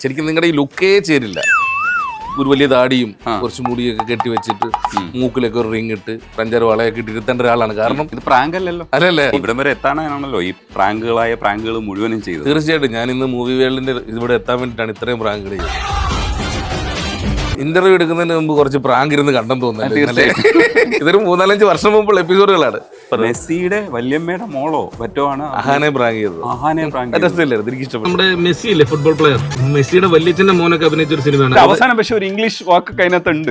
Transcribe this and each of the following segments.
ശരിക്കും നിങ്ങളുടെ ഈ ലുക്കേ ചേരില്ല. ഒരു വലിയ താടിയും കുറച്ച് മുടിയൊക്കെ കെട്ടി വെച്ചിട്ട് മൂക്കിലൊക്കെ ഒരു റിങ് ഇട്ട് 5-6 വളയൊക്കെ ഇട്ട് ഇരുത്തേണ്ട ഒരാളാണ്. കാരണം ഇത് പ്രാങ്ക് അല്ലല്ലോ, അല്ലല്ലേ, ഇവിടം വരെ എത്താനാണല്ലോ ഈ പ്രാങ്കുകൾ മുഴുവനും ചെയ്തത്. തീർച്ചയായിട്ടും ഞാൻ ഇന്ന് മൂവി വേൾഡിന്റെ ഇവിടെ എത്താൻ വേണ്ടിയിട്ടാണ് ഇത്രയും പ്രാങ്കുകൾ ചെയ്തത്. ഇന്റർവ്യൂ എടുക്കുന്നതിന് മുമ്പ് കുറച്ച് പ്രാങ്ക് ഇരുന്ന് കണ്ടെന്ന് തോന്നുന്നു. ഇതൊരു 3-4 വർഷം മുമ്പുള്ള എപ്പിസോഡുകളാണ്. മെസ്സിയുടെ വല്യമ്മയുടെ മോളോ മറ്റോ ആണ് അഹാനെ പ്രാങ്ക് ചെയ്തത്. എനിക്ക് ഇഷ്ടപ്പെട്ടു. നമ്മുടെ മെസ്സി ഇല്ലേ, ഫുട്ബോൾ പ്ലെയർ, മെസ്സിയുടെ വല്യച്ഛന്റെ മോനൊക്കെ അഭിനയിച്ച ഒരു സിനിമയാണ്. അവസാനം പക്ഷെ ഒരു ഇംഗ്ലീഷ് വാക്ക് അതിനകത്തുണ്ട്.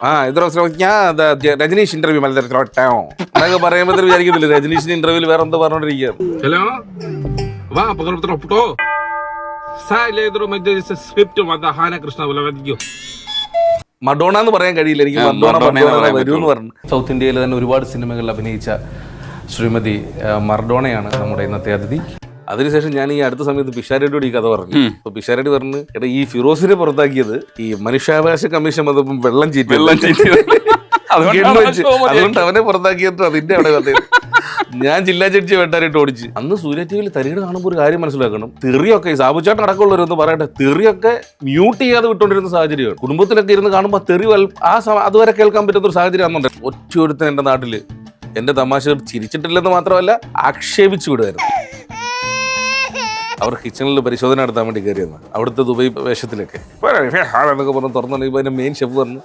രജനീഷ് ഇന്റർവ്യൂ എന്നൊക്കെ പറയുമ്പോൾ വിചാരിക്കുന്നില്ല രജനീഷിന്റെ ഇന്റർവ്യൂവിൽ വേറെ എന്തോ പറഞ്ഞോണ്ടിരിക്കുകയാണ്. ഹലോ മഡോണ എന്ന് പറയാൻ കഴിയില്ല, എനിക്ക് മഡോണ വരുമെന്ന് പറഞ്ഞു. സൗത്ത് ഇന്ത്യയിൽ തന്നെ ഒരുപാട് സിനിമകളിൽ അഭിനയിച്ച ശ്രീമതി മർഡോണയാണ് നമ്മുടെ ഇന്നത്തെ അതിഥി. അതിനുശേഷം ഞാൻ ഈ അടുത്ത സമയത്ത് പിഷാരടിയോട് ഈ കഥ പറഞ്ഞു. അപ്പൊ പിഷാരടി പറഞ്ഞു, എടാ ഈ ഫിറോസിനെ പുറത്താക്കിയത് ഈ മനുഷ്യാവകാശ കമ്മീഷൻ വന്നപ്പം വെള്ളം ചീറ്റി അതുകൊണ്ട് അവനെ പുറത്താക്കിയിട്ട് അതിന്റെ അവിടെ കഥ. ഞാൻ ജില്ലാ ജഡ്ജി വെട്ടാനായിട്ട് ഓടിച്ച്. അന്ന് സൂര്യ ടി വിയിൽ തരികട കാണുമ്പോൾ ഒരു കാര്യം മനസ്സിലാക്കണം, തെറിയൊക്കെ സാബുചാട്ടം അടക്കമുള്ളവരൊന്ന് പറയട്ടെ, തെറിയൊക്കെ മ്യൂട്ട് ചെയ്യാതെ വിട്ടോണ്ടിരുന്ന സാഹചര്യമാണ്. കുടുംബത്തിലൊക്കെ ഇരുന്ന് കാണുമ്പോൾ തെറി അതുവരെ കേൾക്കാൻ പറ്റുന്ന ഒരു സാഹചര്യം അന്നുണ്ട്. ഒറ്റയൊരുത്തൻ എന്റെ നാട്ടില് എന്റെ തമാശ ചിരിച്ചിട്ടില്ലെന്ന് മാത്രമല്ല ആക്ഷേപിച്ചു വിടുമായിരുന്നു. അവർ കിച്ചണിൽ പരിശോധന നടത്താൻ വേണ്ടി കയറിയെന്ന്, അവിടുത്തെ ദുബൈ വേഷത്തിലൊക്കെ എന്നൊക്കെ പറഞ്ഞു തുറന്നു. അതിന്റെ മെയിൻ ഷെഫ് പറഞ്ഞു,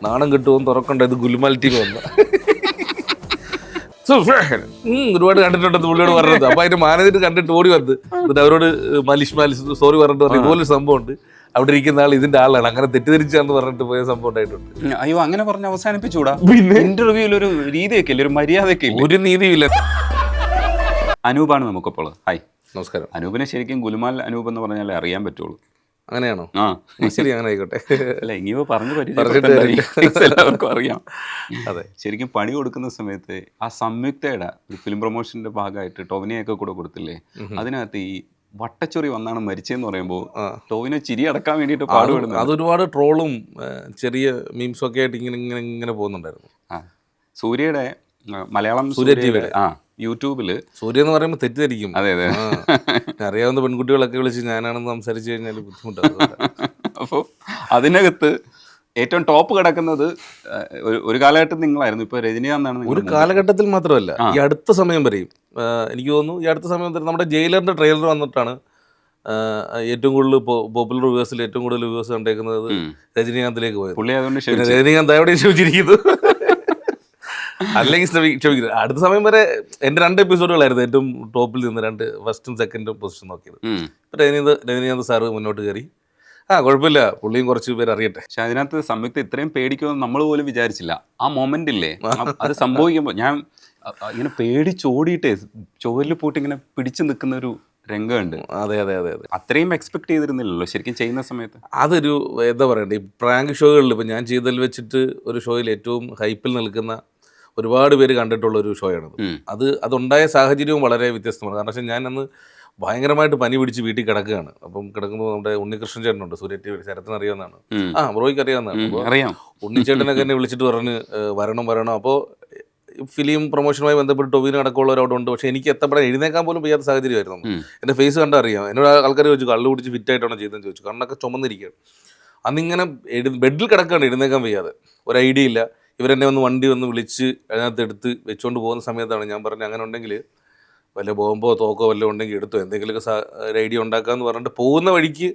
നാണം കിട്ടുമെന്ന് തുറക്കണ്ട, ഇത് ഗുൽമാൽ ടീം വന്നു. ഒരുപാട് കണ്ടിട്ടുണ്ടെന്ന് പുള്ളിയോട് പറഞ്ഞത്. അപ്പൊ അതിന്റെ മാനേജർ കണ്ടിട്ട് ഓടി വന്ന് എന്നിട്ട് അവരോട് മാലിഷ് സോറി പറഞ്ഞിട്ട് പറഞ്ഞു, ഇതുപോലൊരു സംഭവം ഉണ്ട്, അവിടെ ഇരിക്കുന്ന ആൾ ഇതിന്റെ ആളാണ്, അങ്ങനെ തെറ്റിദ്ധരിച്ചാന്ന് പറഞ്ഞിട്ട് പോയ സംഭവം ഉണ്ടായിട്ടുണ്ട്. അയ്യോ, അങ്ങനെ പറഞ്ഞ് അവസാനിപ്പിച്ചൂടാ. ഇന്റർവ്യൂവിൽ ഒരു രീതിയൊക്കെ ഇല്ല, ഒരു മര്യാദയൊക്കെ ഇല്ല, ഒരു നീതിയില്ല. അനൂപാണ് നമുക്കിപ്പോൾ. ഹായ്, നമസ്കാരം. അനൂപിനെ ശരിക്കും ഗുലുമാൽ അനൂപ് എന്ന് പറഞ്ഞാലേ അറിയാൻ പറ്റുള്ളൂ. അങ്ങനെയാണോ? ശരി, അങ്ങനെ ആയിക്കോട്ടെ. അല്ല, ഇനിയോ പറഞ്ഞു എല്ലാവർക്കും അറിയാം. അതെ, ശരിക്കും പണി കൊടുക്കുന്ന സമയത്ത് ആ സംയുക്തയുടെ ഒരു ഫിലിം പ്രൊമോഷന്റെ ഭാഗമായിട്ട് ടോവിനെയൊക്കെ കൂടെ കൊടുത്തില്ലേ, അതിനകത്ത് ഈ വട്ടച്ചൊറി വന്നാണ് മരിച്ചതെന്ന് പറയുമ്പോൾ ടോവിനെ ചിരി അടക്കാൻ വേണ്ടിയിട്ട് പാടുപെടുന്നു. അതൊരുപാട് ട്രോളും ചെറിയ മീംസും ഒക്കെ ആയിട്ട് ഇങ്ങനെ പോകുന്നുണ്ടായിരുന്നു. സൂര്യയുടെ മലയാളം സൂര്യ ടിവിയുടെ യൂട്യൂബില് സൂര്യ എന്ന് പറയുമ്പോൾ തെറ്റിദ്ധരിക്കും. അതെ അതെ, അറിയാവുന്ന പെൺകുട്ടികളൊക്കെ വിളിച്ച് ഞാനാണെന്ന് സംസാരിച്ചു കഴിഞ്ഞാൽ ബുദ്ധിമുട്ടാണ്. അപ്പോൾ അതിനകത്ത് ഏറ്റവും ടോപ്പ് കിടക്കുന്നത് ഒരു കാലഘട്ടത്തിൽ നിങ്ങളായിരുന്നു. ഇപ്പൊ രജനീകാന്താണ്. ഒരു കാലഘട്ടത്തിൽ മാത്രമല്ല, ഈ അടുത്ത സമയം വരെയും എനിക്ക് തോന്നുന്നു, ഈ അടുത്ത സമയം വരെ നമ്മുടെ ജയിലറിന്റെ ട്രെയിലർ വന്നിട്ടാണ് ഏറ്റവും കൂടുതൽ പോപ്പുലർ വ്യൂവേഴ്സിൽ ഏറ്റവും കൂടുതൽ വ്യൂവേഴ്സ് കണ്ടേക്കുന്നത് രജനീകാന്തിലേക്ക് പോയത്. പുള്ളി അതുകൊണ്ട് രജനീകാന്ത് എവിടെ ചോദിച്ചിരിക്കുന്നു. അല്ലെങ്കിൽ ക്ഷമിക്കുന്നത്, അടുത്ത സമയം വരെ എൻ്റെ 2 എപ്പിസോഡുകളായിരുന്നു ഏറ്റവും ടോപ്പിൽ നിന്ന് 2 ഫസ്റ്റും സെക്കൻഡും പൊസിഷൻ നോക്കിയത്. രജനീകാന്ത് സാറ് മുന്നോട്ട് കയറി. കുഴപ്പമില്ല, പുള്ളിയും കുറച്ച് പേര് അറിയട്ടെ. പക്ഷെ അതിനകത്ത് സംയുക്ത ഇത്രയും പേടിക്കുമെന്ന് നമ്മൾ പോലും വിചാരിച്ചില്ല. ആ മൊമെന്റ് ഇല്ലേ, അത് സംഭവിക്കുമ്പോൾ ഞാൻ ഇങ്ങനെ പേടിച്ചോടിയിട്ടേ ചോരിൽ പോയിട്ട് ഇങ്ങനെ പിടിച്ചു നിൽക്കുന്ന ഒരു രംഗമുണ്ട്. അതെ അതെ അതെ അതെ, അത്രയും എക്സ്പെക്ട് ചെയ്തിരുന്നില്ലല്ലോ ശരിക്കും ചെയ്യുന്ന സമയത്ത്. അതൊരു എന്താ പറയണ്ടേ, ഈ പ്രാങ്ക് ഷോകളിൽ ഇപ്പം ഞാൻ ചെയ്തതിൽ വെച്ചിട്ട് ഒരു ഷോയിൽ ഏറ്റവും ഹൈപ്പിൽ നിൽക്കുന്ന ഒരുപാട് പേര് കണ്ടിട്ടുള്ള ഒരു ഷോയാണത്. അതുണ്ടായ സാഹചര്യവും വളരെ വ്യത്യസ്തമാണ്. കാരണം വെച്ചാൽ ഞാൻ അന്ന് ഭയങ്കരമായിട്ട് പനി പിടിച്ച് വീട്ടിൽ കിടക്കുകയാണ്. അപ്പം കിടക്കുമ്പോൾ നമ്മുടെ ഉണ്ണികൃഷ്ണൻ ചേട്ടനുണ്ട്, സൂര്യ ടി വി, ശരത്തിന് അറിയാവുന്നതാണ്. ബ്രോയ്ക്ക് അറിയാവുന്നതാണ്. അറിയാം. ഉണ്ണിച്ചേട്ടനൊക്കെ എന്നെ വിളിച്ചിട്ട് പറഞ്ഞ് വരണം. അപ്പോൾ ഫിലിം പ്രൊമോഷനുമായി ബന്ധപ്പെട്ട് ടൊവിനോ അടക്കമുള്ളവർ അവിടെ ഉണ്ട്. പക്ഷേ എനിക്ക് എത്തപ്പെടാൻ എഴുന്നേക്കാൻ പോലും വയ്യാത്ത സാഹചര്യമായിരുന്നു. എൻ്റെ ഫേസ് കണ്ടാൽ അറിയാം. എന്നോട് ആൾക്കാർ ചോദിച്ചു, കള്ളു പിടിച്ച് ഫിറ്റായിട്ടാണോ ചെയ്തതെന്ന് ചോദിച്ചു. കണ്ണൊക്കെ ചുമന്നിരിക്കുകയാണ്. അന്നിങ്ങനെ ബെഡിൽ കിടക്കുകയാണ്, എഴുന്നേക്കാൻ വയ്യാതെ. ഒരു ഐഡിയ ഇല്ല. ഇവരെന്നെ വണ്ടി വിളിച്ച് അതിനകത്ത് എടുത്ത് വെച്ചുകൊണ്ട് പോകുന്ന സമയത്താണ് ഞാൻ പറഞ്ഞത്, അങ്ങനെ ഉണ്ടെങ്കിൽ വല്ല ബോംബോ തോക്കോ വല്ലതും ഉണ്ടെങ്കിൽ എടുത്തോ, എന്തെങ്കിലുമൊക്കെ ഒരു ഐഡിയ ഉണ്ടാക്കാമെന്ന് പറഞ്ഞിട്ട് പോകുന്ന വഴിക്ക്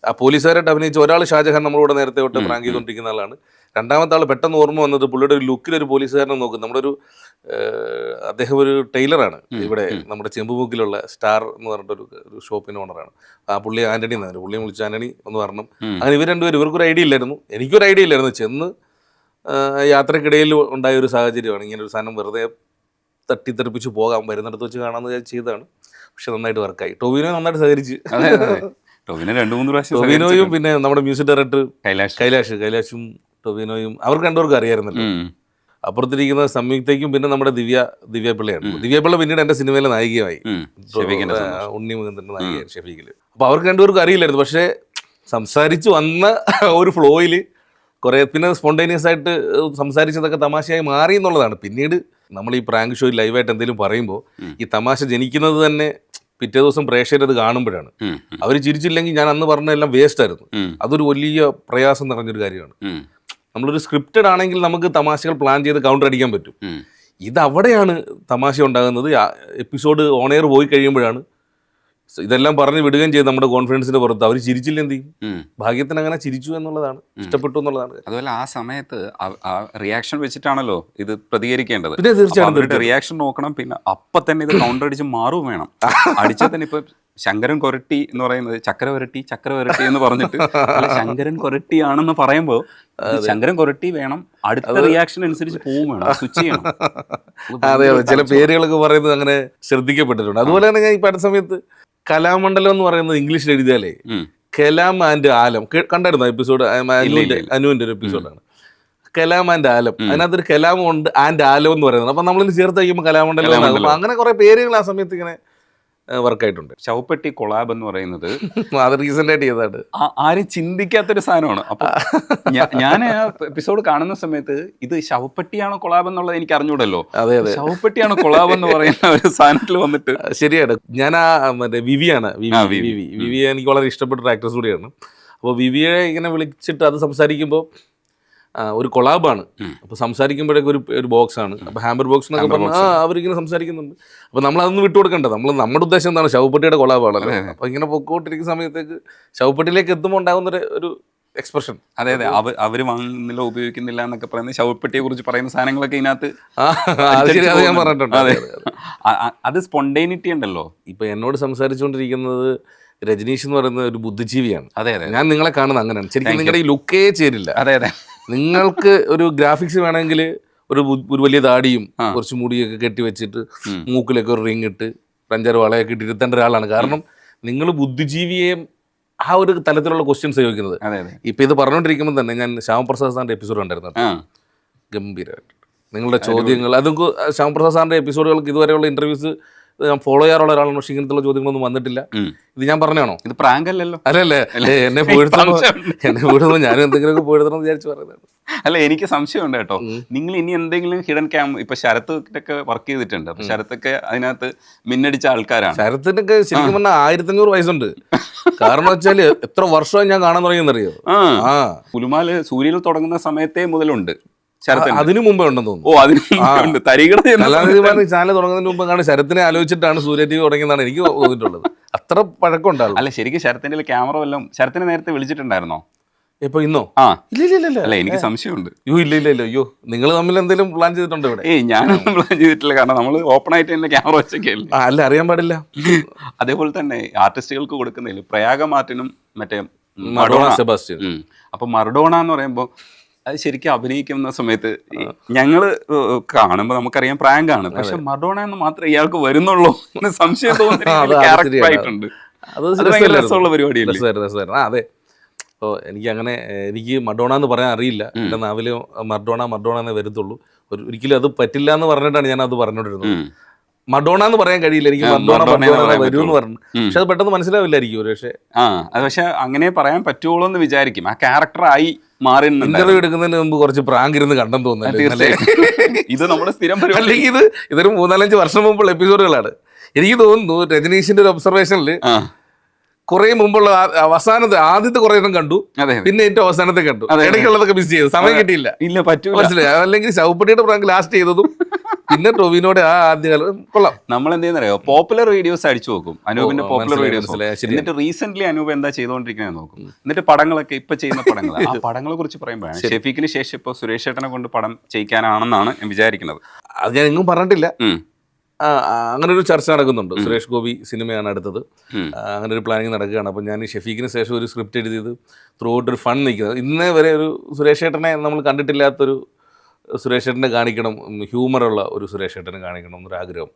ആ പോലീസുകാരായിട്ട് അഭിനയിച്ച ഒരാൾ ഷാജഹാൻ നമ്മളോട് നേരത്തെ തൊട്ട് പ്രാങ്ക് ചെയ്തുകൊണ്ടിരിക്കുന്ന ആളാണ്. രണ്ടാമത്തെ ആൾ പെട്ടെന്ന് ഓർമ്മ വന്നത് പുള്ളിയുടെ ഒരു ലുക്കിലൊരു പോലീസുകാരനെ നോക്കും. നമ്മുടെ അദ്ദേഹം ഒരു ടൈലറാണ്, ഇവിടെ നമ്മുടെ ചെമ്പുമുക്കിലുള്ള സ്റ്റാർ എന്ന് പറഞ്ഞിട്ടൊരു ഷോപ്പിന് ഓണറാണ്. ആ പുള്ളി ആന്റണി എന്നാണ്, പുള്ളിയെ വിളിച്ച് ആന്റണി എന്ന് പറഞ്ഞു. അങ്ങനെ ഇവർ രണ്ടുപേരും, ഇവർക്കൊരു ഐഡിയ ഇല്ലായിരുന്നു, എനിക്കൊരു ഐഡിയ ഇല്ലായിരുന്നു. ചെന്ന് യാത്രക്കിടയിൽ ഉണ്ടായ ഒരു സാഹചര്യമാണ്, ഇങ്ങനെ ഒരു സാധനം വെറുതെ തട്ടിത്തെറിപ്പിച്ച് പോകാൻ വരുന്നിടത്ത് വെച്ച് കാണാമെന്ന് ചെയ്തതാണ്. പക്ഷെ നന്നായിട്ട് വർക്കായി. ടൊവിനോ നന്നായിട്ട് സഹകരിച്ച്. ടൊവിനോയും പിന്നെ നമ്മുടെ മ്യൂസിക് ഡയറക്ടർ കൈലാഷും ടൊവിനോയും അവർക്ക് 2 പേർക്കും അറിയാമായിരുന്നല്ലോ. അപ്പുറത്തിരിക്കുന്ന സംയുക്തയ്ക്കും പിന്നെ നമ്മുടെ ദിവ്യ പിള്ളയാണ്. ദിവ്യ പിള്ള പിന്നീട് എൻ്റെ സിനിമയിലെ നായികയായി, ഉണ്ണി മുകുന്ദൻ്റെ നായികയായി ഷെഫീഖിൽ. അപ്പോൾ അവർക്ക് 2 പേർക്കും അറിയില്ലായിരുന്നു. പക്ഷേ സംസാരിച്ച് വന്ന ഒരു ഫ്ലോയിൽ കുറേ പിന്നെ സ്പോണ്ടേനിയസ് ആയിട്ട് സംസാരിച്ചതൊക്കെ തമാശയായി മാറി എന്നുള്ളതാണ്. പിന്നീട് നമ്മൾ ഈ പ്രാങ്ക് ഷോയിൽ ലൈവായിട്ട് എന്തെങ്കിലും പറയുമ്പോൾ ഈ തമാശ ജനിക്കുന്നത് തന്നെ പിറ്റേ ദിവസം പ്രേക്ഷകരത് കാണുമ്പോഴാണ്. അവർ ചിരിച്ചില്ലെങ്കിൽ ഞാൻ അന്ന് പറഞ്ഞതെല്ലാം വേസ്റ്റ് ആയിരുന്നു. അതൊരു വലിയ പ്രയാസം നിറഞ്ഞൊരു കാര്യമാണ്. നമ്മളൊരു സ്ക്രിപ്റ്റഡ് ആണെങ്കിൽ നമുക്ക് തമാശകൾ പ്ലാൻ ചെയ്ത് കൗണ്ടർ അടിക്കാൻ പറ്റും. ഇത് അവിടെയാണ് തമാശ ഉണ്ടാകുന്നത്. എപ്പിസോഡ് ഓൺ എയർ പോയി കഴിയുമ്പോഴാണ് ഇതെല്ലാം പറഞ്ഞ് വിടുകയും ചെയ്ത് നമ്മുടെ കോൺഫിഡൻസിന്റെ പുറത്ത് അവർ ചിരിച്ചില്ല എന്ത് ചെയ്യും? ഭാഗ്യത്തിന് അങ്ങനെ ചിരിച്ചു എന്നുള്ളതാണ്, ഇഷ്ടപ്പെട്ടു എന്നുള്ളതാണ്. അതുപോലെ ആ സമയത്ത് റിയാക്ഷൻ വെച്ചിട്ടാണല്ലോ ഇത് പ്രതികരിക്കേണ്ടത്. പിന്നെ തീർച്ചയായിട്ടും റിയാക്ഷൻ നോക്കണം. പിന്നെ അപ്പൊ തന്നെ ഇത് കൗണ്ടർ അടിച്ച് മാറും വേണം. അടിച്ചാൽ തന്നെ ഇപ്പൊ ശങ്കരൻ കൊരട്ടി എന്ന് പറയുന്നത് ചക്കര വരട്ടി എന്ന് പറഞ്ഞിട്ട് ശങ്കരൻ കൊരട്ടി ആണെന്ന് പറയുമ്പോൾ ശങ്കരൻ കൊരട്ടി വേണം, അടുത്ത റിയാക്ഷൻ അനുസരിച്ച് പോവും വേണം, സ്വിച്ച് ചെയ്യണം. അതെ അതെ, ചില പേരുകളൊക്കെ പറയുന്നത് അങ്ങനെ ശ്രദ്ധിക്കപ്പെട്ടിട്ടുണ്ട്. അതുപോലെ തന്നെ ഞാൻ ഇപ്പൊ അടുത്ത സമയത്ത് കലാമണ്ഡലം എന്ന് പറയുന്നത് ഇംഗ്ലീഷിൽ എഴുതിയാലേ കലാം ആൻഡ് ആലം കണ്ടായിരുന്നു എപ്പിസോഡ്, അനുവിന്റെ ഒരു എപ്പിസോഡാണ് കലാം ആൻഡ് ആലം. അതിനകത്തൊരു കലാം ഉണ്ട് ആൻഡ് ആലം എന്ന് പറയുന്നത്. അപ്പൊ നമ്മളിന്ന് ചേർത്ത് കഴിയുമ്പോൾ കലാമണ്ഡലം. അങ്ങനെ കുറെ പേരുകൾ ആ സമയത്ത് ഇങ്ങനെ വർക്കായിട്ടുണ്ട്. ശവപ്പെട്ടി കൊളാബ് എന്ന് പറയുന്നത് അത് റീസെന്റ് ആയിട്ട് ചെയ്തതാണ്. ആരും ചിന്തിക്കാത്തൊരു സാധനമാണ്. അപ്പൊ ഞാൻ ആ എപ്പിസോഡ് കാണുന്ന സമയത്ത് ഇത് ശവപ്പെട്ടിയാണോ കൊളാബ് എന്നുള്ളത് എനിക്ക് അറിഞ്ഞൂടല്ലോ. അതെ അതെ, ശവപ്പെട്ടിയാണോ കൊളാബ് എന്ന് പറയുന്ന ഒരു സാധനത്തിൽ വന്നിട്ട് ശരിയാണ്. ഞാൻ ആ മറ്റേ വിവിയാണ്, വിവി എനിക്ക് വളരെ ഇഷ്ടപ്പെട്ട ഒരു ആക്ട്രസ് കൂടിയാണ്. അപ്പോൾ വിവിയെ ഇങ്ങനെ വിളിച്ചിട്ട് അത് സംസാരിക്കുമ്പോൾ ഒരു കൊളാബാണ്. അപ്പോൾ സംസാരിക്കുമ്പോഴേക്കും ഒരു ബോക്സ് ആണ്. അപ്പോൾ ഹാമ്പർ ബോക്സ് എന്നൊക്കെ പറഞ്ഞാൽ അവരിങ്ങനെ സംസാരിക്കുന്നുണ്ട്. അപ്പോൾ നമ്മളതൊന്നും വിട്ടുകൊടുക്കണ്ട. നമ്മുടെ ഉദ്ദേശം എന്താണ്? ശവപ്പെട്ടിയുടെ കൊളാബാണല്ലോ. അപ്പോൾ ഇങ്ങനെ പൊക്കോട്ടിരിക്കുന്ന സമയത്തേക്ക് ശവപ്പെട്ടിയിലേക്ക് എത്തുമ്പോൾ ഉണ്ടാകുന്ന ഒരു എക്സ്പ്രഷൻ. അതെ അതെ, അവര് വാങ്ങുന്നില്ല, ഉപയോഗിക്കുന്നില്ല എന്നൊക്കെ പറയുന്ന ശവപ്പെട്ടിയെ കുറിച്ച് പറയുന്ന സാധനങ്ങളൊക്കെ ഇതിനകത്ത് ഞാൻ പറഞ്ഞിട്ടുണ്ട്. അതെ, അത് സ്പോണ്ടേനിറ്റി ഉണ്ടല്ലോ. ഇപ്പൊ എന്നോട് സംസാരിച്ചുകൊണ്ടിരിക്കുന്നത് രജനീഷ് എന്ന് പറയുന്ന ഒരു ബുദ്ധിജീവിയാണ്. അതെ അതെ, ഞാൻ നിങ്ങളെ കാണുന്നത് അങ്ങനെയാണ്. ശരിക്കും നിങ്ങളുടെ ഈ ലുക്കേ ചേരില്ല. അതെ അതെ, നിങ്ങൾക്ക് ഒരു ഗ്രാഫിക്സ് വേണമെങ്കിൽ ഒരു വലിയ താടിയും കുറച്ച് മുടിയൊക്കെ കെട്ടി വെച്ചിട്ട് മൂക്കിലൊക്കെ ഒരു റിങ് ഇട്ട് 5-6 വളയൊക്കെ ഇട്ട് ഇരുത്തേണ്ട ഒരാളാണ്. കാരണം നിങ്ങൾ ബുദ്ധിജീവിയെ ആ ഒരു തലത്തിലുള്ള ക്വസ്റ്റ്യൻസ് ചോദിക്കുന്നത്. ഇപ്പൊ ഇത് പറഞ്ഞുകൊണ്ടിരിക്കുമ്പോൾ തന്നെ ഞാൻ ശ്യാമപ്രസാദ് സാറിന്റെ എപ്പിസോഡ് കണ്ടായിരുന്നു. ഗംഭീരമായിട്ട് നിങ്ങളുടെ ചോദ്യങ്ങൾ, അതൊക്കെ ശ്യാമപ്രസാദ് സാറിന്റെ എപ്പിസോഡുകൾക്ക് ഇതുവരെയുള്ള ഇന്റർവ്യൂസ് ഞാൻ ഫോളോ ചെയ്യാറുള്ള ഒരാളാണ്. പക്ഷേ ഇങ്ങനത്തെ ചോദ്യങ്ങളൊന്നും വന്നിട്ടില്ല. ഇത് ഞാൻ പറഞ്ഞാണോ? ഇത് പ്രാങ്ക് അല്ലല്ലോ. അല്ലല്ലേ, എന്നെ പോയിടുന്നു ഞാനും എന്തെങ്കിലുമൊക്കെ പോയിടുന്നു വിചാരിച്ചു പറയുന്നത്. അല്ല, എനിക്ക് സംശയമുണ്ട് കേട്ടോ. നിങ്ങൾ ഇനി എന്തെങ്കിലും ഹിഡൻ ക്യാം, ഇപ്പൊ ശരത്തൊക്കെ വർക്ക് ചെയ്തിട്ടുണ്ട്. അപ്പൊ ശരത്തൊക്കെ അതിനകത്ത് മിന്നടിച്ച ആൾക്കാരാണ്. ശരത്തിനൊക്കെ ശരിക്കും പറഞ്ഞാൽ 1500 വയസ്സുണ്ട്. കാരണം വെച്ചാല് എത്ര വർഷമായി ഞാൻ കാണാൻ തുടങ്ങിയെന്നറിയോ? പുലുമാല് സൂര്യയിൽ തുടങ്ങുന്ന സമയത്തേ മുതലുണ്ട്. അതിനു മുമ്പേ ഉണ്ടെന്ന് തോന്നുന്നു. ഓ, അതിന് ചാനൽ തുടങ്ങുന്നതിന് മുമ്പ് കാണാൻ ശരത്തിനെ ആലോചിച്ചിട്ടാണ് സൂര്യ ടി വി തുടങ്ങിയതാണ് എനിക്ക് തോന്നിയിട്ടുള്ളത്. അത്ര പഴക്കം ഉണ്ടാവും. അല്ല, ശരിക്കും ശരത്തിന്റെ ക്യാമറ വല്ലതും ശരത്തിനെ നേരത്തെ വിളിച്ചിട്ടുണ്ടായിരുന്നോ? ഇപ്പൊ ഇന്നോ? ഇല്ല. അല്ല, എനിക്ക് സംശയമുണ്ട്. ഇല്ല. അയ്യോ, നിങ്ങൾ തമ്മിൽ എന്തെങ്കിലും പ്ലാൻ ചെയ്തിട്ടുണ്ടോ ഇവിടെ? ഞാനൊന്നും പ്ലാൻ ചെയ്തിട്ടില്ല. കാരണം നമ്മൾ ഓപ്പൺ ആയിട്ട് തന്നെ ക്യാമറ വെച്ചൊക്കെയല്ലേ. അല്ല, അറിയാൻ പാടില്ല. അതേപോലെ തന്നെ ആർട്ടിസ്റ്റുകൾക്ക് കൊടുക്കുന്നതിൽ പ്രയാഗ മാർട്ടിനും മറ്റേ മറഡോണ സെബാസ്റ്റ്യൻ. അപ്പൊ മറഡോണ എന്ന് പറയുമ്പോൾ അത് ശരിക്കും അഭിനയിക്കുന്ന സമയത്ത് ഞങ്ങള് കാണുമ്പോൾ നമുക്കറിയാം പ്രാങ്ക് ആണ്. പക്ഷെ മറഡോണ എന്ന് മാത്രമേ ഇയാൾക്ക് വരുന്നുള്ളൂ എന്ന് സംശയം തോന്നുന്നു. ക്യാരക്ടറായിട്ടുണ്ട്. രസമുള്ള പരിപാടിയല്ലേ. അതെ. അപ്പോൾ എനിക്ക് മഡോണ എന്ന് പറയാൻ അറിയില്ല. എൻ്റെ നാവില് മഡോണ എന്നേ വരത്തുള്ളൂ. ഒരിക്കലും അത് പറ്റില്ല എന്ന് പറഞ്ഞിട്ടാണ് ഞാൻ അത് പറഞ്ഞോണ്ടിരുന്നത്. മഡോണ എന്ന് പറയാൻ കഴിയില്ല, എനിക്ക് മഡോണ വരൂ എന്ന് പറഞ്ഞു. പക്ഷെ അത് പെട്ടെന്ന് മനസ്സിലാവില്ലായിരിക്കും ഒരു പക്ഷേ. അത് പക്ഷെ അങ്ങനെ പറയാൻ പറ്റുള്ളൂ എന്ന് വിചാരിക്കും. ആ ക്യാരക്ടറായി മാറി. ഇന്റർവ്യൂ എടുക്കുന്നതിന് മുമ്പ് കുറച്ച് പ്രാങ്ക് ഇരുന്ന് കണ്ടെന്ന് തോന്നുന്നു. ഇത് നമ്മുടെ സ്ഥിരം പരിപാടി. അല്ലെങ്കിൽ ഇതൊരു 4-5 വർഷം മുമ്പുള്ള എപ്പിസോഡുകളാണ്. എനിക്ക് തോന്നുന്നു രജനീഷിന്റെ ഒരു ഒബ്സർവേഷനിൽ കുറെ മുമ്പുള്ള ആദ്യത്തെ കുറെ എണ്ണം കണ്ടു, പിന്നെ ഏറ്റവും അവസാനത്തെ കണ്ടു. ഇടയ്ക്കുള്ളതൊക്കെ മിസ് ചെയ്തു, സമയം കിട്ടിയില്ല. ഇല്ല, പറ്റൂല. മനസ്സിലായി. അല്ലെങ്കിൽ ശവപ്പെട്ടിയുടെ പ്രാങ്ക് ലാസ്റ്റ് ചെയ്തതും പിന്നെ ടൊവിനോടെ ആ ആദ്യകാലം കൊള്ളാം. നമ്മൾ എന്തെന്നറിയോ, പോപ്പുലർ വീഡിയോസ് അടിച്ചു നോക്കും. അനൂപിന്റെ പോപ്പുലർ വീഡിയോസ്. എന്നിട്ട് റീസെന്റ് അനൂപ് എന്താ ചെയ്തുകൊണ്ടിരിക്കുന്നത് നോക്കും. എന്നിട്ട് പടങ്ങളൊക്കെ ഇപ്പൊ ചെയ്യുന്ന പടങ്ങൾ, ആ പടങ്ങളെ കുറിച്ച് പറയുമ്പോഴാണ് ഷെഫീഖിന് ശേഷം ഇപ്പൊ സുരേഷ് ചേട്ടനെ കൊണ്ട് പടം ചെയ്യിക്കാനാണെന്നാണ് ഞാൻ വിചാരിക്കുന്നത്. അത് ഞാൻ എങ്ങും പറഞ്ഞിട്ടില്ല. അങ്ങനെ ഒരു ചർച്ച നടക്കുന്നുണ്ട്. സുരേഷ് ഗോപി സിനിമയാണ് അടുത്തത്. അങ്ങനെ ഒരു പ്ലാനിങ് നടക്കുകയാണ്. അപ്പം ഞാൻ ഷെഫീഖിന് ശേഷം ഒരു സ്ക്രിപ്റ്റ് എഴുതിയത് ത്രൂ ഔട്ട് ഒരു ഫൺ നിൽക്കുന്നത്. ഇന്നേ വരെ ഒരു സുരേഷ് ചേട്ടനെ നമ്മൾ കണ്ടിട്ടില്ലാത്തൊരു സുരേഷ് ചേട്ടനെ കാണിക്കണം, ഹ്യൂമറുള്ള ഒരു സുരേഷ് ചേട്ടനെ കാണിക്കണം എന്നൊരാഗ്രഹം.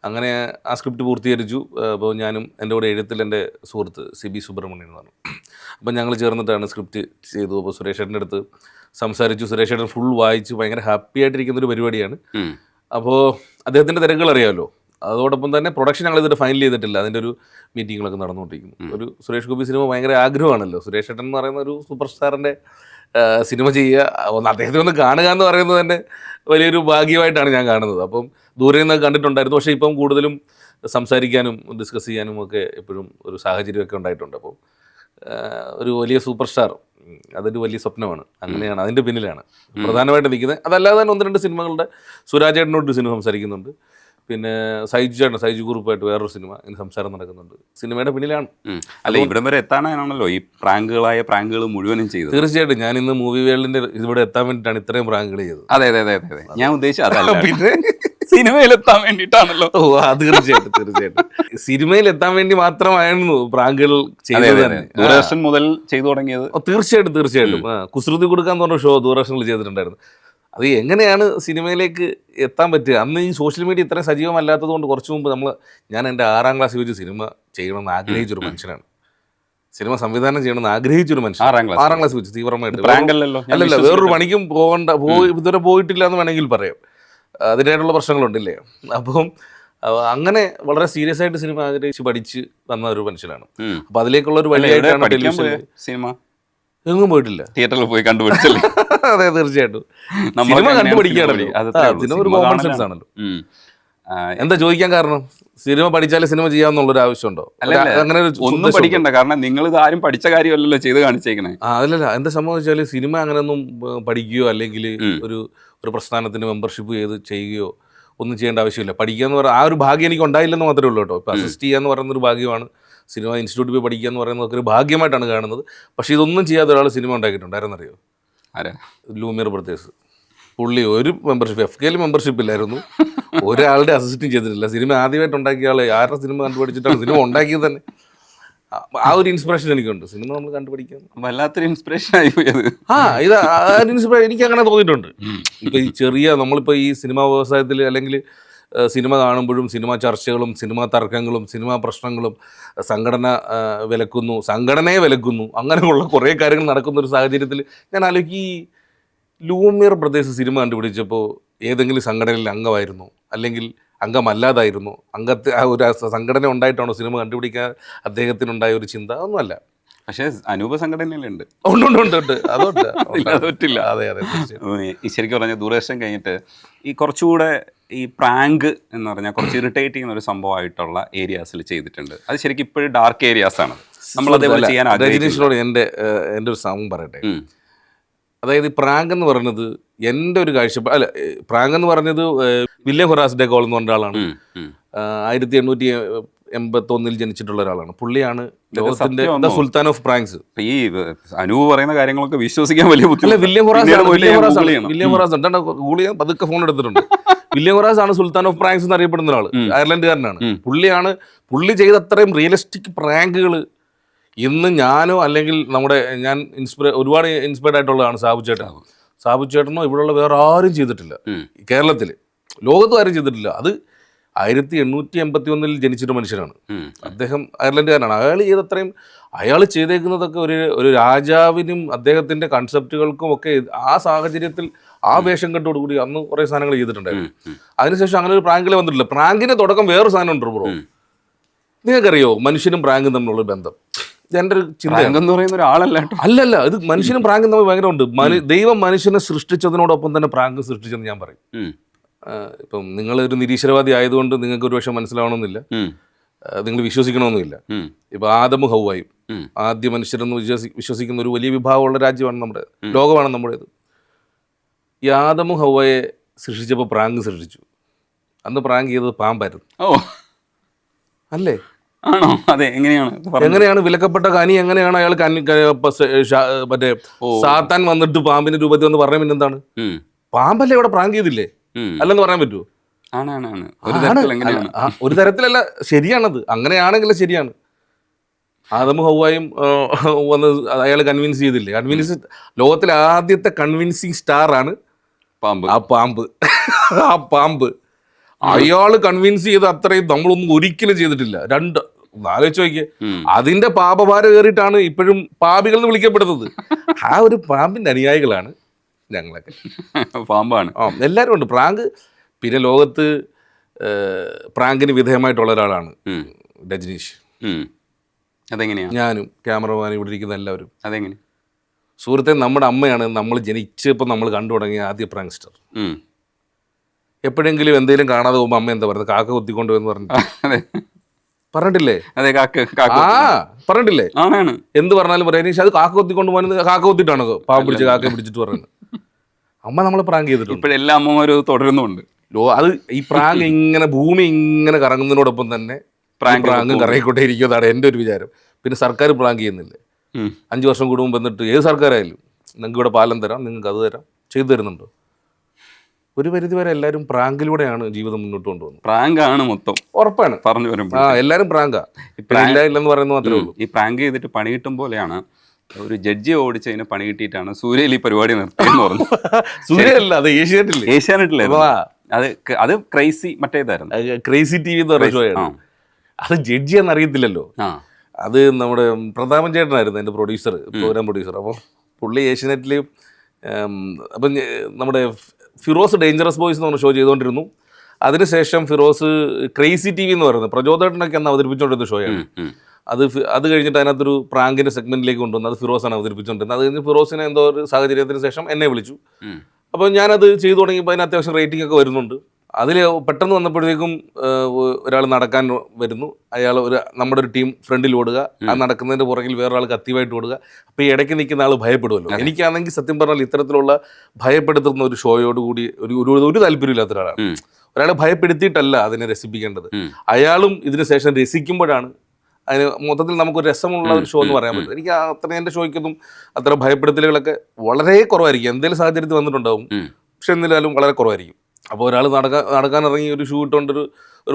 അങ്ങനെ ആ സ്ക്രിപ്റ്റ് പൂർത്തീകരിച്ചു. അപ്പോൾ ഞാനും എൻ്റെ കൂടെ എഴുത്തിൽ എൻ്റെ സുഹൃത്ത് സിബി സുബ്രഹ്മണ്യൻ എന്ന് പറഞ്ഞു. അപ്പം ഞങ്ങൾ ചേർന്നിട്ടാണ് സ്ക്രിപ്റ്റ് ചെയ്തു. അപ്പോൾ സുരേഷ് ചേട്ടൻ്റെ അടുത്ത് സംസാരിച്ചു. സുരേഷ് ചേട്ടൻ ഫുൾ വായിച്ച് ഭയങ്കര ഹാപ്പി ആയിട്ടിരിക്കുന്നൊരു പരിപാടിയാണ്. അപ്പോൾ അദ്ദേഹത്തിൻ്റെ തിരക്കുകൾ അറിയാമല്ലോ. അതോടൊപ്പം തന്നെ പ്രൊഡക്ഷൻ ഞങ്ങൾ ഇതിൻ്റെ ഫൈനൽ ചെയ്തിട്ടില്ല. അതിൻ്റെ ഒരു മീറ്റിങ്ങുകളൊക്കെ നടന്നുകൊണ്ടിരിക്കുന്നു. ഒരു സുരേഷ് ഗോപി സിനിമ ഭയങ്കര ആഗ്രഹമാണല്ലോ. സുരേഷ് ചേട്ടൻ എന്ന് പറയുന്ന ഒരു സൂപ്പർ സ്റ്റാറിൻ്റെ സിനിമ ചെയ്യുക, അദ്ദേഹത്തെ ഒന്ന് കാണുക എന്ന് പറയുന്നത് തന്നെ വലിയൊരു ഭാഗ്യമായിട്ടാണ് ഞാൻ കാണുന്നത്. അപ്പം ദൂരെ നിന്ന് കണ്ടിട്ടുണ്ടായിരുന്നു. പക്ഷേ ഇപ്പം കൂടുതലും സംസാരിക്കാനും ഡിസ്കസ് ചെയ്യാനും ഒക്കെ എപ്പോഴും ഒരു സാഹചര്യമൊക്കെ ഉണ്ടായിട്ടുണ്ട്. അപ്പോൾ ഒരു വലിയ സൂപ്പർ സ്റ്റാർ അതൊരു വലിയ സ്വപ്നമാണ്. അങ്ങനെയാണ് അതിൻ്റെ പിന്നിലാണ് പ്രധാനമായിട്ട് നിൽക്കുന്നത്. അതല്ലാതെ തന്നെ 1-2 സിനിമകളുടെ സുരാജേട്ടനോട് ഒരു സിനിമ സംസാരിക്കുന്നുണ്ട്. പിന്നെ സൈജു ഗ്രൂപ്പായിട്ട് വേറൊരു സിനിമ ഇനി സംസാരം നടക്കുന്നുണ്ട്. സിനിമയുടെ പിന്നിലാണ്. അല്ല, ഇവിടം വരെ എത്താനാണല്ലോ ഈ പ്രാങ്കുകൾ മുഴുവനും ചെയ്തത്. തീർച്ചയായിട്ടും ഞാൻ ഇന്ന് മൂവി വേൾഡിന്റെ ഇവിടെ എത്താൻ വേണ്ടിയിട്ടാണ് ഇത്രയും പ്രാങ്കുകൾ ചെയ്തത്. അതെ അതെ അതെ അതെ, ഞാൻ ഉദ്ദേശിച്ചത് അതല്ല, പിന്നെ സിനിമയിലെത്താൻ വേണ്ടിയിട്ടാണല്ലോ. ഓ തീർച്ചയായിട്ടും സിനിമയിൽ എത്താൻ വേണ്ടി മാത്രമായിരുന്നു പ്രാങ്കുകൾ ചെയ്തത് തന്നെ. ദൂരദർശൻ മുതൽ ചെയ്തു തുടങ്ങിയത്. തീർച്ചയായിട്ടും കുസൃതി കൊടുക്കാൻ പറഞ്ഞ ഷോ ദൂരദർശനിൽ ചെയ്തിട്ടുണ്ടായിരുന്നു. അത് എങ്ങനെയാണ് സിനിമയിലേക്ക് എത്താൻ പറ്റുക? അന്ന് ഈ സോഷ്യൽ മീഡിയ ഇത്രയും സജീവമല്ലാത്തത് കൊണ്ട് കുറച്ച് മുമ്പ് ഞാൻ എൻ്റെ 6ാം ക്ലാസ്സിൽ വെച്ച് സിനിമ ചെയ്യണമെന്ന് ആഗ്രഹിച്ചൊരു മനുഷ്യനാണ്. സിനിമ സംവിധാനം ചെയ്യണമെന്ന് ആഗ്രഹിച്ചൊരു മനുഷ്യൻ 6ാം ക്ലാസ് വെച്ച് തീവ്രമായിട്ട്. അല്ലല്ല, വേറൊരു പണിക്കും ഇതുവരെ പോയിട്ടില്ല എന്ന് വേണമെങ്കിൽ പറയാം. അതിനായിട്ടുള്ള പ്രശ്നങ്ങളുണ്ടല്ലേ. അപ്പം അങ്ങനെ വളരെ സീരിയസ് ആയിട്ട് സിനിമ ആഗ്രഹിച്ച് പഠിച്ച് വന്ന ഒരു മനുഷ്യനാണ്. അപ്പൊ അതിലേക്കുള്ള ഒരു വഴിയായിട്ടാണ് ടെലിവിഷൻ. സിനിമ എങ്ങും പോയിട്ടില്ല, തിയേറ്ററിൽ പോയി കണ്ടുപിടിച്ചല്ലേ? അതെ തീർച്ചയായിട്ടും സിനിമ കണ്ടുപിടിക്കുകയാണല്ലോ. ഒരു കോമൺ സെൻസ് ആണല്ലോ. എന്താ ചോദിക്കാൻ കാരണം? സിനിമ പഠിച്ചാലേ സിനിമ ചെയ്യാന്നുള്ളൊരു ആവശ്യമുണ്ടോ? അങ്ങനെ ഒന്നും പഠിക്കണ്ട, കാരണം നിങ്ങൾ ഇത് ആരും പഠിച്ച കാര്യമല്ലല്ലോ ചെയ്ത് കാണിച്ചേക്കണേ. അതല്ല, എന്താ സംഭവം വെച്ചാൽ സിനിമ അങ്ങനെയൊന്നും പഠിക്കുകയോ അല്ലെങ്കിൽ ഒരു പ്രസ്ഥാനത്തിന് മെമ്പർഷിപ്പ് ചെയ്യുകയോ ഒന്നും ചെയ്യേണ്ട ആവശ്യമില്ല. പഠിക്കുക എന്ന് പറഞ്ഞാൽ ആ ഒരു ഭാഗ്യം എനിക്ക് ഉണ്ടായില്ലെന്ന് മാത്രമേ ഉള്ളൂ കേട്ടോ. ഇപ്പം അസിസ്റ്റ് ചെയ്യുക എന്ന് പറയുന്നൊരു ഭാഗ്യമാണ്. സിനിമ ഇൻസ്റ്റിറ്റ്യൂട്ടിൽ പോയി പഠിക്കുക എന്ന് പറയുന്നതൊക്കെ ഒരു ഭാഗ്യമായിട്ടാണ് കാണുന്നത്. പക്ഷേ ഇതൊന്നും ചെയ്യാതെ ഒരാൾ സിനിമ ഉണ്ടാക്കിയിട്ടുണ്ട്. ആരെന്നറിയോ? Lumiere brothers. പുള്ളി ഒരു മെമ്പർഷിപ്പ്, FKയിൽ മെമ്പർഷിപ്പ് ഇല്ലായിരുന്നു, ഒരാളുടെ അസിസ്റ്റും ചെയ്തിട്ടില്ല. സിനിമ ആദ്യമായിട്ട് ഉണ്ടാക്കിയ ആൾ ആരുടെ സിനിമ കണ്ടുപിടിച്ചിട്ടാണ് സിനിമ ഉണ്ടാക്കിയത് തന്നെ. ആ ഒരു ഇൻസ്പിറേഷൻ എനിക്കുണ്ട്. സിനിമ നമ്മൾ കണ്ടുപിടിക്കാൻ വല്ലാത്തൊരു ഇൻസ്പിറേഷൻ ആയി പോയത്. എനിക്ക് അങ്ങനെ തോന്നിയിട്ടുണ്ട്. ഇപ്പൊ ഈ നമ്മളിപ്പോൾ ഈ സിനിമാ വ്യവസായത്തിൽ അല്ലെങ്കിൽ സിനിമ കാണുമ്പോഴും സിനിമാ ചർച്ചകളും സിനിമാ തർക്കങ്ങളും സിനിമാ പ്രശ്നങ്ങളും സംഘടനയെ വിലക്കുന്നു അങ്ങനെയുള്ള കുറേ കാര്യങ്ങൾ നടക്കുന്ന ഒരു സാഹചര്യത്തിൽ ഞാൻ ആലോചിക്കും, ഈ ലൂമിയർ ബ്രദേഴ്സ് സിനിമ കണ്ടുപിടിച്ചപ്പോൾ ഏതെങ്കിലും സംഘടനയിൽ അംഗമായിരുന്നു അല്ലെങ്കിൽ അംഗമല്ലാതായിരുന്നു? ഒരു സംഘടന ഉണ്ടായിട്ടാണോ സിനിമ കണ്ടുപിടിക്കാൻ അദ്ദേഹത്തിനുണ്ടായ ഒരു ചിന്ത? ഒന്നുമല്ല. പക്ഷേ അനൂപ സംഘടനയിലുണ്ട്. ഉണ്ട് അതുകൊണ്ട് പറ്റില്ല. അതെ ഈ ശരിക്കും പറഞ്ഞാൽ ദൂരദർശൻ കഴിഞ്ഞിട്ട് ഈ കുറച്ചുകൂടെ ഈ പ്രാങ്ക് എന്ന് പറഞ്ഞാൽ കുറച്ച് ഇറിറ്റേറ്റ് ചെയ്യുന്ന ഒരു സംഭവമായിട്ടുള്ള ഏരിയാസിൽ ചെയ്തിട്ടുണ്ട്. അത് ശരിക്കും ഇപ്പോഴും ഡാർക്ക് ഏരിയാസ് ആണ്. നമ്മൾ അതേപോലെ ചെയ്യാൻ രജനീഷിനോട് എൻ്റെ ഒരു സംഭവം പറയട്ടെ. അതായത് പ്രാങ്ക് എന്ന് പറയുന്നത് എൻ്റെ ഒരു കാഴ്ചപ്പാട്. പ്രാങ്ക് എന്ന് പറഞ്ഞത് വില്യം ഹൊറാസ് ഡെ ഗോൾ എന്ന് പറഞ്ഞ ആളാണ്. 1881 ജനിച്ചിട്ടുള്ള ഒരാളാണ്. പുള്ളിയാണ് ലോകത്തിന്റെ സുൽത്താൻ ഓഫ് പ്രാങ്ക്സ്. ഈ അനൂപ് പറയുന്ന കാര്യങ്ങളൊക്കെ വിശ്വസിക്കാൻ വലിയ ബുദ്ധിമുട്ടില്ല. വില്യം ഹൊറാസ് എന്താണ് ഗൂഗിൾ ചെയ്യാൻ പതുക്കെ ഫോൺ എടുത്തിട്ടുണ്ട്. വില്യം ഹൊറാസ് ആണ് സുൽത്താൻ ഓഫ് പ്രാങ്ക്സ് എന്ന് അറിയപ്പെടുന്ന ഒരാൾ. അയർലൻഡുകാരനാണ്. പുള്ളി ചെയ്ത അത്രയും റിയലിസ്റ്റിക് പ്രാങ്കുകൾ ഇന്ന് ഞാനോ അല്ലെങ്കിൽ ഞാൻ ഒരുപാട് ഇൻസ്പയർഡ് ആയിട്ടുള്ളതാണ് സാബു ചേട്ടനോ ഇവിടെയുള്ള വേറെ ആരും ചെയ്തിട്ടില്ല. കേരളത്തിൽ ലോകത്തും ആരും ചെയ്തിട്ടില്ല. അത് 1881 ജനിച്ചിട്ട് മനുഷ്യനാണ് അദ്ദേഹം. അയർലൻഡുകാരനാണ്. അയാൾ ചെയ്തേക്കുന്നതൊക്കെ ഒരു രാജാവിനും അദ്ദേഹത്തിന്റെ കൺസെപ്റ്റുകൾക്കും ഒക്കെ ആ സാഹചര്യത്തിൽ ആ വേഷം കെട്ടോടുകൂടി അന്ന് കുറെ സാധനങ്ങൾ ചെയ്തിട്ടുണ്ടായിരുന്നു. അതിനുശേഷം അങ്ങനെ ഒരു പ്രാങ്കിലെ വന്നിട്ടില്ല. പ്രാങ്കിന്റെ തുടക്കം വേറൊരു സാധനം ഉണ്ട് ബ്രോ. നിങ്ങൾക്കറിയോ മനുഷ്യനും പ്രാങ്കും തമ്മിലുള്ള ബന്ധം? ഇതെന്റെ ഒരു ചിന്ത. അല്ലല്ല, ഇത് മനുഷ്യനും പ്രാങ്കും തമ്മിൽ ഭയങ്കര ഉണ്ട്. ദൈവം മനുഷ്യനെ സൃഷ്ടിച്ചതിനോടൊപ്പം തന്നെ പ്രാങ്ക് സൃഷ്ടിച്ചെന്ന് ഞാൻ പറയും. ഇപ്പം നിങ്ങളൊരു നിരീശ്വരവാദി ആയതുകൊണ്ട് നിങ്ങൾക്ക് ഒരു പക്ഷെ മനസ്സിലാവണമെന്നില്ല, നിങ്ങൾ വിശ്വസിക്കണമെന്നില്ല. ഇപ്പൊ ആദമും ഹൗവയും ആദ്യ മനുഷ്യരെന്ന് വിശ്വസിക്കുന്ന ഒരു വലിയ വിഭാഗമുള്ള രാജ്യമാണ് നമ്മുടെ ലോകമാണ് നമ്മുടേത്. ഈ ആദമും ഹൗവയെ സൃഷ്ടിച്ചപ്പോൾ പ്രാങ്ക് സൃഷ്ടിച്ചു. അന്ന് പ്രാങ്ക് ചെയ്തത് പാമ്പായിരുന്നു. അല്ലേ? ആണോ? അതെ. എങ്ങനെയാണ് വിലക്കപ്പെട്ട കനി എങ്ങനെയാണ് അയാൾ മറ്റേ സാത്താൻ വന്നിട്ട് പാമ്പിന്റെ രൂപത്തിൽ വന്ന് പറഞ്ഞ പിന്നെന്താണ്? പാമ്പല്ലേ ഇവിടെ പ്രാങ്ക് ചെയ്തില്ലേ? അല്ലെന്ന് പറയാൻ പറ്റുമോ? ഒരു തരത്തിലല്ല, ശരിയാണത്. അങ്ങനെയാണെങ്കിൽ ശരിയാണ്. ആദമും ഹൗവയും വന്ന് അയാൾ കൺവിൻസ് ചെയ്തില്ലേ? ലോകത്തിലെ ആദ്യത്തെ കൺവിൻസിങ് സ്റ്റാർ ആണ് ആ പാമ്പ്. അയാൾ കൺവിൻസ് ചെയ്ത് അത്രയും നമ്മളൊന്നും ഒരിക്കലും ചെയ്തിട്ടില്ല. ആലോചിച്ച് നോക്കിയേ, അതിന്റെ പാപഭാരം കയറിയിട്ടാണ് ഇപ്പോഴും പാപികൾ എന്ന് വിളിക്കപ്പെടുന്നത്. ആ ഒരു പാമ്പിന്റെ അനുയായികളാണ് ഞങ്ങളൊക്കെ. പാമ്പാണ് എല്ലാവരും ഉണ്ട്. പ്രാങ്ക് പിന്നെ ലോകത്ത് പ്രാങ്കിന് വിധേയമായിട്ടുള്ള ഒരാളാണ് രജനീഷ്. അതെങ്ങനെയാ? ഞാനും ക്യാമറമാനും ഇവിടെ ഇരിക്കുന്ന എല്ലാവരും. അതെങ്ങനെ? സുഹൃത്തെ, നമ്മുടെ അമ്മയാണ് നമ്മൾ ജനിച്ചപ്പോൾ നമ്മൾ കണ്ടു തുടങ്ങിയ ആദ്യ പ്രാങ്ക്സ്റ്റർ. എപ്പോഴെങ്കിലും എന്തെങ്കിലും കാണാതെ പോകുമ്പോൾ അമ്മ എന്താ പറയുന്നത്, കാക്ക കുത്തിക്കൊണ്ട് എന്ന് പറഞ്ഞു അതെ പറഞ്ഞിട്ടില്ലേ? അതെ പറഞ്ഞിട്ടില്ലേ? ആണ് എന്ത് പറഞ്ഞാലും പറയാം അത് കാക്ക കുത്തിക്കൊണ്ട് പോകുന്നത്, കാക്ക കുത്തിട്ടാണോ പാവം പിടിച്ച് കാക്കയെ പിടിച്ചിട്ട് പറയുന്നത്? അമ്മ നമ്മളെ പ്രാങ്ക് ചെയ്തിട്ടുണ്ട്. ഇപ്പോഴെല്ലാ അമ്മമാരും തുടരുന്നുണ്ട്. അത് ഈ പ്രാങ്ക് ഇങ്ങനെ ഭൂമി ഇങ്ങനെ കറങ്ങുന്നതിനോടൊപ്പം തന്നെ പ്രാങ്കും കറങ്ങിക്കൊണ്ടേ ഇരിക്കുന്നതാണ് എൻ്റെ ഒരു വിചാരം. പിന്നെ സർക്കാർ പ്രാങ്ക് ചെയ്യുന്നില്ലേ? 5 വർഷം കൂടുമ്പോൾ വന്നിട്ട് ഏത് സർക്കാരായാലും നിങ്ങൾക്ക് ഇവിടെ പാലം തരാം, നിങ്ങൾക്ക് അത് തരാം, ചെയ്തു തരുന്നുണ്ടോ? ഒരു പരിധി വരെ എല്ലാവരും പ്രാങ്കിലൂടെയാണ് ജീവിതം മുന്നോട്ട് കൊണ്ടുപോകുന്നത്. പ്രാങ്കാണ് മൊത്തം, ഉറപ്പാണ്. പറഞ്ഞു വരുമ്പോൾ എല്ലാവരും പ്രാങ്കാ. ഇല്ലെന്ന് പറയുന്നത് മാത്രമേ ഉള്ളൂ. ഈ പ്രാങ്ക് ചെയ്തിട്ട് പണി കിട്ടും പോലെയാണ്. ഒരു ജഡ്ജി ഓടിച്ചതിന് പണി കിട്ടിയിട്ടാണ് സൂര്യയിൽ ഈ പരിപാടി നിർത്തിയെന്ന് പറഞ്ഞു. സൂര്യല്ല, അത് ഏഷ്യാനെറ്റിലായിരുന്നു. അത് ക്രൈസി മറ്റേതായിരുന്നു, ക്രൈസി TV എന്ന് പറയുന്ന ഷോയാണ്. അത് ജഡ്ജി എന്ന് അറിയത്തില്ലല്ലോ. അത് നമ്മുടെ പ്രതാപൻ ചേട്ടനായിരുന്നു എൻ്റെ പ്രൊഡ്യൂസർ, പ്രോഗ്രാം പ്രൊഡ്യൂസർ. അപ്പം പുള്ളി ഏഷ്യാനെറ്റിൽ അപ്പം നമ്മുടെ ഫിറോസ് ഡേഞ്ചറസ് ബോയ്സ് എന്ന് പറഞ്ഞ ഷോ ചെയ്തുകൊണ്ടിരുന്നു. അതിനുശേഷം ഫിറോസ് ക്രൈസി TV എന്ന് പറയുന്നത് പ്രചോദനൊക്കെ അന്ന് അവതരിപ്പിച്ചുകൊണ്ടിരുന്ന ഷോയാണ്. അത് കഴിഞ്ഞിട്ട് അതിനകത്തൊരു പ്രാങ്കിൻ്റെ സെഗ്മെൻറ്റിലേക്ക് കൊണ്ടുവന്നു. അത് ഫിറോസാണ് അവതരിപ്പിച്ചുകൊണ്ടിരുന്നത്. അത് കഴിഞ്ഞ് ഫിറോസിനെ എന്തോ ഒരു സാഹചര്യത്തിന് ശേഷം എന്നെ വിളിച്ചു. അപ്പോൾ ഞാനത് ചെയ്തു തുടങ്ങിയപ്പോൾ അതിന് അത്യാവശ്യം റേറ്റിംഗ് ഒക്കെ വരുന്നുണ്ട്. അതിൽ പെട്ടെന്ന് വന്നപ്പോഴത്തേക്കും ഒരാൾ നടക്കാൻ വരുന്നു, അയാൾ നമ്മുടെ ഒരു ടീം ഫ്രണ്ടിൽ ഓടുക, ആ നടക്കുന്നതിൻ്റെ പുറകിൽ വേറൊരാൾ കത്തിവായിട്ട് ഓടുക. അപ്പോൾ ഈ ഇടയ്ക്ക് നിൽക്കുന്ന ആൾ ഭയപ്പെടുമല്ലോ. എനിക്കാണെങ്കിൽ സത്യം പറഞ്ഞാൽ ഇത്തരത്തിലുള്ള ഭയപ്പെടുത്തുന്ന ഒരു ഷോയോടുകൂടി ഒരു താല്പര്യമില്ലാത്ത ഒരാളാണ്. ഒരാളെ ഭയപ്പെടുത്തിയിട്ടല്ല അതിനെ രസിപ്പിക്കേണ്ടത്. അയാളും ഇതിന് ശേഷം രസിക്കുമ്പോഴാണ് അതിന് മൊത്തത്തിൽ നമുക്കൊരു രസമുള്ള ഒരു ഷോ എന്ന് പറയാൻ പറ്റും. എനിക്ക് അത്ര എൻ്റെ ഷോയ്ക്കൊന്നും അത്ര ഭയപ്പെടുത്തലുകളൊക്കെ വളരെ കുറവായിരിക്കും. എന്തെങ്കിലും സാഹചര്യത്തിൽ വന്നിട്ടുണ്ടാവും, പക്ഷെ എന്നിരുന്നാലും വളരെ കുറവായിരിക്കും. അപ്പോൾ ഒരാൾ നടക്കാൻ ഇറങ്ങി ഒരു ഷൂ ഇട്ടുകൊണ്ടൊരു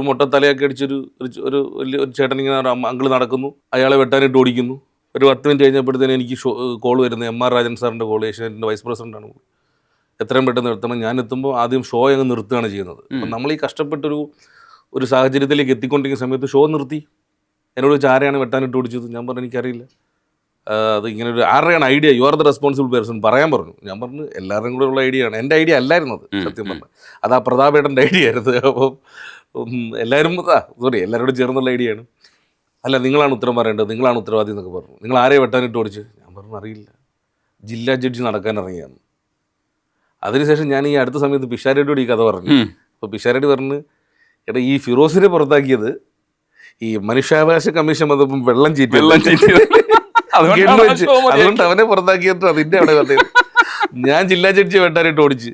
മുട്ട തലയൊക്കെ അടിച്ചൊരു വലിയ ചേട്ടൻ ഇങ്ങനെ അങ്കിൾ നടക്കുന്നു, അയാളെ വെട്ടാനായിട്ട് ഓടിക്കുന്നു. ഒരു 10 മിനിറ്റ് കഴിഞ്ഞപ്പോഴത്തേനും എനിക്ക് കോൾ വരുന്നത് MR രാജൻ സാറിൻ്റെ കോൾ, ഏഷ്യാനെറ്റിൻ്റെ വൈസ് പ്രസിഡൻ്റാണ്. എത്രയും പെട്ടെന്ന് നിർത്തണം. ഞാൻ എത്തുമ്പോൾ ആദ്യം ഷോ അങ്ങ് നിർത്തുകയാണ് ചെയ്യുന്നത്. അപ്പം നമ്മൾ ഈ കഷ്ടപ്പെട്ടൊരു സാഹചര്യത്തിലേക്ക് എത്തിക്കൊണ്ടിരിക്കുന്ന സമയത്ത് ഷോ നിർത്തി. എന്നോട് ചോദിച്ചാൽ ആരെയാണ് വെട്ടാനിട്ട് ഓടിച്ചത്? ഞാൻ പറഞ്ഞു എനിക്കറിയില്ല. അത് ഇങ്ങനെ ഒരു ആരുടെയാണ് idea, you are the responsible person പറയാൻ പറഞ്ഞു. ഞാൻ പറഞ്ഞു എല്ലാവരുടെയും കൂടെ ഉള്ള ഐഡിയ ആണ്, എൻ്റെ ഐഡിയ അല്ലായിരുന്നു അത്. സത്യം പറഞ്ഞാൽ അത് ആ പ്രതാപേട്ടൻ്റെ ഐഡിയ ആയിരുന്നു. അപ്പം എല്ലാവരോടും ചേർന്നുള്ള ഐഡിയ ആണ്. അല്ല നിങ്ങളാണ് ഉത്തരം പറയേണ്ടത്, നിങ്ങളാണ് ഉത്തരവാദി എന്നൊക്കെ പറഞ്ഞു. നിങ്ങൾ ആരെ വെട്ടാനിട്ട് ഓടിച്ച്? ഞാൻ പറഞ്ഞു അറിയില്ല, ജില്ലാ ജഡ്ജി നടക്കാൻ ഇറങ്ങിയാണ്. അതിനുശേഷം ഞാൻ ഈ അടുത്ത സമയത്ത് പിഷാരടിയോട് ഈ കഥ പറഞ്ഞു. അപ്പോൾ പിഷാരടി പറഞ്ഞ് എടാ ഈ ഫിറോസിനെ പുറത്താക്കിയത് ഈ മനുഷ്യാവകാശ കമ്മീഷൻ വന്നപ്പം വെള്ളം ചീറ്റി അതുകൊണ്ട് അവനെ പുറത്താക്കിയിട്ട് അതിൻ്റെ അവിടെ വന്നത്. ഞാൻ ജില്ലാ ജഡ്ജി വെട്ടാനായിട്ട് ഓടിച്ച്,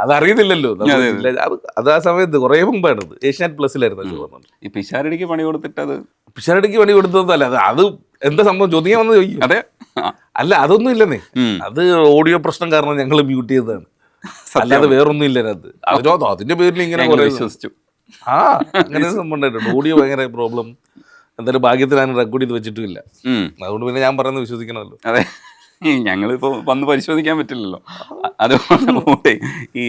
അതറിയുന്നില്ലല്ലോ. അത് ആ സമയത്ത് കുറേ മുമ്പായിരുന്നത്, ഏഷ്യാനെറ്റ് പ്ലസിലായിരുന്നു. ഈ പിഷാരടിക്ക് പണി കൊടുത്തിട്ട് പിഷാരടിക്ക് പണി കൊടുത്തതല്ല, അത് എന്താ സംഭവം ചോദിക്കാൻ വന്ന് ചോദിക്കും. അതെ അല്ല അതൊന്നും ഇല്ലെന്നേ, അത് ഓഡിയോ പ്രശ്നം കാരണം ഞങ്ങൾ മ്യൂട്ട് ചെയ്തതാണ്, അല്ലാതെ വേറൊന്നും ഇല്ല അതിനകത്ത്. അതിന്റെ പേരിൽ ഇങ്ങനെ വിശ്വസിച്ചു. അങ്ങനെ സംഭവം ഉണ്ടായിട്ടുണ്ട്. ഓഡിയോ ഭയങ്കര പ്രോബ്ലം. എന്തായാലും ഭാഗ്യത്തിനാണ് റെക്കോർഡ് ചെയ്ത് വെച്ചിട്ടുമില്ല. അതുകൊണ്ട് പിന്നെ ഞാൻ പറയുന്നത് വിശ്വസിക്കണമല്ലോ. അതെ, ഞങ്ങളിപ്പോൾ വന്ന് പരിശോധിക്കാൻ പറ്റില്ലല്ലോ. അതുകൊണ്ട് ഈ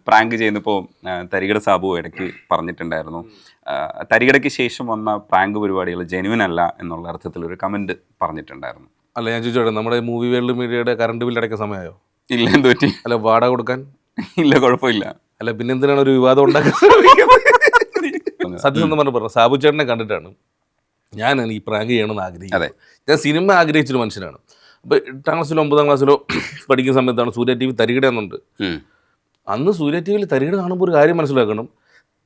പ്രാങ്ക് ചെയ്യുന്നപ്പോൾ തരികിട സാബു ഇടയ്ക്ക് പറഞ്ഞിട്ടുണ്ടായിരുന്നു, തരികിടയ്ക്ക് ശേഷം വന്ന പ്രാങ്ക് പരിപാടികൾ ജെനുവിൻ അല്ല എന്നുള്ള അർത്ഥത്തിലൊരു കമൻറ്റ് പറഞ്ഞിട്ടുണ്ടായിരുന്നു. അല്ല ഞാൻ ചോദിച്ചോട്ടെ, നമ്മുടെ മൂവി വേൾഡ് മീഡിയയുടെ കറണ്ട് ബില്ല് അടയ്ക്കാൻ സമയമായോ? ഇല്ല. എന്ത് പറ്റി? അല്ല വാടക കൊടുക്കാൻ? ഇല്ല, കുഴപ്പമില്ല. അല്ല പിന്നെ എന്തിനാണ് ഒരു വിവാദം ഉണ്ടാക്കാൻ? സത്യസന്ധം പറഞ്ഞു സാബു ചേട്ടനെ കണ്ടിട്ടാണ് ഞാൻ ഈ പ്രാങ്ക് ചെയ്യണമെന്ന് ആഗ്രഹിക്കുന്നത്. ഞാൻ സിനിമ ആഗ്രഹിച്ചൊരു മനുഷ്യനാണ്. അപ്പോൾ 8ാം ക്ലാസ്സിലോ 9ാം ക്ലാസ്സിലോ പഠിക്കുന്ന സമയത്താണ് സൂര്യ TV തരികിട എന്നുണ്ട്. അന്ന് സൂര്യ TV തരികിട കാണുമ്പോൾ ഒരു കാര്യം മനസ്സിലാക്കണം,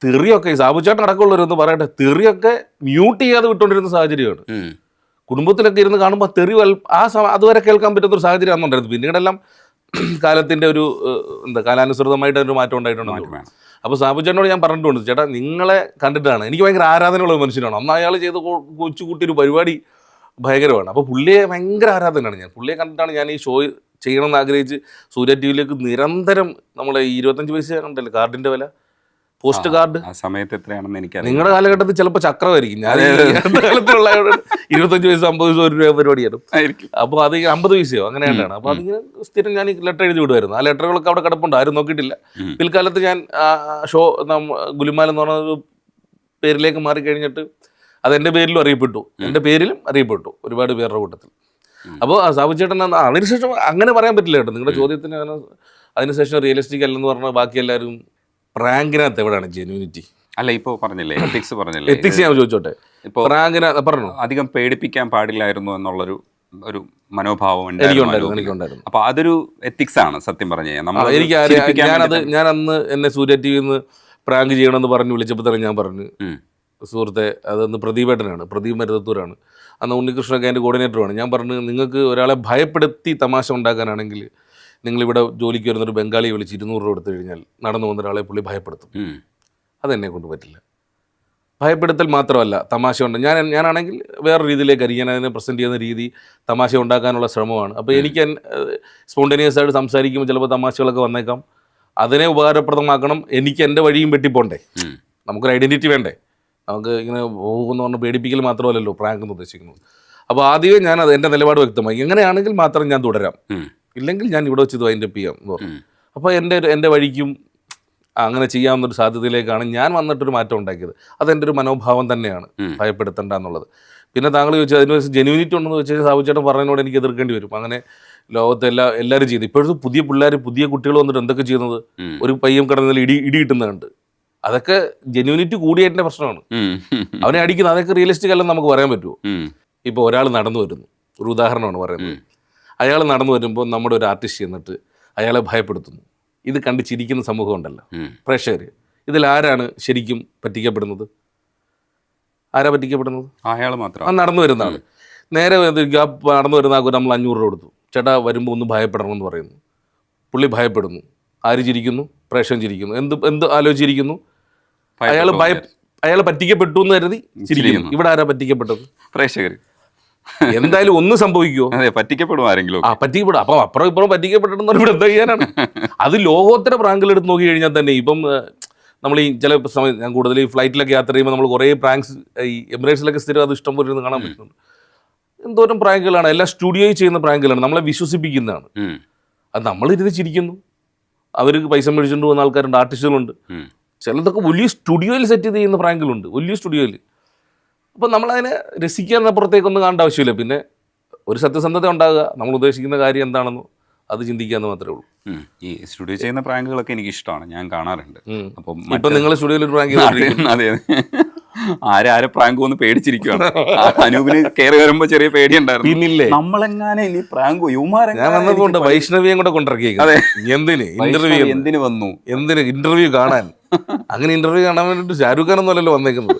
തെറിയൊക്കെ സാബു ചേട്ടൻ അടക്കമുള്ളവരൊന്ന് പറയട്ടെ, തെറിയൊക്കെ മ്യൂട്ട് ചെയ്യാതെ വിട്ടുകൊണ്ടിരുന്ന സാഹചര്യമാണ്. കുടുംബത്തിലൊക്കെ ഇരുന്ന് കാണുമ്പോൾ തെറി അതുവരെ കേൾക്കാൻ പറ്റുന്നൊരു സാഹചര്യം അന്നുണ്ടായിരുന്നു. പിന്നീടെല്ലാം കാലത്തിൻ്റെ ഒരു കാലാനുസൃതമായിട്ട് ഒരു മാറ്റം ഉണ്ടായിട്ടുണ്ടല്ലോ. അപ്പോൾ സാബു ചേട്ടനോട് ഞാൻ പറഞ്ഞിട്ടുണ്ട്, ചേട്ടാ നിങ്ങളെ കണ്ടിട്ടാണ്, എനിക്ക് ഭയങ്കര ആരാധനയുള്ള ഒരു മനുഷ്യനാണ്. അന്ന് അയാൾ ചെയ്ത് കൊച്ചുകൂട്ടിയൊരു പരിപാടി ഭയങ്കരമാണ്. അപ്പോൾ പുള്ളിയെ ഭയങ്കര ആരാധനയാണ് ഞാൻ. പുള്ളിയെ കണ്ടിട്ടാണ് ഞാൻ ഈ ഷോ ചെയ്യണമെന്ന് ആഗ്രഹിച്ച് സൂര്യ TVയിലേക്ക് നിരന്തരം നമ്മളെ 25 പൈസ കണ്ടല്ലേ കാർഡിൻ്റെ വില, പോസ്റ്റ് കാർഡ്. ആ സമയത്ത് എത്രയാണെന്ന് എനിക്കറിയാം. നിങ്ങളുടെ കാലഘട്ടത്തിൽ ചിലപ്പോൾ ചക്രമായിരിക്കും. ഞാൻ കാലത്തിലുള്ള 25 പൈസ 50 രൂപ പരിപാടിയാണ്. അപ്പോൾ അത് 50 പൈസയോ അങ്ങനെയാണ്ടാണ്. അപ്പോൾ അതിങ്ങനെ സ്ഥിരം ഞാൻ ലെറ്റർ എഴുതി വിടുമായിരുന്നു. ആ ലെറ്ററുകളൊക്കെ അവിടെ കിടപ്പുണ്ട്, ആരും നോക്കിയിട്ടില്ല. പിൽക്കാലത്ത് ഞാൻ ഷോ ഗുലുമാൽ എന്ന് പറഞ്ഞ പേരിലേക്ക് മാറിക്കഴിഞ്ഞിട്ട് അതെൻ്റെ പേരിലും അറിയപ്പെട്ടു, എൻ്റെ പേരിലും അറിയപ്പെട്ടു ഒരുപാട് പേരുടെ കൂട്ടത്തിൽ. അപ്പോൾ സാബു ചേട്ടൻ അതിനുശേഷം അങ്ങനെ പറയാൻ പറ്റില്ല കേട്ടോ. നിങ്ങളുടെ ചോദ്യത്തിന് അതിനുശേഷം റിയലിസ്റ്റിക് അല്ലെന്ന് പറഞ്ഞാൽ ബാക്കി എല്ലാവരും പ്രാങ്കിനകത്ത് എവിടെയാണ് ജെന്യൂനിറ്റി? അല്ല ഇപ്പോൾ പറഞ്ഞില്ലേ എത്തിക്സ് പറഞ്ഞില്ലേ, എത്തിക്സ് ഞാൻ ചോദിച്ചോട്ടെ. ഇപ്പോൾ പ്രാങ്കിന പറഞ്ഞു അധികം പേടിപ്പിക്കാൻ പാടില്ലായിരുന്നു എന്നുള്ളൊരു ഒരു മനോഭാവം എനിക്കുണ്ടായിരുന്നു. അപ്പൊ അതൊരു എത്തിക്സ് ആണ് സത്യം പറഞ്ഞു കഴിഞ്ഞാൽ. എനിക്ക് ഞാൻ അന്ന് എന്നെ സൂര്യ ടി വിന്ന് പ്രാങ്ക് ചെയ്യണമെന്ന് പറഞ്ഞ് വിളിച്ചപ്പോൾ തന്നെ ഞാൻ പറഞ്ഞു, സുഹൃത്തെ അതൊന്ന് പ്രദീപേട്ടനാണ്, പ്രദീപ് മരുതത്തൂരാണ്, അന്ന് ഉണ്ണികൃഷ്ണൊക്കെ എൻ്റെ കോർഡിനേറ്ററുമാണ്. ഞാൻ പറഞ്ഞു, നിങ്ങൾക്ക് ഒരാളെ ഭയപ്പെടുത്തി തമാശ ഉണ്ടാക്കാനാണെങ്കിൽ നിങ്ങളിവിടെ ജോലിക്ക് വരുന്നൊരു ബംഗാളിയെ വിളിച്ച് 200 രൂപ എടുത്തു കഴിഞ്ഞാൽ നടന്നു പോകുന്ന ഒരാളെ പുള്ളി ഭയപ്പെടുത്തും. അതെന്നെ കൊണ്ട് പറ്റില്ല. ഭയപ്പെടുത്തൽ മാത്രമല്ല, തമാശ ഉണ്ട്. ഞാനാണെങ്കിൽ വേറെ രീതിയിലേക്ക് ഞാൻ അതിനെ പ്രസൻറ്റ് ചെയ്യുന്ന രീതി തമാശ ഉണ്ടാക്കാനുള്ള ശ്രമമാണ്. അപ്പോൾ എനിക്ക് സ്പോണ്ടേനിയസ് ആയിട്ട് സംസാരിക്കുമ്പോൾ ചിലപ്പോൾ തമാശകളൊക്കെ വന്നേക്കാം. അതിനെ ഉപകാരപ്രദമാക്കണം. എനിക്ക് എൻ്റെ വഴിയും വെട്ടിപ്പോണ്ടേ, നമുക്കൊരു ഐഡൻറ്റിറ്റി വേണ്ടേ. നമുക്ക് ഇങ്ങനെ പോകുമെന്ന് പറഞ്ഞ് പേടിപ്പിക്കൽ മാത്രമല്ലല്ലോ പ്രാങ്ക് എന്ന് ഉദ്ദേശിക്കുന്നത്. അപ്പോൾ ആദ്യമേ ഞാനത് എൻ്റെ നിലപാട് വ്യക്തമായി. എങ്ങനെയാണെങ്കിൽ മാത്രം ഞാൻ തുടരാം, ഇല്ലെങ്കിൽ ഞാൻ ഇവിടെ വെച്ച് ഇത് വൈൻഡപ്പ് ചെയ്യാം എന്ന് പറഞ്ഞു. അപ്പോൾ എൻ്റെ വഴിക്കും അങ്ങനെ ചെയ്യാവുന്നൊരു സാധ്യതയിലേക്കാണ് ഞാൻ വന്നിട്ടൊരു മാറ്റം ഉണ്ടാക്കിയത്. അതെൻ്റെ ഒരു മനോഭാവം തന്നെയാണ്, ഭയപ്പെടുത്തണ്ട എന്നുള്ളത്. പിന്നെ താങ്കൾ ചോദിച്ചാൽ അതിന് ജെന്യൂനിറ്റി ഉണ്ടെന്ന് വെച്ചാൽ സാബുചേട്ടൻ പറഞ്ഞതിനോട് എനിക്ക് എതിർക്കേണ്ടി വരും. അങ്ങനെ ലോകത്തെ എല്ലാവരും ചെയ്തു. ഇപ്പോഴത്തെ പുതിയ പിള്ളേർ, പുതിയ കുട്ടികൾ വന്നിട്ട് എന്തൊക്കെ ചെയ്യുന്നത്, ഒരു പയ്യം കിടന്നതിൽ ഇടി കിട്ടുന്നുണ്ട്. അതൊക്കെ ജെന്യൂനിറ്റി കൂടിയതിൻ്റെ പ്രശ്നമാണ്. അവനെ അടിക്കുന്നത് അതൊക്കെ റിയലിസ്റ്റിക് അല്ലെന്ന് നമുക്ക് പറയാൻ പറ്റുമോ? ഇപ്പോൾ ഒരാൾ നടന്നു വരുന്നു, ഒരു ഉദാഹരണമാണ് പറയുന്നത്. അയാൾ നടന്നു വരുമ്പോൾ നമ്മുടെ ഒരു ആർട്ടിസ്റ്റ് ചെന്നിട്ട് അയാളെ ഭയപ്പെടുത്തുന്നു. ഇത് കണ്ട് ചിരിക്കുന്ന സമൂഹം ഉണ്ടല്ലോ, പ്രേക്ഷകർ. ഇതിൽ ആരാണ് ശരിക്കും പറ്റിക്കപ്പെടുന്നത്? ആരാ പറ്റിക്കപ്പെടുന്നത്? അയാൾ മാത്രം. ആ നടന്നു വരുന്ന ആൾ. നേരെ നടന്നു വരുന്ന ആൾക്ക് നമ്മൾ 500 രൂപ കൊടുത്തു, ചേട്ടാ വരുമ്പോൾ ഒന്ന് ഭയപ്പെടണമെന്ന് പറയുന്നു. പുള്ളി ഭയപ്പെടുന്നു. ആര് ചിരിക്കുന്നു? പ്രേക്ഷകൻ ചിരിക്കുന്നു. എന്ത് ആലോചിച്ചിരിക്കുന്നു? അയാൾ പറ്റിക്കപ്പെട്ടു എന്ന് കരുതി ചിരിക്കുന്നു. ഇവിടെ ആരാ പറ്റിക്കപ്പെട്ടത്? പ്രേക്ഷകർ. എന്തായാലും ഒന്ന് സംഭവിക്കുമോ? പറ്റിക്കപ്പെടും ആരെങ്കിലും. പറ്റിക്കപ്പെടും. അപ്പം അപ്പുറം ഇപ്പുറം പറ്റിക്കപ്പെട്ടിട്ടെന്ന് ഇവിടെ എന്താ ചെയ്യാനാണ്? അത് ലോകോത്തര പ്രാങ്കുകളെടുത്ത് നോക്കി കഴിഞ്ഞാൽ തന്നെ ഇപ്പം നമ്മൾ ഈ ചില സമയം ഞാൻ കൂടുതൽ ഈ ഫ്ലൈറ്റിലൊക്കെ യാത്ര ചെയ്യുമ്പോൾ നമ്മൾ കുറേ പ്രാങ്ക്സ് ഈ എമിറേറ്റ്സിലൊക്കെ സ്ഥിരം അത് ഇഷ്ടം പോലെ കാണാൻ പറ്റുന്നുണ്ട്. എന്തോരം പ്രാങ്കുകളാണ്, എല്ലാം സ്റ്റുഡിയോയിൽ ചെയ്യുന്ന പ്രാങ്കുകളാണ്, നമ്മളെ വിശ്വസിപ്പിക്കുന്നതാണ്. അത് നമ്മളിരുന്ന് ചിരിക്കുന്നു. അവർക്ക് പൈസ മേടിച്ചുകൊണ്ട് പോകുന്ന ആൾക്കാരുണ്ട്, ആർട്ടിസ്റ്റുകളുണ്ട്. ചിലതൊക്കെ വലിയ സ്റ്റുഡിയോയിൽ സെറ്റ് ചെയ്യുന്ന പ്രാങ്കുകളുണ്ട്, വലിയ സ്റ്റുഡിയോയിൽ. അപ്പം നമ്മളതിനെ രസിക്കാനപ്പുറത്തേക്കൊന്നും കാണേണ്ട ആവശ്യമില്ല. പിന്നെ ഒരു സത്യസന്ധത ഉണ്ടാകുക, നമ്മൾ ഉദ്ദേശിക്കുന്ന കാര്യം എന്താണെന്നോ അത് ചിന്തിക്കാന്ന് മാത്രമേ ഉള്ളൂ. ഈ സ്റ്റുഡിയോ ചെയ്യുന്ന പ്രാങ്കുകളൊക്കെ എനിക്ക് ഇഷ്ടമാണ്, ഞാൻ കാണാറുണ്ട്. അപ്പം ഇപ്പം നിങ്ങൾ സ്റ്റുഡിയോയിൽ ഒരു പ്രാങ്ക് അതെ ആരെ പ്രാങ്ക് വന്ന് പേടിച്ചിരിക്കുകയാണ്. അനൂപിന് കയറി വരുമ്പോ ചെറിയ പേടിയുണ്ടായിരുന്നു. പിന്നില്ലേ നമ്മളെങ്ങനെ ഇനി പ്രാങ്ക് ഞാൻ വന്നപ്പോണ്ട് വൈഷ്ണവിയും കൂടെ കൊണ്ടിറക്കിയേക്കും. എന്തിന് വന്നു, ഇന്റർവ്യൂ കാണാൻ. അങ്ങനെ ഇന്റർവ്യൂ കാണാൻ വേണ്ടിട്ട് ഷാരൂഖ് ഖാൻ ഒന്നുമല്ലല്ലോ വന്നേക്കുന്നത്,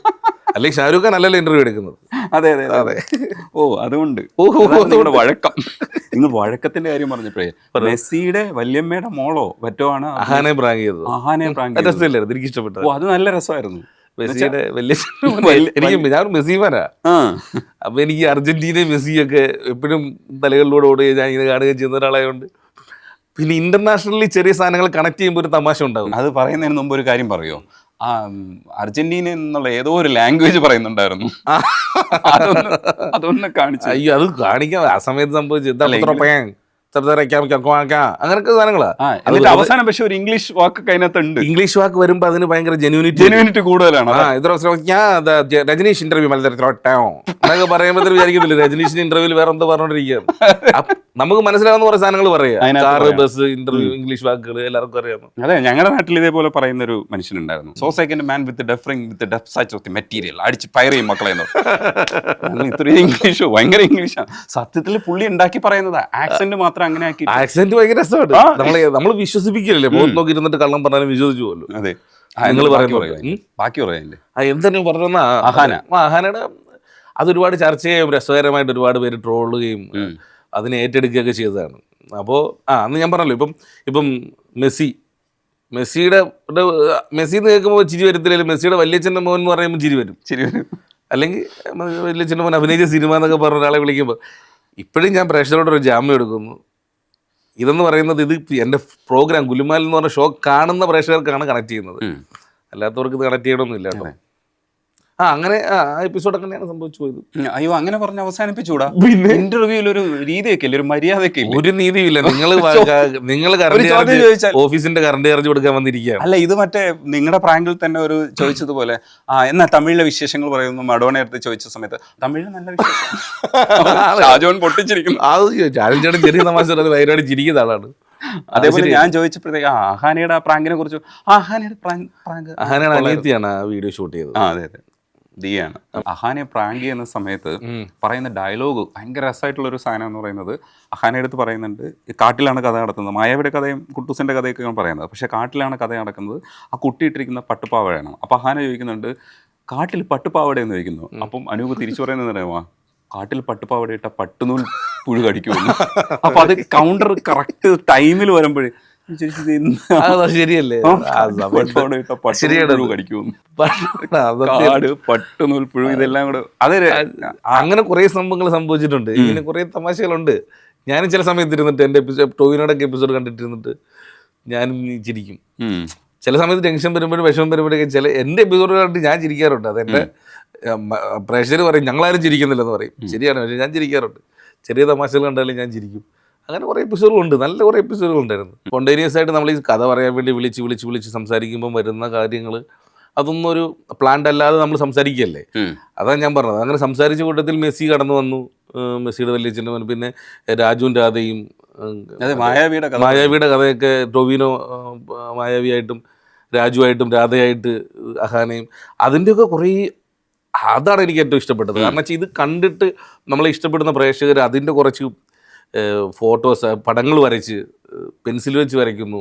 അല്ലെങ്കിൽ ഷാരൂഖ് ഖാൻ അല്ലല്ലോ ഇന്റർവ്യൂ എടുക്കുന്നത്. അതെ അതെ അതെ. അതുകൊണ്ട് വഴക്കം. നിങ്ങൾ വഴക്കത്തിന്റെ കാര്യം പറഞ്ഞപ്പോഴേ, മെസ്സിയുടെ വല്യമ്മയുടെ മോളോ മറ്റോ ആണ് അഹാനെ പ്രാങ്ക് ചെയ്തത്. എനിക്ക് ഇഷ്ടപ്പെട്ടു. അത് നല്ല രസമായിരുന്നു. മെസ്സിയുടെ ഞാൻ മെസ്സി ഫാനാ. അപ്പൊ എനിക്ക് അർജന്റീനയും മെസ്സിയൊക്കെ എപ്പോഴും തലകളിലൂടെ ഓടുകയും ഞാൻ ഇങ്ങനെ കാണുകയും ചെയ്യുന്ന ഒരാളായതുകൊണ്ട് പിന്നെ ഇന്റർനാഷണലി ചെറിയ സാധനങ്ങൾ കണക്ട് ചെയ്യുമ്പോൾ ഒരു തമാശ ഉണ്ടാവും. അത് പറയുന്നതിന് മുമ്പ് ഒരു കാര്യം പറയോ, അർജന്റീന എന്നുള്ള ഏതോ ഒരു ലാംഗ്വേജ് പറയുന്നുണ്ടായിരുന്നു, അതൊന്ന് കാണിച്ചു. അയ്യോ അത് കാണിക്കാം, ആ സമയത്ത് സംഭവിച്ചു അങ്ങനൊക്കെ സാധനങ്ങളാ. അവസാനം പക്ഷെ ഒരു ഇംഗ്ലീഷ് വാക്ക് അതിനകത്തുണ്ട്. ഇംഗ്ലീഷ് വാക്ക് വരുമ്പോ അതിന് ഭയങ്കര ജെന്യൂനിറ്റി കൂടുതലാണ്. രജനീഷ് ഇന്റർവ്യൂ എന്നൊക്കെ പറയുമ്പോൾ വിചാരിക്കുന്നില്ല രജനീഷിന്റെ ഇന്റർവ്യൂവിൽ വേറെ എന്തോ പറഞ്ഞോണ്ടിരിക്കുകയാണ്. നമുക്ക് മനസ്സിലാവുന്ന കുറെ സാധനങ്ങൾ പറയാം, കാറ്, ബസ്, ഇന്റർവ്യൂ, ഇംഗ്ലീഷ് വാക്കുകൾ എല്ലാവർക്കും അറിയാം. അതെ, ഞങ്ങളുടെ നാട്ടിൽ ഇതേപോലെ പറയുന്ന ഒരു മനുഷ്യനുണ്ടായിരുന്നു. So second man with differing with deaf such of the material, അടിച്ച് ഫയർ ചെയ്യും മക്കളെ. ഇത്രയും ഇംഗ്ലീഷോ, ഭയങ്കര ഇംഗ്ലീഷാണ് സത്യത്തിൽ പുള്ളി ഉണ്ടാക്കി പറയുന്നത്. ആക്സെന്റ് മാത്രം അങ്ങനെ ആക്കി. ആക്സെന്റ് ഭയങ്കര രസമാണ്. നമ്മൾ വിശ്വസിപ്പിക്കില്ലേ, മുഖത്ത് നോക്കി ഇരുന്നിട്ട് കള്ളം പറഞ്ഞാലും വിശ്വസിച്ചു പോലും. അതെ, ബാക്കി പറയാനില്ലേ എന്തെങ്കിലും പറഞ്ഞ അഹാനയുടെ അതൊരുപാട് ചർച്ച ചെയ്യും, രസകരമായിട്ട് ഒരുപാട് പേര് ട്രോളുകയും അതിനെ ഏറ്റെടുക്കുകയൊക്കെ ചെയ്തതാണ്. അപ്പോൾ അന്ന് ഞാൻ പറഞ്ഞല്ലോ, ഇപ്പം മെസ്സി എന്ന് കേൾക്കുമ്പോൾ ചിരി വരത്തില്ല. മെസ്സിയുടെ വല്യച്ഛൻ്റെ മോൻ എന്ന് പറയുമ്പോൾ ചിരി വരും. അല്ലെങ്കിൽ വല്യച്ഛൻ്റെ മോൻ അഭിനയിച്ച സിനിമ എന്നൊക്കെ പറഞ്ഞ ഒരാളെ വിളിക്കുമ്പോൾ ഇപ്പോഴും ഞാൻ പ്രേക്ഷകരോട് ഒരു ജാമ്യം എടുക്കുന്നു. ഇതെന്ന് പറയുന്നത് ഇത് എൻ്റെ പ്രോഗ്രാം ഗുലുമാൽ എന്ന് പറഞ്ഞ ഷോ കാണുന്ന പ്രേക്ഷകർക്കാണ് കണക്ട് ചെയ്യുന്നത്, അല്ലാത്തവർക്ക് ഇത് കണക്ട് ചെയ്യണമെന്നില്ല കേട്ടോ. അങ്ങനെ എപ്പിസോഡൊക്കെ തന്നെയാണ് സംഭവിച്ചു പോയത്. അയ്യോ, അങ്ങനെ പറഞ്ഞ് അവസാനിപ്പിച്ചൂടാ. ഇന്റർവ്യൂവിൽ ഒരു രീതിയൊക്കെ ഇല്ല, ഒരു മര്യാദയൊക്കെ ഇല്ല, ഒരു നീതിയില്ല. നിങ്ങൾ ഓഫീസിന്റെ കറണ്ട് ചാർജ് കൊടുക്കാൻ വന്നിരിക്കുകയാണ്. അല്ല, ഇത് മറ്റേ നിങ്ങളുടെ പ്രാങ്കിൽ തന്നെ ഒരു ചോദിച്ചതുപോലെ എന്നാ തമിഴിലെ വിശേഷങ്ങൾ പറയുന്നു മഡോണ എടുത്ത് ചോദിച്ച സമയത്ത് തമിഴിൽ നല്ല വിശേഷം ഷാജോൻ പൊട്ടിച്ചിരിക്കുന്നു. ചേട്ടൻ ചെറിയ തമാശ ഭയങ്കരമായിട്ട് ചിരിക്കുന്ന ആളാണ്. അതേപോലെ ഞാൻ ചോദിച്ചപ്പോഴത്തേക്ക് അഹാനയുടെ പ്രാങ്കിനെ കുറിച്ച്, അഹാനയുടെ അഹാനയുടെ അനിയത്തിയാണ് ആ വീഡിയോ ഷൂട്ട് ചെയ്തത്. അതെ അതെ, ദിയാണ്. അഹാനെ പ്രാങ്ക് ചെയ്യുന്ന സമയത്ത് പറയുന്ന ഡയലോഗ് ഭയങ്കര രസമായിട്ടുള്ള ഒരു സാധനം എന്ന് പറയുന്നത്, അഹാനെ അടുത്ത് പറയുന്നുണ്ട് ഈ കാട്ടിലാണ് കഥ നടത്തുന്നത്. മായാവിയുടെ കഥയും കുട്ടൂസിൻ്റെ കഥയൊക്കെയാണ് പറയുന്നത്. പക്ഷേ കാട്ടിലാണ് കഥ നടക്കുന്നത്, ആ കുട്ടി ഇട്ടിരിക്കുന്ന പട്ടുപാവടയാണ്. അപ്പോൾ അഹാനെ ചോദിക്കുന്നുണ്ട് കാട്ടിൽ പട്ടുപാവടയെന്ന് ചോദിക്കുന്നു. അപ്പം അനൂപ് തിരിച്ചു പറയുന്നത് അറിയാമോ, കാട്ടിൽ പട്ടുപാവട ഇട്ട പട്ടുനൂൽ പുഴു കടിക്കുമെന്ന്. അപ്പോൾ അത് കൗണ്ടർ കറക്റ്റ് ടൈമിൽ വരുമ്പോഴേ ശരിയല്ലേ, പട്ടുനൂൽ പുഴു ഇതെല്ലാം കൂടെ അത് അങ്ങനെ കുറെ സംഭവങ്ങൾ സംഭവിച്ചിട്ടുണ്ട്. ഇങ്ങനെ കുറെ തമാശകളുണ്ട്. ഞാനും ചില സമയത്ത് ഇരുന്നിട്ട് എൻ്റെ ടോവിനോടൊക്കെ എപ്പിസോഡ് കണ്ടിട്ടിരുന്നിട്ട് ഞാനും ചിരിക്കും. ചില സമയത്ത് ടെൻഷൻ വരുമ്പോഴും വിഷമം വരുമ്പോഴേക്കും ചില എൻ്റെ എപ്പിസോഡ് കണ്ടിട്ട് ഞാൻ ചിരിക്കാറുണ്ട്. അതെൻ്റെ പ്രേക്ഷകർ പറയും ഞങ്ങളാരും ചിരിക്കുന്നില്ലെന്ന് പറയും. ശരിയാണ്, പക്ഷേ ഞാൻ ചിരിക്കാറുണ്ട്. ചെറിയ തമാശകൾ കണ്ടാലും ഞാൻ ചിരിക്കും. അങ്ങനെ കുറേ എപ്പിസോഡുകളുണ്ട്, നല്ല കുറേ എപ്പിസോഡുകളുണ്ടായിരുന്നു. സ്പോണ്ടേനിയസ് ആയിട്ട് നമ്മൾ ഈ കഥ പറയാൻ വേണ്ടി വിളിച്ച് സംസാരിക്കുമ്പോൾ വരുന്ന കാര്യങ്ങൾ അതൊന്നും ഒരു പ്ലാൻഡ് അല്ലാതെ നമ്മൾ സംസാരിക്കുകയല്ലേ. അതാണ് ഞാൻ പറഞ്ഞത്. അങ്ങനെ സംസാരിച്ച കൂട്ടത്തിൽ മെസ്സി കടന്നു വന്നു, മെസ്സിയുടെ വലിയച്ഛൻ്റെ മോൻ, പിന്നെ രാജുവും രാധയും, മായാവിയുടെ കഥയൊക്കെ ടൊവിനോ മായാവിയായിട്ടും രാജുവായിട്ടും രാധയായിട്ട് അഹാനയും, അതിൻ്റെയൊക്കെ കുറേ, അതാണ് എനിക്ക് ഏറ്റവും ഇഷ്ടപ്പെട്ടത്. കാരണം വെച്ചാൽ ഇത് കണ്ടിട്ട് നമ്മളെ ഇഷ്ടപ്പെടുന്ന പ്രേക്ഷകർ അതിൻ്റെ കുറച്ച് ഫോട്ടോസ്, പടങ്ങൾ വരച്ച് പെൻസിൽ വെച്ച് വരയ്ക്കുന്നു,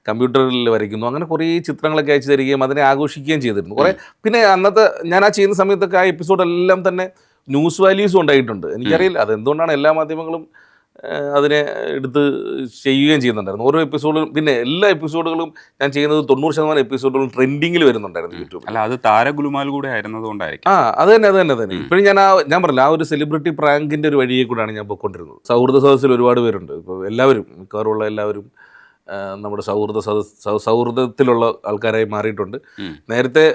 കമ്പ്യൂട്ടറിൽ വരയ്ക്കുന്നു, അങ്ങനെ കുറേ ചിത്രങ്ങളൊക്കെ അയച്ചു തരികയും അതിനെ ആഘോഷിക്കുകയും ചെയ്തിരുന്നു കുറേ. പിന്നെ അന്നത്തെ ഞാൻ ആ ചെയ്യുന്ന സമയത്തൊക്കെ ആ എപ്പിസോഡെല്ലാം തന്നെ ന്യൂസ് വാല്യൂസും ഉണ്ടായിട്ടുണ്ട്. എനിക്കറിയില്ല അതെന്തുകൊണ്ടാണ് എല്ലാ മാധ്യമങ്ങളും അതിനെ എടുത്ത് ചെയ്യുകയും ചെയ്യുന്നുണ്ടായിരുന്നു ഓരോ എപ്പിസോഡും. പിന്നെ എല്ലാ എപ്പിസോഡുകളും ഞാൻ ചെയ്യുന്നത് 90% എപ്പിസോഡുകളും ട്രെൻഡിങ്ങിൽ വരുന്നുണ്ടായിരുന്നു യൂട്യൂബിൽ. അല്ല, അത് താരഗുലുമാൽ കൂടെ ആയിരുന്നത് കൊണ്ടായിരിക്കും. അത് തന്നെ ഇപ്പോഴും ഞാൻ പറഞ്ഞില്ല, ആ ഒരു സെലിബ്രിറ്റി പ്രാങ്കിൻ്റെ ഒരു വഴിയെ കൂടെയാണ് ഞാൻ പോയിക്കൊണ്ടിരുന്നത്. സൗഹൃദ സദസ്സിൽ ഒരുപാട് പേരുണ്ട്. ഇപ്പോൾ എല്ലാവരും, മിക്കവാറുള്ള എല്ലാവരും നമ്മുടെ സൗഹൃദത്തിലുള്ള ആൾക്കാരായി മാറിയിട്ടുണ്ട്. നേരത്തെ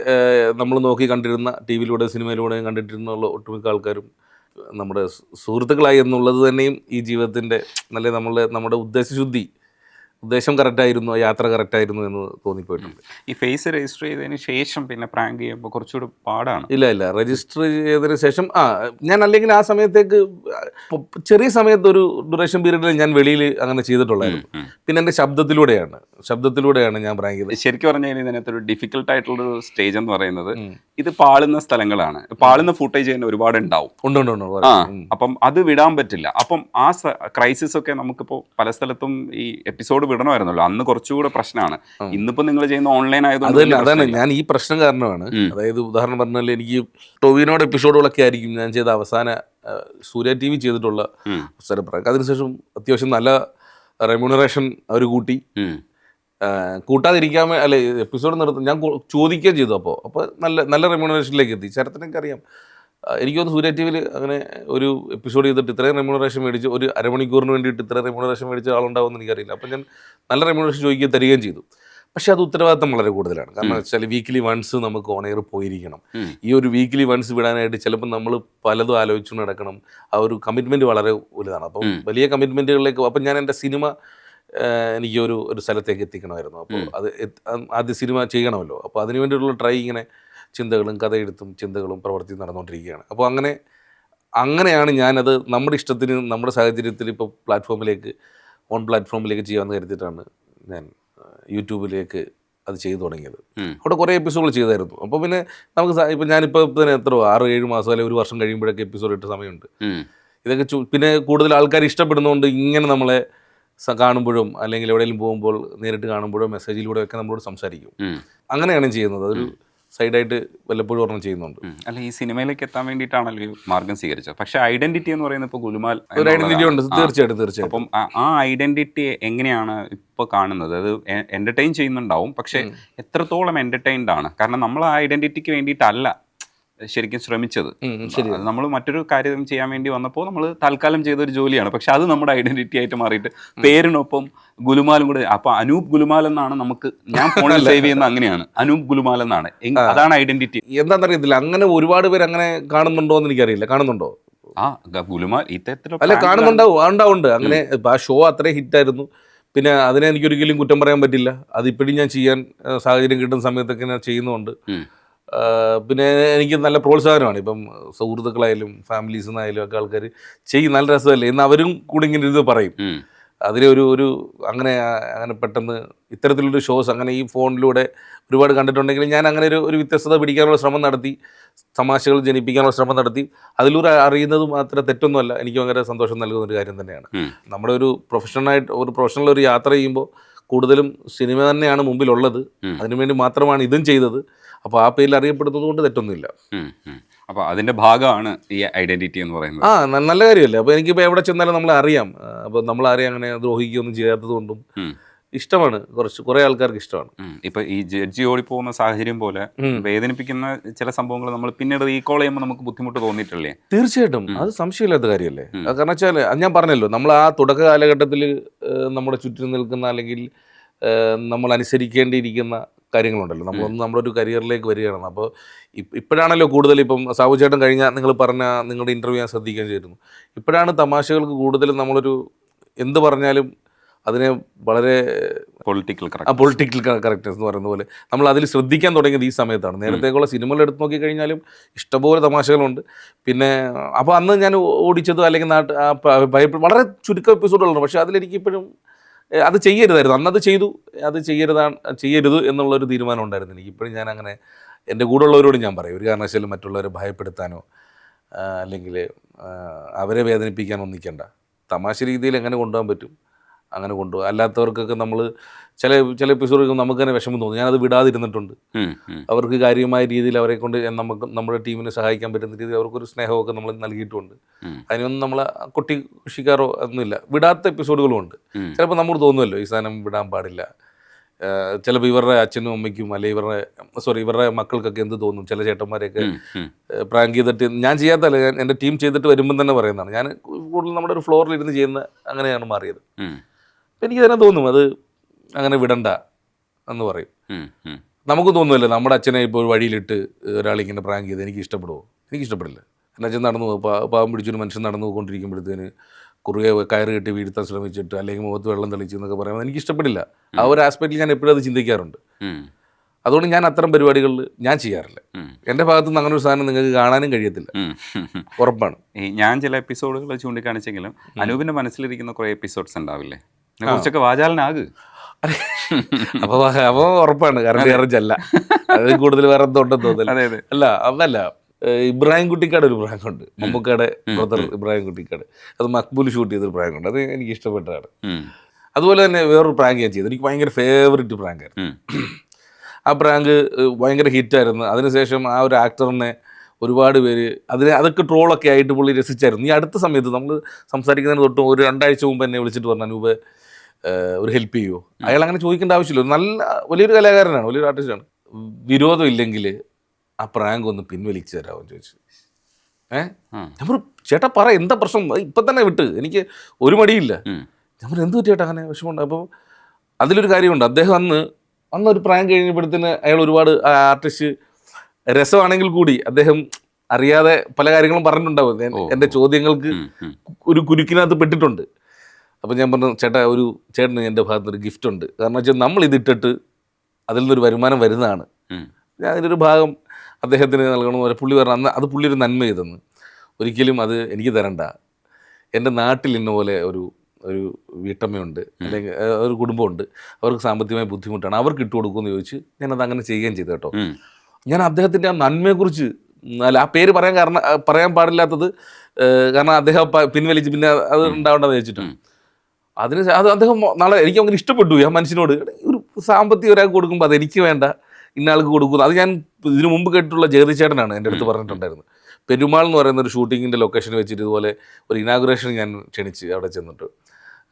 നമ്മൾ നോക്കി കണ്ടിരുന്ന ടി വിയിലൂടെ സിനിമയിലൂടെയും കണ്ടിട്ടിരുന്ന ഒട്ടുമിക്ക ആൾക്കാരും നമ്മുടെ സുഹൃത്തുക്കളായി എന്നുള്ളത് തന്നെയും ഈ ജീവിതത്തിൻ്റെ നല്ല നമ്മുടെ ഉദ്ദേശം കറക്റ്റായിരുന്നു, യാത്ര കറക്റ്റായിരുന്നു എന്ന് തോന്നിപ്പോയിട്ടുണ്ട്. ഈ ഫേസ് രജിസ്റ്റർ ചെയ്തതിന് ശേഷം പിന്നെ പ്രാങ്ക് ചെയ്യുമ്പോൾ കുറച്ചുകൂടി പാടാണ്. ഇല്ല രജിസ്റ്റർ ചെയ്തതിന് ശേഷം ഞാൻ അല്ലെങ്കിൽ ആ സമയത്തേക്ക് ചെറിയ സമയത്ത് ഒരു ഡ്യൂറേഷൻ പീരീഡിൽ ഞാൻ വെളിയിൽ അങ്ങനെ ചെയ്തിട്ടുള്ളായിരുന്നു. പിന്നെ എൻ്റെ ശബ്ദത്തിലൂടെയാണ് ഞാൻ പ്രാങ്ക് ചെയ്തത്. ശരിക്കും പറഞ്ഞു കഴിഞ്ഞാൽ ഇതിനകത്തൊരു ഡിഫിക്കൽട്ട് ആയിട്ടുള്ളൊരു സ്റ്റേജ് എന്ന് പറയുന്നത് ഇത് പാളുന്ന സ്ഥലങ്ങളാണ്. പാളുന്ന ഫുട്ടേജ് തന്നെ ഒരുപാട് ഉണ്ടാവും. അപ്പം അത് വിടാൻ പറ്റില്ല. അപ്പം ആ ക്രൈസിസ് ഒക്കെ നമുക്കിപ്പോൾ പല സ്ഥലത്തും ഈ എപ്പിസോഡ് വിടണമായിരുന്നല്ലോ, അന്ന് കുറച്ചുകൂടെ പ്രശ്നമാണ്. ഇന്നിപ്പോ നിങ്ങൾ ചെയ്യുന്ന ഓൺലൈൻ ആയതുകൊണ്ട് അതാണ് ഞാൻ ഈ പ്രശ്നം കാരണമാണ്. അതായത് ഉദാഹരണം പറഞ്ഞാൽ എനിക്ക് ടൊവിനോട് എപ്പിസോഡുകളൊക്കെ ആയിരിക്കും ഞാൻ ചെയ്ത അവസാന സൂര്യ TV ചെയ്തിട്ടുള്ള അവസരം പ്രാങ്ക്. അതിനുശേഷം അത്യാവശ്യം നല്ല റെമ്യൂണറേഷൻ അവർ കൂട്ടാതിരിക്കാൻ അല്ലെ എപ്പിസോഡ് നിർത്തും ഞാൻ ചോദിക്കുകയും ചെയ്തു. അപ്പോൾ നല്ല റെമ്യൂണറേഷനിലേക്ക് എത്തി. ശരത്തിനൊക്കെ അറിയാം, എനിക്ക് തോന്നുന്നു സൂര്യ TV അങ്ങനെ ഒരു എപ്പിസോഡ് ചെയ്തിട്ട് ഇത്രയും റെമ്യൂണറേഷൻ മേടിച്ച് ഒരു അരമണിക്കൂറിന് വേണ്ടിയിട്ട് ഇത്രയും റെമ്യൂണറേഷൻ മേടിച്ച ആളുണ്ടാവുമെന്ന് എനിക്കറിയില്ല. അപ്പോൾ ഞാൻ നല്ല റെമ്യൂണറേഷൻ ചോദിക്കുകയും തരികയും ചെയ്തു. പക്ഷേ അത് ഉത്തരവാദിത്തം വളരെ കൂടുതലാണ്. കാരണം വെച്ചാൽ വീക്കിലി വൺസ് നമുക്ക് ഓൺ എയർ പോയിരിക്കണം. ഈ ഒരു വീക്കിലി വൺസ് വിടാനായിട്ട് ചിലപ്പോൾ നമ്മൾ പലതും ആലോചിച്ചു നടക്കണം. ആ ഒരു കമ്മിറ്റ്മെൻറ്റ് വളരെ വലുതാണ്. അപ്പം വലിയ കമ്മിറ്റ്മെൻറ്റുകളിലേക്ക് അപ്പം ഞാൻ എൻ്റെ സിനിമ എനിക്ക് ഒരു സ്ഥലത്തേക്ക് എത്തിക്കണമായിരുന്നു. അപ്പോൾ അത് ആദ്യ സിനിമ ചെയ്യണമല്ലോ. അപ്പോൾ അതിന് വേണ്ടിയിട്ടുള്ള ട്രൈ ഇങ്ങനെ ചിന്തകളും കഥയെഴുത്തും ചിന്തകളും പ്രവർത്തി നടന്നുകൊണ്ടിരിക്കുകയാണ്. അപ്പോൾ അങ്ങനെയാണ് ഞാനത് നമ്മുടെ ഇഷ്ടത്തിന് നമ്മുടെ സാഹചര്യത്തിൽ ഇപ്പോൾ ഓൺ പ്ലാറ്റ്ഫോമിലേക്ക് ചെയ്യാമെന്ന് കരുതിയിട്ടാണ് ഞാൻ യൂട്യൂബിലേക്ക് അത് ചെയ്തു തുടങ്ങിയത്. അവിടെ കുറേ എപ്പിസോഡുകൾ ചെയ്തായിരുന്നു. അപ്പോൾ പിന്നെ നമുക്ക് ഇപ്പം ഞാനിപ്പോൾ തന്നെ 6-7 മാസം അല്ലെങ്കിൽ 1 വർഷം കഴിയുമ്പോഴൊക്കെ എപ്പിസോഡ് ഇട്ട സമയമുണ്ട്. ഇതൊക്കെ പിന്നെ കൂടുതൽ ആൾക്കാർ ഇഷ്ടപ്പെടുന്നതുകൊണ്ട് ഇങ്ങനെ നമ്മളെ കാണുമ്പോഴും അല്ലെങ്കിൽ എവിടെയെങ്കിലും പോകുമ്പോൾ നേരിട്ട് കാണുമ്പോഴോ മെസ്സേജിലൂടെയൊക്കെ നമ്മളോട് സംസാരിക്കും. അങ്ങനെയാണ് ചെയ്യുന്നത്. അതൊരു സൈഡായിട്ട് വല്ലപ്പോഴും ഓർമ്മ ചെയ്യുന്നുണ്ട്. അല്ല, ഈ സിനിമയിലേക്ക് എത്താൻ വേണ്ടിയിട്ടാണല്ലോ ഈ മാർഗം സ്വീകരിച്ചത്. പക്ഷേ ഐഡന്റിറ്റി എന്ന് പറയുന്നത് ഇപ്പോൾ ഗുലുമാൽ ഒരു ഐഡന്റിറ്റി ഉണ്ട്. തീർച്ചയായിട്ടും. അപ്പം ആ ഐഡന്റിറ്റി എങ്ങനെയാണ് ഇപ്പോൾ കാണുന്നത്? അത് എന്റർടൈൻ ചെയ്യുന്നുണ്ടാവും, പക്ഷേ എത്രത്തോളം എന്റർടൈൻഡ് ആണ്? കാരണം നമ്മൾ ആ ഐഡന്റിറ്റിക്ക് വേണ്ടിയിട്ടല്ല ശരിക്കും ശ്രമിച്ചത്. നമ്മൾ മറ്റൊരു കാര്യം ചെയ്യാൻ വേണ്ടി വന്നപ്പോൾ നമ്മൾ തൽക്കാലം ചെയ്തൊരു ജോലിയാണ്. പക്ഷെ അത് നമ്മുടെ ഐഡന്റിറ്റി ആയിട്ട് മാറിയിട്ട് പേരിനൊപ്പം ഗുലുമാലും കൂടെ. അപ്പൊ അനൂപ് ഗുലുമാൽ എന്നാണ് നമുക്ക്, ഞാൻ ഫോണിൽ സേവ് ചെയ്യുന്ന അങ്ങനെയാണ്, അനൂപ് ഗുലുമാൽ എന്നാണ്. അതാണ് ഐഡന്റിറ്റി. എന്താണെന്നറിയത്തില്ല, അങ്ങനെ ഒരുപാട് പേര് അങ്ങനെ കാണുന്നുണ്ടോ എന്ന് എനിക്കറിയില്ല. കാണുന്നുണ്ടോ? ഗുലുമാൽ അല്ല, കാണുന്നുണ്ടാവും. അങ്ങനെ ആ ഷോ അത്രയും ഹിറ്റായിരുന്നു. പിന്നെ അതിനെ എനിക്കൊരിക്കലും കുറ്റം പറയാൻ പറ്റില്ല. അതിപ്പോഴും ഞാൻ ചെയ്യാൻ സാഹചര്യം കിട്ടുന്ന സമയത്തൊക്കെ ഞാൻ ചെയ്യുന്നുണ്ട്. പിന്നെ എനിക്ക് നല്ല പ്രോത്സാഹനമാണ്. ഇപ്പം സുഹൃത്തുക്കളായാലും ഫാമിലീസിൽ നിന്നായാലും ഒക്കെ ആൾക്കാർ ചെയ്യും, നല്ല രസമല്ലേ എന്ന് അവരും കൂടെ ഇങ്ങനെ ഇത് പറയും. അതിലെ ഒരു അങ്ങനെ പെട്ടെന്ന് ഇത്തരത്തിലൊരു ഷോസ് അങ്ങനെ ഈ ഫോണിലൂടെ ഒരുപാട് കണ്ടിട്ടുണ്ടെങ്കിൽ ഞാൻ അങ്ങനെ ഒരു വ്യത്യസ്തത പിടിക്കാനുള്ള ശ്രമം നടത്തി, തമാശകൾ ജനിപ്പിക്കാനുള്ള ശ്രമം നടത്തി. അതിലൂടെ അറിയുന്നതും അത്ര തെറ്റൊന്നുമല്ല, എനിക്ക് ഭയങ്കര സന്തോഷം നൽകുന്ന ഒരു കാര്യം തന്നെയാണ്. നമ്മുടെ ഒരു പ്രൊഫഷണൽ ഒരു യാത്ര ചെയ്യുമ്പോൾ കൂടുതലും സിനിമ തന്നെയാണ് മുമ്പിലുള്ളത്, അതിനുവേണ്ടി മാത്രമാണ് ഇതും ചെയ്തത്. അപ്പോൾ ആ പേരിൽ അറിയപ്പെടുന്നത് കൊണ്ട് തെറ്റൊന്നുമില്ല. അപ്പോൾ അതിൻ്റെ ഭാഗമാണ് ഈ ഐഡൻറ്റിറ്റി എന്ന് പറയുന്നത്. നല്ല കാര്യമല്ലേ. അപ്പോൾ എനിക്കിപ്പോൾ എവിടെ ചെന്നാലും നമ്മളെ അറിയാം. അപ്പോൾ നമ്മളാരെയും അങ്ങനെ ദ്രോഹിക്കുകയൊന്നും ചെയ്യാത്തത് കൊണ്ടും ഇഷ്ടമാണ്, കുറേ ആൾക്കാർക്ക് ഇഷ്ടമാണ്. ഇപ്പൊ ഈ ജഡ്ജി ഓടിപ്പോകുന്ന സാഹചര്യം പോലെ വേദനിപ്പിക്കുന്ന ചില സംഭവങ്ങൾ നമ്മൾ പിന്നീട് റീകോൾ ചെയ്യുമ്പോൾ നമുക്ക് ബുദ്ധിമുട്ട് തോന്നിയിട്ടില്ലേ? തീർച്ചയായിട്ടും, അത് സംശയമില്ലാത്ത കാര്യമല്ലേ. കാരണം വെച്ചാൽ അത് ഞാൻ പറഞ്ഞല്ലോ, നമ്മൾ ആ തുടക്ക കാലഘട്ടത്തിൽ നമ്മുടെ ചുറ്റും നിൽക്കുന്ന അല്ലെങ്കിൽ നമ്മൾ അനുസരിക്കേണ്ടിയിരിക്കുന്ന കാര്യങ്ങളുണ്ടല്ലോ. നമ്മളൊന്ന് നമ്മുടെ ഒരു കരിയറിലേക്ക് വരികയാണ്. അപ്പോൾ ഇപ്പോഴാണല്ലോ കൂടുതൽ, ഇപ്പം സാബു ചേട്ടൻ കഴിഞ്ഞാൽ നിങ്ങൾ പറഞ്ഞ നിങ്ങളുടെ ഇൻ്റർവ്യൂ ഞാൻ ശ്രദ്ധിക്കാൻ ചെയ്തിരുന്നു. ഇപ്പോഴാണ് തമാശകൾക്ക് കൂടുതലും നമ്മളൊരു എന്ത് പറഞ്ഞാലും അതിനെ വളരെ പൊളിറ്റിക്കൽ കറക്റ്റ്നസ് എന്ന് പറയുന്ന പോലെ നമ്മൾ അതിൽ ശ്രദ്ധിക്കാൻ തുടങ്ങിയത് ഈ സമയത്താണ്. നേരത്തേക്കുള്ള സിനിമകൾ എടുത്ത് നോക്കിക്കഴിഞ്ഞാലും ഇഷ്ടംപോലെ തമാശകളുണ്ട്. പിന്നെ അപ്പോൾ അന്ന് ഞാൻ ഓടിച്ചത് അല്ലെങ്കിൽ വളരെ ചുരുക്കം എപ്പിസോഡുകളുണ്ട്. പക്ഷേ അതിലെനിക്ക് ഇപ്പോഴും അത് ചെയ്യരുതായിരുന്നു, അന്നത് ചെയ്തു, അത് ചെയ്യരുത് എന്നുള്ളൊരു തീരുമാനം ഉണ്ടായിരുന്നു എനിക്ക്. ഇപ്പോഴും ഞാൻ അങ്ങനെ എൻ്റെ കൂടെ ഉള്ളവരോട് ഞാൻ പറയും, ഒരു കാരണവശാലും മറ്റുള്ളവരെ ഭയപ്പെടുത്താനോ അല്ലെങ്കിൽ അവരെ വേദനിപ്പിക്കാനോ നിൽക്കേണ്ട. തമാശ രീതിയിൽ എങ്ങനെ കൊണ്ടുപോകാൻ പറ്റും അങ്ങനെ കൊണ്ടുപോകും. അല്ലാത്തവർക്കൊക്കെ നമ്മൾ ചില എപ്പിസോഡുകൾ നമുക്ക് തന്നെ വിഷമം തോന്നും. ഞാനത് വിടാതിരുന്നിട്ടുണ്ട്. അവർക്ക് കാര്യമായ രീതിയിൽ അവരെ കൊണ്ട് നമ്മുടെ ടീമിനെ സഹായിക്കാൻ പറ്റുന്ന രീതിയിൽ അവർക്കൊരു സ്നേഹമൊക്കെ നമ്മൾ നൽകിയിട്ടുണ്ട്. അതിനൊന്നും നമ്മൾ കൊട്ടിഷിക്കാറോ ഒന്നുമില്ല. വിടാത്ത എപ്പിസോഡുകളും ഉണ്ട്. ചിലപ്പോൾ നമുക്ക് തോന്നുമല്ലോ ഈ സാധനം വിടാൻ പാടില്ല. ചിലപ്പോൾ ഇവരുടെ അച്ഛനും അമ്മയ്ക്കും അല്ലെങ്കിൽ ഇവരുടെ മക്കൾക്കൊക്കെ എന്ത് തോന്നും. ചില ചേട്ടന്മാരെയൊക്കെ പ്രാങ്ക് ചെയ്തിട്ട് ഞാൻ ചെയ്യാത്തല്ല, എൻ്റെ ടീം ചെയ്തിട്ട് വരുമ്പം തന്നെ പറയുന്നതാണ്. ഞാൻ കൂടുതൽ നമ്മുടെ ഒരു ഫ്ലോറിൽ ഇരുന്ന് ചെയ്യുന്ന അങ്ങനെയാണ് മാറിയത്. എനിക്ക് തന്നെ തോന്നും അത് അങ്ങനെ വിടണ്ട എന്ന് പറയും. നമുക്ക് തോന്നുമല്ലോ നമ്മുടെ അച്ഛനെ ഇപ്പോൾ വഴിയിലിട്ട് ഒരാളിങ്ങനെ പ്രാങ്ക് ചെയ്ത് എനിക്ക് ഇഷ്ടപ്പെടുമോ? എനിക്ക് ഇഷ്ടപ്പെടില്ല. എൻ്റെ അച്ഛൻ നടന്നു പാവം പിടിച്ചൊരു മനുഷ്യൻ നടന്നു പോയിക്കൊണ്ടിരിക്കുമ്പോഴത്തേന് കുറുകെ കയറ് കെട്ടി വീഴ്ത്താൻ ശ്രമിച്ചിട്ട് അല്ലെങ്കിൽ മുഖത്ത് വെള്ളം തെളിച്ച് എന്നൊക്കെ പറയുന്നത് എനിക്ക് ഇഷ്ടപ്പെടില്ല. ആ ഒരു ആസ്പെക്റ്റിൽ ഞാൻ എപ്പോഴും അത് ചിന്തിക്കാറുണ്ട്. അതുകൊണ്ട് ഞാൻ അത്തരം പരിപാടികളിൽ ഞാൻ ചെയ്യാറില്ല. എൻ്റെ ഭാഗത്തു നിന്ന് അങ്ങനെ ഒരു സാധനം നിങ്ങൾക്ക് കാണാനും കഴിയത്തില്ല, ഉറപ്പാണ്. ഞാൻ ചില എപ്പിസോഡുകൾ ചൂണ്ടിക്കാണിച്ചെങ്കിലും അനൂപിൻ്റെ മനസ്സിലിരിക്കുന്ന കുറേ എപ്പിസോഡ്സ് ഉണ്ടാവില്ലേ, കുറച്ചൊക്കെ വാചാലനാക്. അപ്പോൾ ഉറപ്പാണ്, കാരണം അല്ല അത് കൂടുതൽ വേറെ എന്തുണ്ടെന്ന് തോന്നില്ല. അതല്ല ഇബ്രാഹിം കുട്ടിക്കാട് ഒരു പ്രാങ്കുണ്ട്, മമ്മൂക്കയുടെ ബ്രദർ ഇബ്രാഹിം കുട്ടിക്കാട്. അത് മക്ബൂൽ ഷൂട്ട് ചെയ്തൊരു പ്രാങ്കുണ്ട്, അത് എനിക്ക് ഇഷ്ടപ്പെട്ടതാണ്. അതുപോലെ തന്നെ വേറൊരു പ്രാങ്ക് ഞാൻ ചെയ്തു, എനിക്ക് ഭയങ്കര ഫേവറേറ്റ് പ്രാങ്കായിരുന്നു. ആ പ്രാങ്ക് ഭയങ്കര ഹിറ്റായിരുന്നു. അതിനുശേഷം ആ ഒരു ആക്ടറിനെ ഒരുപാട് പേര് അതൊക്കെ ട്രോളൊക്കെ ആയിട്ട് പുള്ളി രസിച്ചായിരുന്നു. ഈ അടുത്ത സമയത്ത് നമ്മൾ സംസാരിക്കുന്നതിന് തൊട്ടും ഒരു 2 ആഴ്ച മുമ്പ് എന്നെ വിളിച്ചിട്ട് പറഞ്ഞു, അനൂപ് ഒരു ഹെൽപ്പ് ചെയ്യുമോ? അയാൾ അങ്ങനെ ചോദിക്കേണ്ട ആവശ്യമില്ല, നല്ല വലിയൊരു കലാകാരനാണ്, വലിയൊരു ആർട്ടിസ്റ്റാണ്. വിരോധം ഇല്ലെങ്കിൽ ആ പ്രാങ്ക് ഒന്ന് പിൻവലിച്ച് തരാമോ ചോദിച്ചു. ഞാൻ പറഞ്ഞു ചേട്ടാ പറ, എന്താ പ്രശ്നം, ഇപ്പം തന്നെ വിട്ട്, എനിക്ക് ഒരു മടിയില്ല. ഞാൻ പറഞ്ഞു എന്ത് ചേട്ടാ അങ്ങനെ വിഷമമുണ്ട്? അപ്പോൾ അതിലൊരു കാര്യമുണ്ട്, അദ്ദേഹം അന്നൊരു പ്രാങ്ക് കഴിഞ്ഞപ്പോഴത്തേന് അയാൾ ഒരുപാട് ആർട്ടിസ്റ്റ് രസമാണെങ്കിൽ കൂടി അദ്ദേഹം അറിയാതെ പല കാര്യങ്ങളും പറഞ്ഞിട്ടുണ്ടാവും. എൻ്റെ ചോദ്യങ്ങൾക്ക് ഒരു കുരുക്കിനകത്ത് പെട്ടിട്ടുണ്ട്. അപ്പോൾ ഞാൻ പറഞ്ഞു ചേട്ടന് എൻ്റെ ഭാഗത്തുനിന്നൊരു ഗിഫ്റ്റ് ഉണ്ട്. കാരണം വെച്ചാൽ നമ്മൾ ഇതിട്ടിട്ട് അതിൽ നിന്നൊരു വരുമാനം വരുന്നതാണ്, ഞാൻ അതിൻ്റെ ഒരു ഭാഗം അദ്ദേഹത്തിന് നൽകണമെന്ന് പുള്ളി പറഞ്ഞു. അത് പുള്ളി ഒരു നന്മ ചെയ്തെന്ന്, ഒരിക്കലും അത് എനിക്ക് തരണ്ട. എൻ്റെ നാട്ടിൽ ഇന്ന പോലെ ഒരു വീട്ടമ്മയുണ്ട് അല്ലെങ്കിൽ ഒരു കുടുംബമുണ്ട്, അവർക്ക് സാമ്പത്തികമായ ബുദ്ധിമുട്ടാണ്, അവർക്ക് ഇട്ട് കൊടുക്കുമെന്ന് ചോദിച്ച് ഞാനത് അങ്ങനെ ചെയ്യുകയും ചെയ്തു കേട്ടോ. ഞാൻ അദ്ദേഹത്തിൻ്റെ ആ നന്മയെക്കുറിച്ച്, ആ പേര് പറയാൻ പാടില്ലാത്തത് കാരണം അദ്ദേഹം പിൻവലിച്ച് പിന്നെ അത് ഉണ്ടാവേണ്ടത് വെച്ചിട്ടാണ്. അത് അദ്ദേഹം നാളെ എനിക്ക് അങ്ങനെ ഇഷ്ടപ്പെട്ടു ആ മനുഷ്യനോട്. ഒരു സാമ്പത്തികം ഒരാൾക്ക് കൊടുക്കുമ്പോൾ അത് എനിക്ക് വേണ്ട, ഇന്നയാൾക്ക് കൊടുക്കുന്നു. അത് ഞാൻ ഇതിനു മുമ്പ് കേട്ടിട്ടുള്ള ജഗതി ചേട്ടനാണ് എൻ്റെ അടുത്ത് പറഞ്ഞിട്ടുണ്ടായിരുന്നു. പെരുമാൾ എന്ന് പറയുന്ന ഒരു ഷൂട്ടിങ്ങിൻ്റെ ലൊക്കേഷനിൽ വെച്ചിട്ട് ഇതുപോലെ ഒരു ഇനാഗുറേഷൻ ഞാൻ ക്ഷണിച്ച് അവിടെ ചെന്നിട്ട്,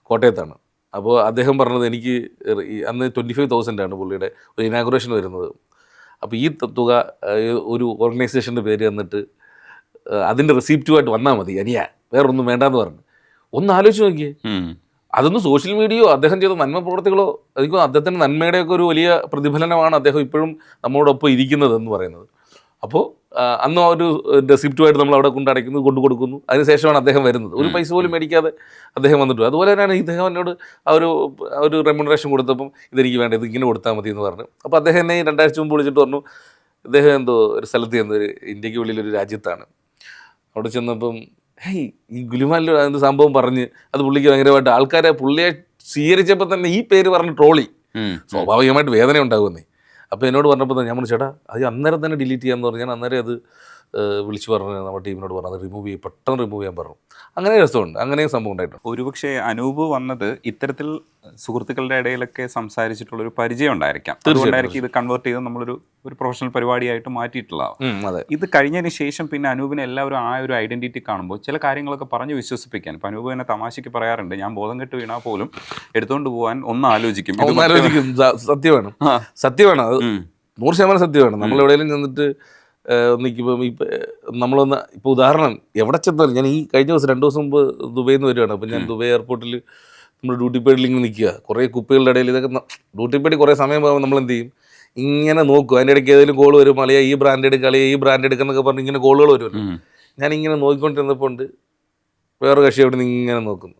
കോട്ടയത്താണ്. അപ്പോൾ അദ്ദേഹം പറഞ്ഞത് എനിക്ക് അന്ന് 25,000 പുള്ളിയുടെ ഒരു ഇനാഗുറേഷൻ വരുന്നത്. അപ്പോൾ ഈ തുക ഒരു ഓർഗനൈസേഷൻ്റെ പേര് തന്നിട്ട് അതിൻ്റെ റെസിപ്റ്റുമായിട്ട് വന്നാൽ മതി, അനിയാ വേറൊന്നും വേണ്ടാന്ന് പറഞ്ഞു. ഒന്ന് ആലോചിച്ച് നോക്കിയേ, അതൊന്നും സോഷ്യൽ മീഡിയയോ അദ്ദേഹം ചെയ്ത നന്മ പ്രവർത്തികളോ, എനിക്ക് അദ്ദേഹത്തിൻ്റെ നന്മയുടെയൊക്കെ ഒരു വലിയ പ്രതിഫലനമാണ് അദ്ദേഹം ഇപ്പോഴും നമ്മളോടൊപ്പം ഇരിക്കുന്നത് എന്ന് പറയുന്നത്. അപ്പോൾ അന്ന് ആ ഒരു റെസിപ്റ്റുമായിട്ട് നമ്മൾ അവിടെ കൊണ്ടു കൊടുക്കുന്നു. അതിനുശേഷമാണ് അദ്ദേഹം വരുന്നത്, ഒരു പൈസ പോലും മേടിക്കാതെ അദ്ദേഹം വന്നിട്ട്. അതുപോലെ തന്നെയാണ് ഇദ്ദേഹം എന്നോട് ആ ഒരു റെമ്യൂണറേഷൻ കൊടുത്തപ്പം ഇതെനിക്ക് വേണ്ട, ഇത് ഇങ്ങനെ കൊടുത്താൽ മതി എന്ന് പറഞ്ഞു. അപ്പോൾ അദ്ദേഹം എന്നെ 2 ആഴ്ച മുമ്പ് വിളിച്ചിട്ട് പറഞ്ഞു, ഇദ്ദേഹം എന്തോ ഒരു സ്ഥലത്ത് ചെന്ന്, ഇന്ത്യക്ക് വെളിയിലൊരു രാജ്യത്താണ്, അവിടെ ചെന്നപ്പം ഹേയ് ഈ ഗുലുമാലിൻ്റെ അതിൻ്റെ സംഭവം പറഞ്ഞ് അത് പുള്ളിക്ക് ഭയങ്കരമായിട്ട് ആൾക്കാരെ പുള്ളിയെ സ്വീകരിച്ചപ്പോൾ തന്നെ ഈ പേര് പറഞ്ഞ് ട്രോളി. സ്വാഭാവികമായിട്ട് വേദന ഉണ്ടാകുമെന്നേ. അപ്പോൾ എന്നോട് പറഞ്ഞപ്പോൾ ഞാൻ പറഞ്ഞു ചേട്ടാ അത് അന്നേരം തന്നെ ഡിലീറ്റ് ചെയ്യാമെന്ന് പറഞ്ഞു. ഞാൻ അന്നേരം അത് വിളിച്ചു പറഞ്ഞ് നമ്മുടെ ടീമിനോട് പറഞ്ഞു അത് പെട്ടെന്ന് റിമൂവ് ചെയ്യാൻ പറഞ്ഞു. അങ്ങനെ രസമുണ്ട്, അങ്ങനെയും സംഭവം ഉണ്ടായിട്ടുണ്ട്. ഒരുപക്ഷെ അനൂപ് വന്നത് ഇത്തരത്തിൽ സുഹൃത്തുക്കളുടെ ഇടയിലൊക്കെ സംസാരിച്ചിട്ടുള്ളൊരു പരിചയം ഉണ്ടായിരിക്കാം. അതുകൊണ്ടായിരിക്കും ഇത് കൺവേർട്ട് ചെയ്ത് നമ്മളൊരു പ്രൊഫഷണൽ പരിപാടിയായിട്ട് മാറ്റിയിട്ടുള്ളതാവും. അതെ. ഇത് കഴിഞ്ഞതിന് ശേഷം പിന്നെ അനൂപിനെ എല്ലാവരും ആ ഒരു ഐഡന്റിറ്റി കാണുമ്പോൾ ചില കാര്യങ്ങളൊക്കെ പറഞ്ഞ് വിശ്വസിപ്പിക്കാൻ, ഇപ്പം അനൂപ് തന്നെ തമാശയ്ക്ക് പറയാറുണ്ട്, ഞാൻ ബോധം കെട്ട് വീണാൽ പോലും എടുത്തുകൊണ്ട് പോകാൻ ആലോചിക്കും. സത്യമാണ്, അത് 100% സത്യമാണ്. നമ്മളെവിടെയെങ്കിലും ചെന്നിട്ട് നിൽക്കുമ്പോൾ നമ്മളൊന്ന് ഇപ്പോൾ ഉദാഹരണം എവിടെ ചെന്നാലും, ഞാൻ ഈ കഴിഞ്ഞ ദിവസം 2 ദിവസം മുമ്പ് ദുബൈയിൽ നിന്ന് വരുവാണ്. അപ്പോൾ ഞാൻ ദുബൈ എയർപോർട്ടിൽ നമ്മൾ ഡ്യൂട്ടി പേഡിൽ ഇങ്ങനെ നിൽക്കുക, കുറേ കുപ്പികളുടെ ഇടയിൽ ഇതൊക്കെ ഡ്യൂട്ടി പേഡിൽ കുറേ സമയം പോകുമ്പോൾ നമ്മൾ എന്ത് ചെയ്യും, ഇങ്ങനെ നോക്കും. അതിൻ്റെ ഇടയ്ക്ക് ഏതെങ്കിലും കോൾ വരും, അളിയാ ഈ ബ്രാൻഡ് എടുക്കുക, അളിയാ ഈ ബ്രാൻഡ് എടുക്കുന്നൊക്കെ പറഞ്ഞ് ഇങ്ങനെ കോളുകൾ വരുമല്ലോ. ഞാനിങ്ങനെ നോക്കിക്കൊണ്ടിരുന്നപ്പോൾ ഉണ്ട് വേറെ കക്ഷി അവിടെ നിന്ന് ഇങ്ങനെ നോക്കുന്നു.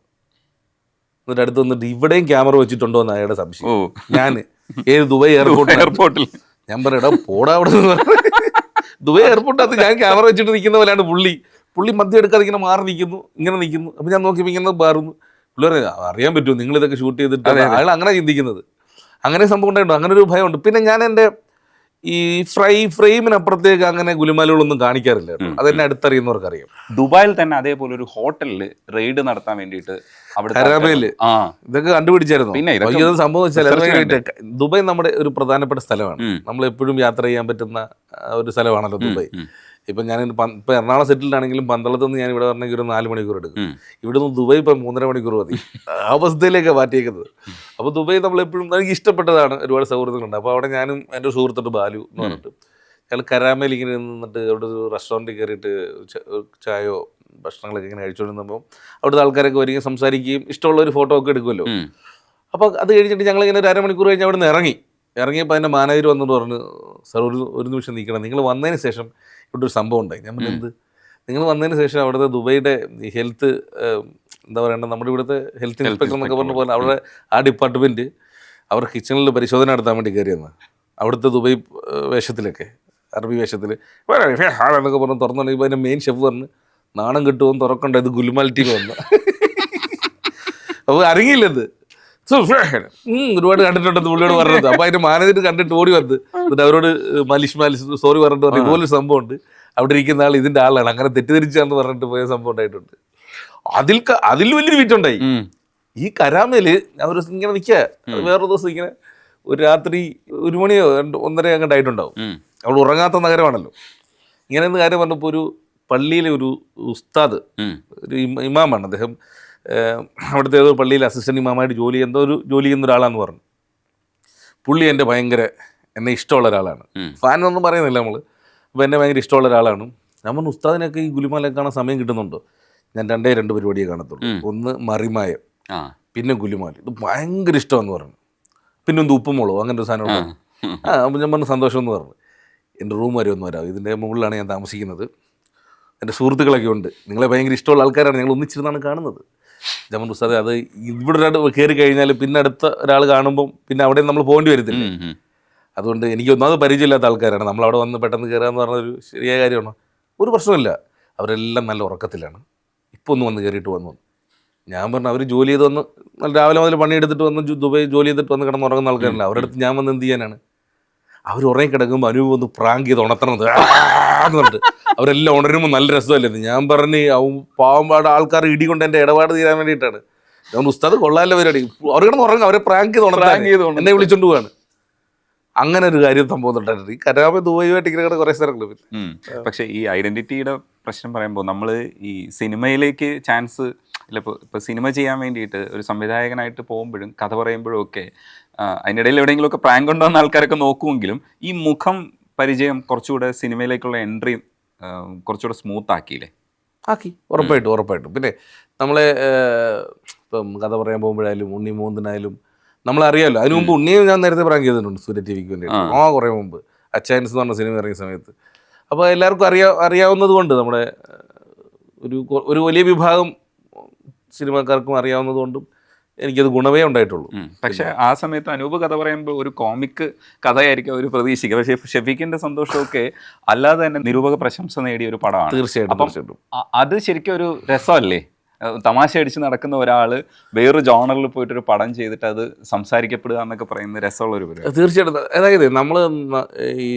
എന്നിട്ട് അടുത്ത് വന്നിട്ട് ഇവിടെയും ക്യാമറ വെച്ചിട്ടുണ്ടോ എന്ന് അയാളുടെ സംശയം. ഞാൻ ഏത് ദുബൈ എയർപോർട്ടിൽ ഞാൻ പറയടാ പോടാ അവിടെ നിന്ന്. ദുബൈ എയർപോർട്ടിനകത്ത് ഞാൻ ക്യാമറ വെച്ചിട്ട് നിൽക്കുന്ന പോലെയാണ് പുള്ളി മദ്യം എടുക്കാതെ ഇങ്ങനെ മാറി നിൽക്കുന്നു, ഇങ്ങനെ നിൽക്കുന്നു. അപ്പം ഞാൻ നോക്കിയപ്പോൾ ഇങ്ങനെ മാറുന്നു. പുള്ളി അറിയാൻ പറ്റുമോ നിങ്ങൾ ഇതൊക്കെ ഷൂട്ട് ചെയ്തിട്ട്? അയാൾ അങ്ങനെ ചിന്തിക്കുന്നത്. അങ്ങനെ സംഭവം ഉണ്ടായിട്ടുണ്ടോ? അങ്ങനെ ഒരു ഭയമുണ്ട്. പിന്നെ ഞാൻ എൻ്റെ ഈ ഫ്രെയിമിനപ്പുറത്തേക്ക് അങ്ങനെ ഗുലുമാലുകളൊന്നും കാണിക്കാറില്ല. അതെന്നെ അടുത്തറിയുന്നവർക്കറിയാം. ദുബായിൽ തന്നെ അതേപോലെ ഒരു ഹോട്ടലിൽ റെയ്ഡ് നടത്താൻ വേണ്ടിയിട്ട് ഇതൊക്കെ കണ്ടുപിടിച്ചായിരുന്നു. പിന്നെ സംഭവം വെച്ചാൽ ദുബായ് നമ്മുടെ ഒരു പ്രധാനപ്പെട്ട സ്ഥലമാണ്. നമ്മൾ എപ്പോഴും യാത്ര ചെയ്യാൻ പറ്റുന്ന ഒരു സ്ഥലമാണല്ലോ ദുബായ്. ഇപ്പം ഞാൻ ഇപ്പം എറണാകുളം സെറ്റിൽഡ് ആണെങ്കിലും പന്തളത്ത് നിന്ന് ഞാൻ ഇവിടെ വരണമെങ്കിൽ ഒരു 4 മണിക്കൂർ എടുക്കും. ഇവിടെ നിന്ന് ദുബായ് ഇപ്പം 3.5 മണിക്കൂർ മതി. ആ അവസ്ഥയിലേക്കാണ് മാറ്റിയേക്കുന്നത്. അപ്പോൾ ദുബായ് നമ്മളെപ്പോഴും എനിക്ക് ഇഷ്ടപ്പെട്ടതാണ്. ഒരുപാട് സൗഹൃദങ്ങളുണ്ട്. അപ്പോൾ അവിടെ ഞാനും എൻ്റെ ഒരു സുഹൃത്തുണ്ട് ബാലു എന്ന് പറഞ്ഞിട്ട്, ഞങ്ങൾ കരാമയിൽ ഇങ്ങനെ നിന്നിട്ട് അവിടെ ഒരു റെസ്റ്റോറൻറ്റിൽ കയറിയിട്ട് ചായയോ ഭക്ഷണങ്ങളൊക്കെ ഇങ്ങനെ കഴിച്ചുകൊണ്ടിരുന്നപ്പോൾ അവിടുത്തെ ആൾക്കാരൊക്കെ വരികയും സംസാരിക്കുകയും ഇഷ്ടമുള്ള ഒരു ഫോട്ടോ ഒക്കെ എടുക്കുമല്ലോ. അപ്പോൾ അത് കഴിഞ്ഞിട്ട് ഞങ്ങളിങ്ങനെ ഒരു 1/2 മണിക്കൂർ കഴിഞ്ഞ് അവിടെ നിന്ന് ഇറങ്ങിയപ്പോൾ അതിൻ്റെ മാനേജർ വന്നിട്ട് പറഞ്ഞു, സാർ ഒരു നിമിഷം നിൽക്കണം, നിങ്ങൾ വന്നതിന് ശേഷം ഇവിടെ ഒരു സംഭവം ഉണ്ടായി. ഞാൻ പറഞ്ഞത് നിങ്ങൾ വന്നതിന് ശേഷം അവിടുത്തെ ദുബൈയുടെ ഹെൽത്ത് എന്താ പറയണ്ടത്, നമ്മുടെ ഇവിടുത്തെ ഹെൽത്ത് ഇൻസ്പെക്ടർ എന്നൊക്കെ പറഞ്ഞ പോലെ അവിടെ ആ ഡിപ്പാർട്ട്മെൻറ്റ് അവർ കിച്ചണിൽ പരിശോധന നടത്താൻ വേണ്ടി കയറിയെന്ന്. അവിടുത്തെ ദുബൈ വേഷത്തിലൊക്കെ അറബി വേഷത്തിൽ എന്നൊക്കെ പറഞ്ഞ് തുറന്നുണ്ടെങ്കിൽ അതിൻ്റെ മെയിൻ ഷെഫ് പറഞ്ഞ് നാണം കിട്ടുമെന്ന് തുറക്കണ്ട, ഇത് ഗുലുമാൽ ടീം വന്ന്. അപ്പോൾ അറിയില്ലത് ഒരുപാട് കണ്ടിട്ടുണ്ടെന്ന് പുള്ളിയോട് പറഞ്ഞത്. അപ്പോൾ അതിൻ്റെ മാനേജർ കണ്ടിട്ട് ഓടി വന്ന് എന്നിട്ട് അവരോട് മാലിഷ് സോറി പറഞ്ഞിട്ട് പറഞ്ഞു ഇതുപോലൊരു സംഭവം ഉണ്ട്, അവിടെ ഇരിക്കുന്ന ആൾ ഇതിൻ്റെ ആളാണ്, അങ്ങനെ തെറ്റിദ്ധരിച്ചാന്ന് പറഞ്ഞിട്ട് പോയ സംഭവം ഉണ്ടായിട്ടുണ്ട്. അതിൽ വലിയൊരു വീറ്റുണ്ടായി. ഈ കരാമേല് അവർ ഇങ്ങനെ നിൽക്കുക. വേറൊരു ദിവസം ഇങ്ങനെ ഒരു രാത്രി 1 മണിയോ 1:30 അങ്ങോട്ട് ആയിട്ടുണ്ടാവും. അവിടെ ഉറങ്ങാത്ത നഗരമാണല്ലോ. ഇങ്ങനെ ഒന്ന് കാര്യം പറഞ്ഞപ്പോൾ ഒരു പള്ളിയിലെ ഒരു ഉസ്താദ്, ഒരു ഇമാമാണ് അദ്ദേഹം, അവിടുത്തെ ഏതോ പള്ളിയിൽ അസിസ്റ്റൻറ്റ് ഇമാമായിട്ട് ജോലി ചെയ്യുന്ന ഒരാളാന്ന് പറഞ്ഞു. പുള്ളി എന്നെ ഇഷ്ടമുള്ള ഒരാളാണ്. ഫാൻ എന്നൊന്നും പറയുന്നില്ല നമ്മൾ. അപ്പോൾ എന്നെ ഭയങ്കര ഇഷ്ടമുള്ള ഒരാളാണ്. ഞാൻ പറഞ്ഞു ഉസ്താദിനൊക്കെ ഈ ഗുലുമാലൊക്കെ കാണാൻ സമയം കിട്ടുന്നുണ്ടോ? ഞാൻ 2 പരിപാടിയെ കാണത്തുള്ളൂ. ഒന്ന് മറിമായം, പിന്നെ ഗുലുമാൽ. ഇത് ഭയങ്കര ഇഷ്ടമെന്ന് പറഞ്ഞു. പിന്നെ ഒന്ന് ഉപ്പുമുളോ അങ്ങനെ ഒരു സാധനം ഉണ്ടോ? അപ്പോൾ ഞാൻ പറഞ്ഞു സന്തോഷം എന്ന് പറഞ്ഞു. എൻ്റെ റൂം വരെ ഒന്ന് വരാം, ഇതിൻ്റെ മുകളിലാണ് ഞാൻ താമസിക്കുന്നത്, എൻ്റെ സുഹൃത്തുക്കളൊക്കെ ഉണ്ട്, നിങ്ങളെ ഭയങ്കര ഇഷ്ടമുള്ള ആൾക്കാരാണ്, ഞങ്ങൾ ഒന്നിച്ചിരുന്നാണ് കാണുന്നത്. ജമൻ ഉസ്താദ് അത് ഇവിടെ ഒരാൾ കയറി കഴിഞ്ഞാൽ പിന്നെ അടുത്ത ഒരാൾ കാണുമ്പം പിന്നെ അവിടെ നമ്മൾ പോകേണ്ടി വരത്തില്ല. അതുകൊണ്ട് എനിക്ക് ഒന്നാമത് പരിചയമില്ലാത്ത ആൾക്കാരാണ്, നമ്മളവിടെ വന്ന് പെട്ടെന്ന് കയറുക എന്ന് പറഞ്ഞൊരു ശരിയായ കാര്യമാണ്. ഒരു പ്രശ്നമില്ല, അവരെല്ലാം നല്ല ഉറക്കത്തിലാണ്. ഇപ്പോൾ ഒന്ന് വന്ന് കയറിയിട്ട് വന്നു. ഞാൻ പറഞ്ഞു അവർ ജോലി ചെയ്ത് വന്ന് രാവിലെ മുതൽ പണിയെടുത്തിട്ട് വന്ന് ദുബായ് ജോലി ചെയ്തിട്ട് വന്ന് കിടന്നുറങ്ങുന്ന ആൾക്കാരല്ല. അവരുടെ അടുത്ത് ഞാൻ വന്ന് എന്ത് ചെയ്യാനാണ്? അവർ ഉറങ്ങി കിടക്കുമ്പോൾ അനൂപ് ഒന്ന് പ്രാങ്ക് ചെയ്ത് ഉണർത്തണത് പറഞ്ഞിട്ട് അവരെല്ലാം ഉണരുമ്പോൾ നല്ല രസമല്ലേ. ഞാൻ പറഞ്ഞ് പാവമ്പാട് ആൾക്കാർ ഇടികൊണ്ട് എൻ്റെ ഇടപാട് തീരാൻ വേണ്ടിയിട്ടാണ്. ഞാൻ ഉസ്താദ് കൊള്ളാല്ല പരിപാടി, അവർ കിടന്ന് ഉറങ്ങും, അവരെ പ്രാങ്ക് ചെയ്ത് ഉണർത്താൻ എന്നെ വിളിച്ചോണ്ട് പോവാണ്. അങ്ങനെ ഒരു കാര്യം സംഭവം ഉണ്ടായിട്ടുണ്ട്. ഈ കരാമ ദുബായുമായിട്ട് ഇങ്ങനെ കുറേ സ്ഥലങ്ങൾ. പക്ഷേ ഈ ഐഡന്റിറ്റിയുടെ പ്രശ്നം പറയുമ്പോൾ നമ്മൾ ഈ സിനിമയിലേക്ക് ചാൻസ് ഇല്ല. ഇപ്പോൾ സിനിമ ചെയ്യാൻ വേണ്ടിയിട്ട് ഒരു സംവിധായകനായിട്ട് പോകുമ്പോഴും കഥ പറയുമ്പോഴും ഒക്കെ അതിനിടയിൽ എവിടെയെങ്കിലുമൊക്കെ പ്രാങ്ക് കൊണ്ടുവന്ന ആൾക്കാരൊക്കെ നോക്കുമെങ്കിലും ഈ മുഖം പരിചയം കുറച്ചുകൂടെ സിനിമയിലേക്കുള്ള എൻട്രി കുറച്ചുകൂടെ സ്മൂത്ത് ആക്കിയില്ലേ? ഉറപ്പായിട്ടും. പിന്നെ നമ്മളെ ഇപ്പം കഥ പറയാൻ പോകുമ്പോഴായാലും ഉണ്ണി മോഹൻനായാലും നമ്മളറിയാമല്ലോ. അതിന് മുമ്പ് ഉണ്ണിയും ഞാൻ നേരത്തെ പ്രാങ്ക് ചെയ്തിട്ടുണ്ട് സൂര്യ ടി വിക്ക് വേണ്ടിയിട്ട്. കുറേ മുമ്പ് അച്ചായൻസ് എന്ന് പറഞ്ഞ സിനിമ ഇറങ്ങിയ സമയത്ത്. അപ്പോൾ എല്ലാവർക്കും അറിയാവുന്നത് കൊണ്ട് നമ്മുടെ ഒരു വലിയ വിഭാഗം സിനിമാക്കാർക്കും അറിയാവുന്നത് കൊണ്ടും എനിക്കത് ഗുണമേ ഉണ്ടായിട്ടുള്ളൂ. പക്ഷെ ആ സമയത്ത് അനൂപ് കഥ പറയുമ്പോൾ ഒരു കോമിക് കഥയായിരിക്കും ഒരു പ്രതീക്ഷിക്കുക. പക്ഷേ ഷെഫീഖിന്റെ സന്തോഷമൊക്കെ അല്ലാതെ തന്നെ നിരൂപക പ്രശംസ നേടിയ ഒരു പടമാണ്. തീർച്ചയായിട്ടും. അത് ശരിക്കും ഒരു രസമല്ലേ? തമാശ അടിച്ച് നടക്കുന്ന ഒരാൾ വേറൊരു ജോണറിൽ പോയിട്ടൊരു പടം ചെയ്തിട്ട് അത് സംസാരിക്കപ്പെടുക എന്നൊക്കെ പറയുന്ന രസമുള്ള ഒരു പരിപാടി. തീർച്ചയായിട്ടും. അതായത് നമ്മൾ ഈ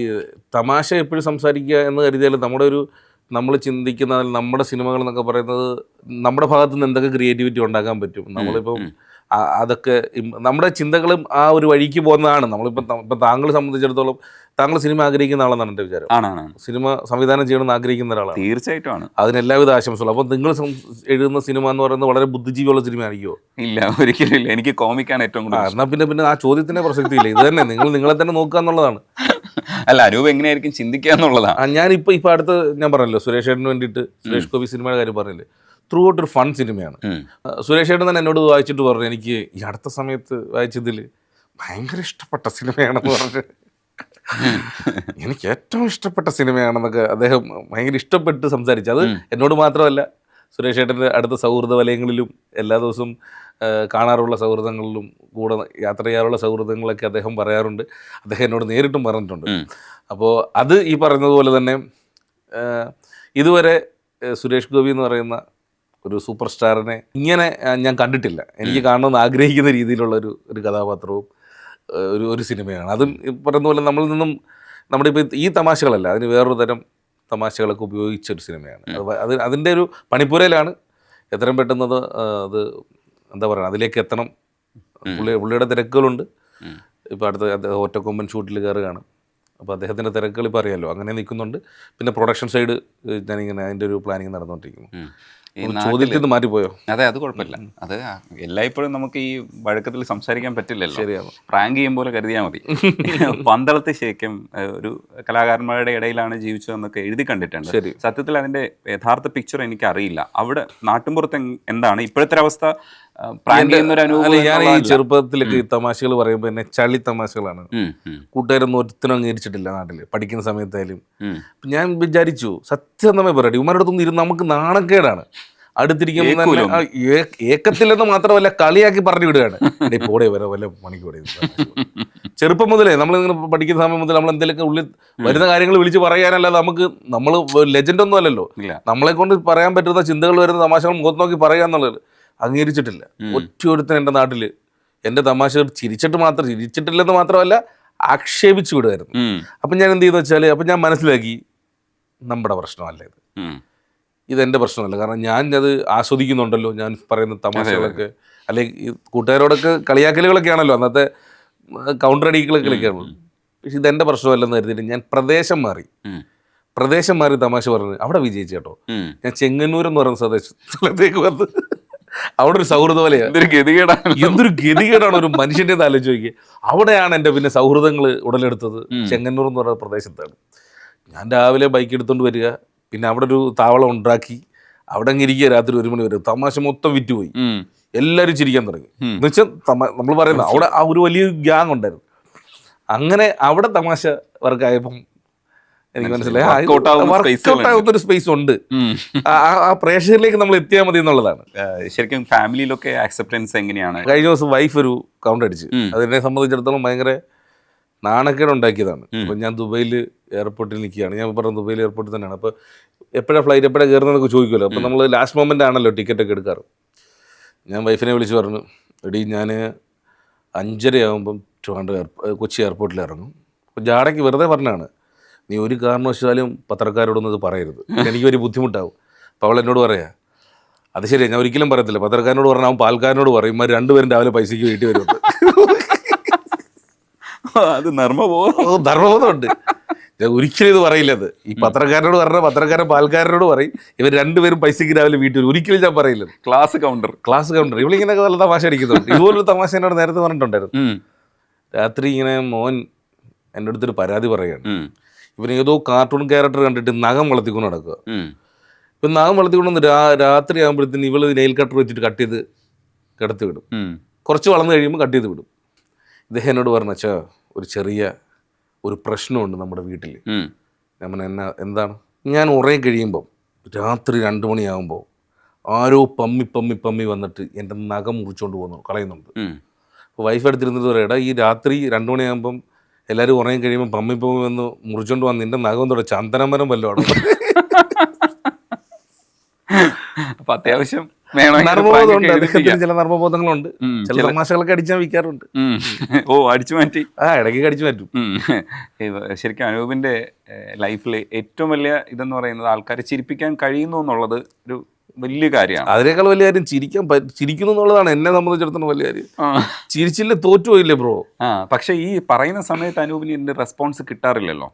തമാശ എപ്പോഴും സംസാരിക്കുക എന്ന് കരുതിയാൽ നമ്മൾ ചിന്തിക്കുന്ന നമ്മുടെ സിനിമകൾ എന്നൊക്കെ പറയുന്നത് നമ്മുടെ ഭാഗത്തു നിന്ന് എന്തൊക്കെ ക്രിയേറ്റിവിറ്റി ഉണ്ടാക്കാൻ പറ്റും. നമ്മളിപ്പം അതൊക്കെ നമ്മുടെ ചിന്തകളും ആ ഒരു വഴിക്ക് പോകുന്നതാണ്. ഇപ്പം താങ്കളെ സംബന്ധിച്ചിടത്തോളം താങ്കൾ സിനിമ ആഗ്രഹിക്കുന്ന ആളെന്നാണ് എൻ്റെ വിചാരം. ആണ്. സിനിമ സംവിധാനം ചെയ്യണമെന്ന് ആഗ്രഹിക്കുന്ന ഒരാളാണ്. തീർച്ചയായിട്ടും ആണ്. അതിന് എല്ലാവിധ ആശംസകളും. അപ്പോൾ നിങ്ങൾ എഴുതുന്ന സിനിമ എന്ന് പറയുന്നത് വളരെ ബുദ്ധിജീവിയുള്ള സിനിമ ആയിരിക്കുമോ? ഇല്ല, ഒരിക്കലും ഇല്ല. എനിക്ക് കോമിക്കാണ് ഏറ്റവും കൂടുതൽ. എന്നാൽ പിന്നെ ആ ചോദ്യത്തിൻ്റെ പ്രസക്തി ഇല്ല. ഇത് തന്നെ നിങ്ങളെ തന്നെ നോക്കുക എന്നുള്ളതാണ്. അല്ല, അനൂപ് എങ്ങനെയായിരിക്കും ചിന്തിക്കുക എന്നുള്ളതാണ്. ഞാനിപ്പോൾ അടുത്ത് ഞാൻ പറഞ്ഞല്ലോ, സുരേഷ് ഏട്ടന് വേണ്ടിയിട്ട് സുരേഷ് ഗോപി സിനിമയുടെ കാര്യം പറഞ്ഞില്ലേ, ത്രൂ ഔട്ട് ഒരു ഫൺ സിനിമയാണ്. സുരേഷ് ഏട്ടൻ തന്നെ എന്നോട് വായിച്ചിട്ട് പറഞ്ഞു, എനിക്ക് ഈ അടുത്ത സമയത്ത് വായിച്ചതിൽ ഭയങ്കര ഇഷ്ടപ്പെട്ട സിനിമയാണെന്ന് പറഞ്ഞ്, എനിക്ക് ഏറ്റവും ഇഷ്ടപ്പെട്ട സിനിമയാണെന്നൊക്കെ അദ്ദേഹം ഭയങ്കര ഇഷ്ടപ്പെട്ട് സംസാരിച്ചു. അത് എന്നോട് മാത്രമല്ല, സുരേഷ് ഏട്ടൻ്റെ അടുത്ത സൗഹൃദ വലയങ്ങളിലും എല്ലാ ദിവസവും കാണാറുള്ള സൗഹൃദങ്ങളിലും കൂടെ യാത്ര ചെയ്യാറുള്ള സൗഹൃദങ്ങളൊക്കെ അദ്ദേഹം പറയാറുണ്ട്. അദ്ദേഹം എന്നോട് നേരിട്ടും പറഞ്ഞിട്ടുണ്ട്. അപ്പോൾ അത് ഈ പറയുന്നതുപോലെ തന്നെ ഇതുവരെ സുരേഷ് ഗോപി എന്ന് പറയുന്ന ഒരു സൂപ്പർ സ്റ്റാറിനെ ഇങ്ങനെ ഞാൻ കണ്ടിട്ടില്ല. എനിക്ക് കാണണമെന്ന് ആഗ്രഹിക്കുന്ന രീതിയിലുള്ള ഒരു കഥാപാത്രവും ഒരു സിനിമയാണ്. അതും പറയുന്ന പോലെ നമ്മളിൽ നിന്നും നമ്മുടെ ഇപ്പോൾ ഈ തമാശകളല്ല, അതിന് വേറൊരു തരം തമാശകളൊക്കെ ഉപയോഗിച്ചൊരു സിനിമയാണ്. അതിൻ്റെ ഒരു പണിപ്പുരയിലാണ്. എത്രയും പെട്ടെന്നത് അത് എന്താ പറയുക, അതിലേക്ക് എത്തണം. പുള്ളിയുടെ തിരക്കുകളുണ്ട്. ഇപ്പോൾ അടുത്ത ഒറ്റക്കൊമ്പൻ ഷൂട്ടിൽ കയറുകയാണ്. അപ്പോൾ അദ്ദേഹത്തിൻ്റെ തിരക്കുകൾ ഇപ്പോൾ അറിയാമല്ലോ, അങ്ങനെ നിൽക്കുന്നുണ്ട്. പിന്നെ പ്രൊഡക്ഷൻ സൈഡ് ഞാനിങ്ങനെ അതിൻ്റെ ഒരു പ്ലാനിങ് നടന്നുകൊണ്ടിരിക്കുന്നു. ചോദ്യത്തിൽ നിന്ന് മാറ്റിപ്പോയോ? അതെ, അത് കുഴപ്പമില്ല. അത് എല്ലായ്പ്പോഴും നമുക്ക് ഈ വഴക്കത്തിൽ സംസാരിക്കാൻ പറ്റില്ലല്ലോ. ശരിയാണ്. പ്രാങ്ക് ചെയ്യും പോലെ കരുതിയാൽ മതി. പന്തളത്ത് ശരിക്കും ഒരു കലാകാരന്മാരുടെ ഇടയിലാണ് ജീവിച്ചതെന്നൊക്കെ എഴുതി കണ്ടിട്ടുണ്ട്. സത്യത്തിൽ അതിൻ്റെ യഥാർത്ഥ പിക്ചർ എനിക്കറിയില്ല. അവിടെ നാട്ടിൻപുറത്ത് എന്താണ് ഇപ്പോഴത്തെ അവസ്ഥ? പ്രാങ്ക് ചെയ്യുന്നൊരു അനുഭവം. ഞാൻ ഈ ചെറുപ്പത്തിലൊക്കെ ഈ തമാശകൾ പറയുമ്പോൾ എന്നെ ചളി തമാശകളാണ്. കൂട്ടുകാരൊന്നും ഒരുത്തിനും അംഗീകരിച്ചിട്ടില്ല നാട്ടിൽ പഠിക്കുന്ന സമയത്തായാലും. ഞാൻ വിചാരിച്ചു, സത്യം നമ്മെ പറയട്ടെ, ഇവന്മാരുടെ ഇരുന്ന് നമുക്ക് നാണക്കേടാണ്. അടുത്തിരിക്കുമ്പോൾ ഏക്കത്തില്ലെന്ന് മാത്രമല്ല, കളിയാക്കി പറഞ്ഞു വിടുകയാണ്. പോടെ വരെ വല്ല മണിക്കൂടെ. ചെറുപ്പം മുതലേ നമ്മളിങ്ങനെ പഠിക്കുന്ന സമയം മുതൽ നമ്മൾ എന്തെങ്കിലുമൊക്കെ ഉള്ളിൽ വരുന്ന കാര്യങ്ങൾ വിളിച്ച് പറയാനല്ലാതെ നമ്മൾ ലെജൻഡൊന്നും അല്ലല്ലോ. നമ്മളെ കൊണ്ട് പറയാൻ പറ്റുന്ന ചിന്തകൾ വരുന്ന തമാശകൾ മുഖത്ത് നോക്കി പറയുക എന്നുള്ളത് അംഗീകരിച്ചിട്ടില്ല. ഒറ്റയൊരുത്തൻ എൻ്റെ നാട്ടിൽ എൻ്റെ തമാശകൾ ചിരിച്ചിട്ടില്ലെന്ന് മാത്രമല്ല ആക്ഷേപിച്ചു വിടുമായിരുന്നു. അപ്പം ഞാൻ എന്ത് ചെയ്തെന്ന് വെച്ചാൽ, അപ്പം ഞാൻ മനസ്സിലാക്കി, നമ്മുടെ പ്രശ്നമല്ല ഇത്, ഇതെൻ്റെ പ്രശ്നമല്ല. കാരണം ഞാൻ അത് ആസ്വദിക്കുന്നുണ്ടല്ലോ, ഞാൻ പറയുന്ന തമാശകളൊക്കെ. അല്ലെങ്കിൽ കൂട്ടുകാരോടൊക്കെ കളിയാക്കലുകളൊക്കെ ആണല്ലോ അന്നത്തെ കൗണ്ടർ അടിക്കലൊക്കെയാണല്ലോ. പക്ഷെ ഇതെൻ്റെ പ്രശ്നമല്ലെന്ന് കരുതിയിട്ട് ഞാൻ പ്രദേശം മാറി തമാശ പറഞ്ഞ് അവിടെ വിജയിച്ചു കേട്ടോ. ഞാൻ ചെങ്ങന്നൂർ എന്ന് പറയുന്ന സ്ഥലത്തേക്ക് വന്ന് അവിടെ ഒരു സൗഹൃദ വലയാണ്. എന്തൊരു ഗതികേടാണ് ഒരു മനുഷ്യൻ്റെ ആലോചിച്ച് നോക്കി. അവിടെയാണ് എൻ്റെ പിന്നെ സൗഹൃദങ്ങൾ ഉടലെടുത്തത്. ചെങ്ങന്നൂർ എന്ന് പറയുന്ന പ്രദേശത്താണ്. ഞാൻ രാവിലെ ബൈക്ക് എടുത്തുകൊണ്ട് വരിക, പിന്നെ അവിടെ ഒരു താവളം ഉണ്ടാക്കി അവിടെ അങ്ങ് ഇരിക്കുക. രാത്രി 1 മണി വരെ തമാശ മൊത്തം വിറ്റുപോയി. എല്ലാവരും ചിരിക്കാൻ തുടങ്ങി. എന്ന് വെച്ചാൽ നമ്മൾ പറയുന്നത് അവിടെ ആ ഒരു വലിയ ഗ്യാങ് ഉണ്ടായിരുന്നു. അങ്ങനെ അവിടെ തമാശ വർക്കായപ്പം എനിക്ക് മനസ്സിലായി വർക്കൗട്ടാവുന്നൊരു സ്പേസ് ഉണ്ട്. ആ പ്രേക്ഷകരിലേക്ക് നമ്മൾ എത്തിയാൽ മതി എന്നുള്ളതാണ്. ശരിക്കും ഫാമിലിയിലൊക്കെ ആക്സെപ്റ്റൻസ് എങ്ങനെയാണ്? കഴിഞ്ഞ ദിവസം വൈഫ് ഒരു കൗണ്ട് അടിച്ച്, അതിനെ സംബന്ധിച്ചിടത്തോളം ഭയങ്കര നാണക്കേട് ഉണ്ടാക്കിയതാണ്. അപ്പം ഞാൻ ദുബൈയിൽ എയർപോർട്ടിൽ നിൽക്കുകയാണ്. ഞാൻ പറഞ്ഞ ദുബൈയിൽ എയർപോർട്ടിൽ തന്നെയാണ്. അപ്പോൾ എപ്പോഴാണ് ഫ്ലൈറ്റ് എപ്പോഴാണ് കയറുന്നതൊക്കെ ചോദിക്കുമല്ലോ. അപ്പം നമ്മൾ ലാസ്റ്റ് മൊമെൻ്റ് ആണല്ലോ ടിക്കറ്റൊക്കെ എടുക്കാറ്. ഞാൻ വൈഫിനെ വിളിച്ച് പറഞ്ഞു, എടീ ഞാൻ 5:30 ആകുമ്പം കൊച്ചി എയർപോർട്ടിൽ ഇറങ്ങും. അപ്പോൾ ജാടയ്ക്ക് വെറുതെ പറഞ്ഞാണ്, നീ ഒരു കാരണവശാലും പത്രക്കാരോടൊന്നും ഇത് പറയരുത്, എനിക്കൊരു ബുദ്ധിമുട്ടാവും. അപ്പോൾ അവൾ എന്നോട് പറയാ, അത് ശരിയാണ്, ഞാൻ ഒരിക്കലും പറയത്തില്ല. പത്രക്കാരനോട് പറഞ്ഞാൽ അവൻ പാൽക്കാരനോട് പറയും, ഇവന്മാർ രണ്ടുപേരും രാവിലെ പൈസയ്ക്ക് വീട്ടിൽ വരുന്നത്. അത് ധർമ്മബോധമുണ്ട്. ഒരിക്കലും ഇത് പറയില്ലത്. ഈ പത്രക്കാരനോട് പറഞ്ഞാൽ പത്രക്കാരൻ പാൽക്കാരനോട് പറയും, ഇവർ രണ്ടുപേരും പൈസയ്ക്ക് രാവിലെ വീട്ടിൽ വരും. ഒരിക്കലും ഞാൻ പറയില്ലത്. ക്ലാസ് കൗണ്ടർ ഇവളിങ്ങനെ നല്ല തമാശ അടിക്കുന്നുണ്ട്. ഇതുപോലൊരു തമാശ എന്നോട് നേരത്തെ പറഞ്ഞിട്ടുണ്ടായിരുന്നു. രാത്രി ഇങ്ങനെ മോൻ എൻ്റെ അടുത്തൊരു പരാതി പറയുകയാണ്. ഇവൻ ഏതോ കാർട്ടൂൺ ക്യാരക്ടർ കണ്ടിട്ട് നഖം വളർത്തിക്കൊണ്ട് നടക്കുക. ഇപ്പം നഖം വളർത്തിക്കൊണ്ടു രാത്രി ആകുമ്പോഴത്തേന് ഇവള് നെയിൽ കട്ടർ വെച്ചിട്ട് കട്ട് ചെയ്ത് കിടത്തി വിടും. കുറച്ച് വളർന്നു കഴിയുമ്പോൾ കട്ട് ചെയ്ത് വിടും. ഇദ്ദേഹം എന്നോട് പറഞ്ഞു, അച്ഛാ ഒരു പ്രശ്നമുണ്ട് നമ്മുടെ വീട്ടിൽ. ഞാൻ എന്താണ്? ഞാൻ ഉറങ്ങി കഴിയുമ്പം രാത്രി 2 മണിയാകുമ്പോൾ ആരോ പമ്മി വന്നിട്ട് എൻ്റെ നഖം മുറിച്ചുകൊണ്ട് പോകുന്നു, കളയുന്നുണ്ട്. അപ്പോൾ വൈഫ് എടുത്തിരുന്നത് പറയടാ, ഈ രാത്രി 2 മണിയാകുമ്പം എല്ലാവരും ഉറങ്ങി കഴിയുമ്പോൾ പമ്മി വന്ന് മുറിച്ചോണ്ട് വന്ന് നിന്റെ നഖം തൊട്ട് ചന്ദനമരം വല്ലതും അപ്പൊ അത്യാവശ്യം നർമ്മബോധമുണ്ട്, അദ്ദേഹത്തിന് ചില നർമ്മബോധങ്ങളുണ്ട്, ചില തമാശകളൊക്കെ അടിച്ചാൽ വിൽക്കാറുണ്ട്. ഓ, അടിച്ചു മാറ്റി. ഇടയ്ക്ക് അടിച്ചു മാറ്റും. ശരിക്കും അനൂപിന്റെ ലൈഫിൽ ഏറ്റവും വലിയ ഇതെന്ന് പറയുന്നത് ആൾക്കാരെ ചിരിപ്പിക്കാൻ കഴിയുന്നു എന്നുള്ളത് ഒരു വലിയ കാര്യമാണ്. അതിനേക്കാൾ വലിയ കാര്യം ചിരിക്കുന്നു എന്നുള്ളതാണ് എന്നെ സംബന്ധിച്ചിടത്തോളം വലിയ കാര്യം. ചിരിച്ചില്ല തോറ്റുപോയില്ലേ ബ്രോ. പക്ഷെ ഈ പറയുന്ന സമയത്ത് അനൂപിന് ഇതിന്റെ റെസ്പോൺസ് കിട്ടാറില്ലല്ലോ.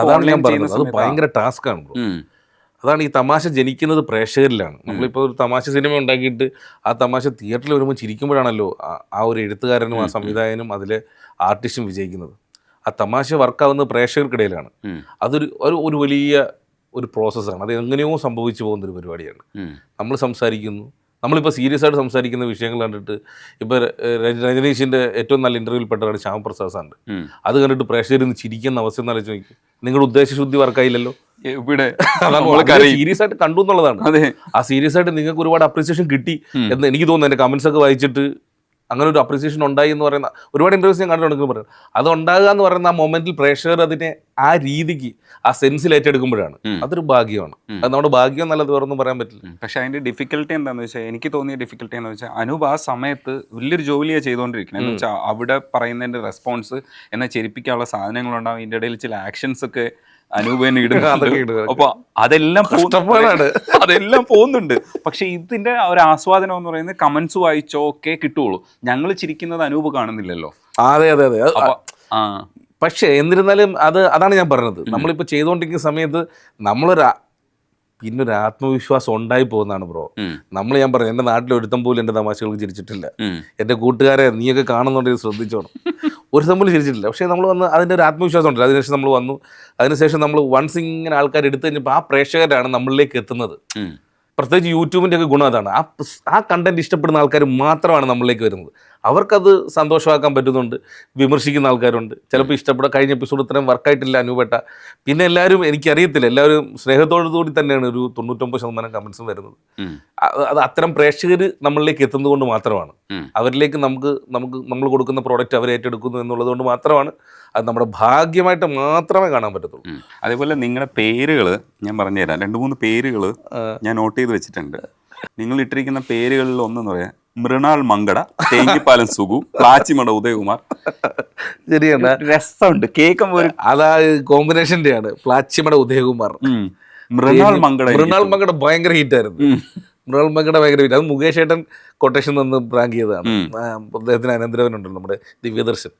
അതാണ് ഞാൻ പറഞ്ഞത്, അത് ഭയങ്കര ടാസ്ക് ആണ് ബ്രോ. അതാണ് ഈ തമാശ ജനിക്കുന്നത് പ്രേക്ഷകരിലാണ്. നമ്മളിപ്പോൾ ഒരു തമാശ സിനിമ ഉണ്ടാക്കിയിട്ട് ആ തമാശ തിയേറ്ററിൽ വരുമ്പോൾ ചിരിക്കുമ്പോഴാണല്ലോ ആ ഒരു എഴുത്തുകാരനും ആ സംവിധായകനും അതിലെ ആർട്ടിസ്റ്റും വിജയിക്കുന്നത്. ആ തമാശ വർക്കാവുന്നത് പ്രേക്ഷകർക്കിടയിലാണ്. അതൊരു ഒരു വലിയ ഒരു പ്രോസസ്സാണ്. അത് എങ്ങനെയോ സംഭവിച്ചു പോകുന്നൊരു പരിപാടിയാണ്. നമ്മൾ സംസാരിക്കുന്നു, നമ്മളിപ്പോൾ സീരിയസ് ആയിട്ട് സംസാരിക്കുന്ന വിഷയങ്ങൾ കണ്ടിട്ട് ഇപ്പോൾ രജനീഷിൻ്റെ ഏറ്റവും നല്ല ഇൻ്റർവ്യൂവിൽ പെട്ടതാണ് ശ്യാമപ്രസാദ് സാറിൻ്റെ. അത് കണ്ടിട്ട് പ്രേക്ഷകരിൽ നിന്ന് ചിരിക്കുന്ന അവസ്ഥ എന്ന് ആലോചിച്ച് നോക്കി. നിങ്ങളുടെ ഉദ്ദേശശുദ്ധി വർക്കായില്ലല്ലോ. ഇവിടെ സീരിയസ് ആയിട്ട് കണ്ടു എന്നുള്ളതാണ്. ആ സീരിയസ് ആയിട്ട് നിങ്ങൾക്ക് ഒരുപാട് അപ്രീസിയേഷൻ കിട്ടി എന്ന് എനിക്ക് തോന്നുന്നു. എൻ്റെ കമൻസ് ഒക്കെ വായിച്ചിട്ട് അങ്ങനെ ഒരു അപ്രീസിയേഷൻ ഉണ്ടായി എന്ന് പറയുന്ന ഒരുപാട് ഇൻ്റർവ്യൂസ് ഞാൻ കണ്ടിട്ടുണ്ടെങ്കിൽ പറയാം. അത് ഉണ്ടാകുക എന്ന് പറയുന്ന ആ മൊമെന്റിൽ പ്രേക്ഷകർ അതിനെ ആ രീതിക്ക് ആ സെൻസിൽ ഏറ്റെടുക്കുമ്പോഴാണ് അതൊരു ഭാഗ്യമാണ്. അത് നമ്മുടെ ഭാഗ്യം നല്ലത് വേറൊന്നും പറയാൻ പറ്റില്ല. പക്ഷെ അതിന്റെ ഡിഫിക്കൽട്ടി എന്താണെന്ന് വെച്ചാൽ, എനിക്ക് തോന്നിയ ഡിഫിക്കൽട്ടി എന്ന് വെച്ചാൽ, അനൂപ് ആ സമയത്ത് വലിയൊരു ജോലിയാണ് ചെയ്തുകൊണ്ടിരിക്കുന്നത്. എന്ന് വെച്ചാൽ അവിടെ പറയുന്നതിന്റെ റെസ്പോൺസ് എന്നാൽ ചെരിപ്പിക്കാനുള്ള സാധനങ്ങളുണ്ടാവും, ഇതിൻ്റെ ഇടയിൽ ചില ആക്ഷൻസ് ഒക്കെ അനൂപനെ ഇടുന്നുണ്ട്. അപ്പൊ അതെല്ലാം പോകുന്നുണ്ട്. പക്ഷെ ഇതിന്റെ ഒരു ആസ്വാദനം എന്ന് പറയുന്നത് കമന്റ്സ് വായിച്ചോ ഒക്കെ കിട്ടുള്ളൂ. ഞങ്ങൾ ചിരിക്കുന്നത് അനൂപ് കാണുന്നില്ലല്ലോ. അതെ. പക്ഷേ എന്നിരുന്നാലും അതാണ് ഞാൻ പറഞ്ഞത്. നമ്മളിപ്പോൾ ചെയ്തുകൊണ്ടിരിക്കുന്ന സമയത്ത് പിന്നൊരു ആത്മവിശ്വാസം ഉണ്ടായി പോകുന്നതാണ് ബ്രോ. ഞാൻ പറഞ്ഞു, എൻ്റെ നാട്ടിൽ ഒരുത്തം പോലും എൻ്റെ തമാശകൾക്ക് ചിരിച്ചിട്ടില്ല. എൻ്റെ കൂട്ടുകാരെ നീയൊക്കെ കാണുന്നുണ്ടെങ്കിൽ ശ്രദ്ധിച്ചോണം, ഒരു തമ്മിൽ ചിരിച്ചിട്ടില്ല. പക്ഷേ നമ്മൾ വന്ന് അതിൻ്റെ ഒരു ആത്മവിശ്വാസം ഉണ്ടല്ലോ. അതിനുശേഷം നമ്മൾ വന്നു, അതിനുശേഷം നമ്മൾ വൺസ് ഇങ്ങനെ ആൾക്കാർ എടുത്തു കഴിഞ്ഞപ്പോൾ ആ പ്രേക്ഷകരാണ് നമ്മളിലേക്ക് എത്തുന്നത്. പ്രത്യേകിച്ച് യൂട്യൂബിൻ്റെ ഒക്കെ ഗുണം അതാണ്. ആ കണ്ടന്റ് ഇഷ്ടപ്പെടുന്ന ആൾക്കാർ മാത്രമാണ് നമ്മളിലേക്ക് വരുന്നത്. അവർക്കത് സന്തോഷമാക്കാൻ പറ്റുന്നുണ്ട്. വിമർശിക്കുന്ന ആൾക്കാരുണ്ട്, ചിലപ്പോൾ ഇഷ്ടപ്പെടാൻ കഴിഞ്ഞ എപ്പിസോഡ് ഇത്രയും വർക്കായിട്ടില്ല അനൂപേട്ട. പിന്നെ എല്ലാവരും, എനിക്കറിയത്തില്ല, എല്ലാവരും സ്നേഹത്തോടുകൂടി തന്നെയാണ് ഒരു 99% കമൻസും വരുന്നത്. അത് അത്തരം പ്രേക്ഷകർ നമ്മളിലേക്ക് എത്തുന്നത് കൊണ്ട് മാത്രമാണ്. അവരിലേക്ക് നമ്മൾ കൊടുക്കുന്ന പ്രോഡക്റ്റ് അവർ ഏറ്റെടുക്കുന്നു എന്നുള്ളത് കൊണ്ട് മാത്രമാണ്. അത് നമ്മുടെ ഭാഗ്യമായിട്ട് മാത്രമേ കാണാൻ പറ്റത്തുള്ളൂ. അതേപോലെ നിങ്ങളുടെ പേരുകൾ ഞാൻ പറഞ്ഞുതരാം. 2-3 പേരുകൾ ഞാൻ നോട്ട് ചെയ്ത് വെച്ചിട്ടുണ്ട്. നിങ്ങൾ ഇട്ടിരിക്കുന്ന പേരുകളിൽ ഒന്നെന്ന് പറയാം മൃണാൾ മങ്കട, തേങ്കിപ്പാലം സുഗു, പ്ലാച്ചിമട ഉദയകുമാർ. ശരിയാണ്, രസമുണ്ട് കേൾക്കുമ്പോൾ. അതാ കോമ്പിനേഷൻ്റെ ആണ്. പ്ലാച്ചിമട ഉദയകുമാർ, മൃണാൾ മങ്കട ഭയങ്കര ഹിറ്റായിരുന്നു. മൃണാൾ മങ്കട ഭയങ്കര ഹിറ്റ്. അത് മുകേഷ് ഏട്ടൻ കൊട്ടേഷൻ തന്ന് പ്രാങ്ക് ചെയ്തതാണ്. അദ്ദേഹത്തിന് അനന്തരവനുണ്ടല്ലോ നമ്മുടെ ദിവ്യദർശൻ.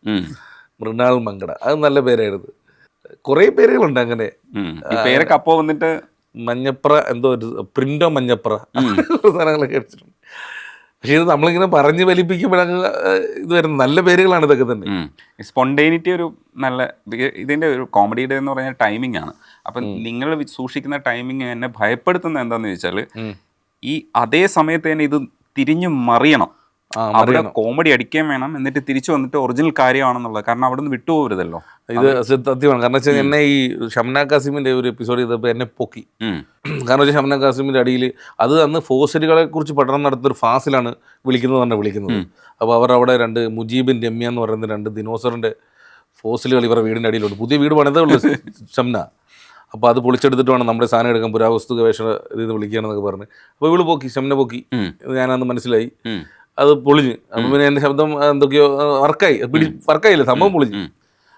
മൃണാൾ മങ്കട അത് നല്ല പേരായിരുന്നു. കുറേ പേരുകളുണ്ട് അങ്ങനെ. പേരൊക്കെ അപ്പോൾ വന്നിട്ട് മഞ്ഞപ്ര എന്തോ ഒരു പ്രിന്റോ മഞ്ഞപ്ര സാധനങ്ങളൊക്കെ അടിച്ചിട്ടുണ്ട്. പക്ഷേ ഇത് നമ്മളിങ്ങനെ പറഞ്ഞ് വലിപ്പിക്കുമ്പോഴൊക്കെ ഇത് വരുന്ന നല്ല പേരുകളാണ് ഇതൊക്കെ തന്നെ. സ്പോണ്ടേനിറ്റി ഒരു നല്ല, ഇതിൻ്റെ ഒരു കോമഡിയുടെ എന്ന് പറഞ്ഞാൽ ടൈമിംഗ് ആണ്. അപ്പം നിങ്ങൾ സൂക്ഷിക്കുന്ന ടൈമിങ് എന്നെ ഭയപ്പെടുത്തുന്നത് എന്താണെന്ന് ചോദിച്ചാൽ, ഈ അതേ സമയത്ത് തന്നെ ഇത് തിരിഞ്ഞു മറിയണം. അവിടെ കോമഡി അടിക്കാൻ വേണം, എന്നിട്ട് തിരിച്ചു വന്നിട്ട് ഒറിജിനൽ കാര്യമാണെന്നുള്ളത്. കാരണം അവിടെ നിന്ന് വിട്ടുപോകരുതല്ലോ. ഇത് സത്യമാണ്. കാരണം വെച്ചാൽ എന്നെ ഈ ഷംന കാസിമിന്റെ ഒരു എപ്പിസോഡ് ചെയ്തപ്പോൾ എന്നെ പൊക്കി. കാരണം വെച്ചാൽ ഷംന കാസിമിന്റെ അടിയിൽ അത് അന്ന് ഫോസിലുകളെ കുറിച്ച് പഠനം നടത്തുന്ന ഒരു ഫാസിലാണ് വിളിക്കുന്നത്. അപ്പോൾ അവർ അവിടെ 2 മുജീബിൻ രമ്യ എന്ന് പറയുന്ന 2 ദിനോസറിന്റെ ഫോസിലുകൾ ഇവരുടെ വീടിൻ്റെ അടിയിലുണ്ട്. പുതിയ വീട് പണിതേ ഉള്ളൂ ഷംന. അപ്പോൾ അത് പൊളിച്ചെടുത്തിട്ട് വേണം നമ്മുടെ സാധനം എടുക്കാൻ, പുരാവസ്തു ഗവേഷണ ഇത് വിളിക്കുകയാണെന്നൊക്കെ പറഞ്ഞ്. അപ്പോൾ ഇവള് പൊക്കി, ഷംന പൊക്കി. ഞാനന്ന് മനസ്സിലായി അത് പൊളിഞ്ഞ്. അപ്പം പിന്നെ എൻ്റെ ശബ്ദം എന്തൊക്കെയോ വർക്കായില്ല, സംഭവം പൊളിഞ്ഞ്.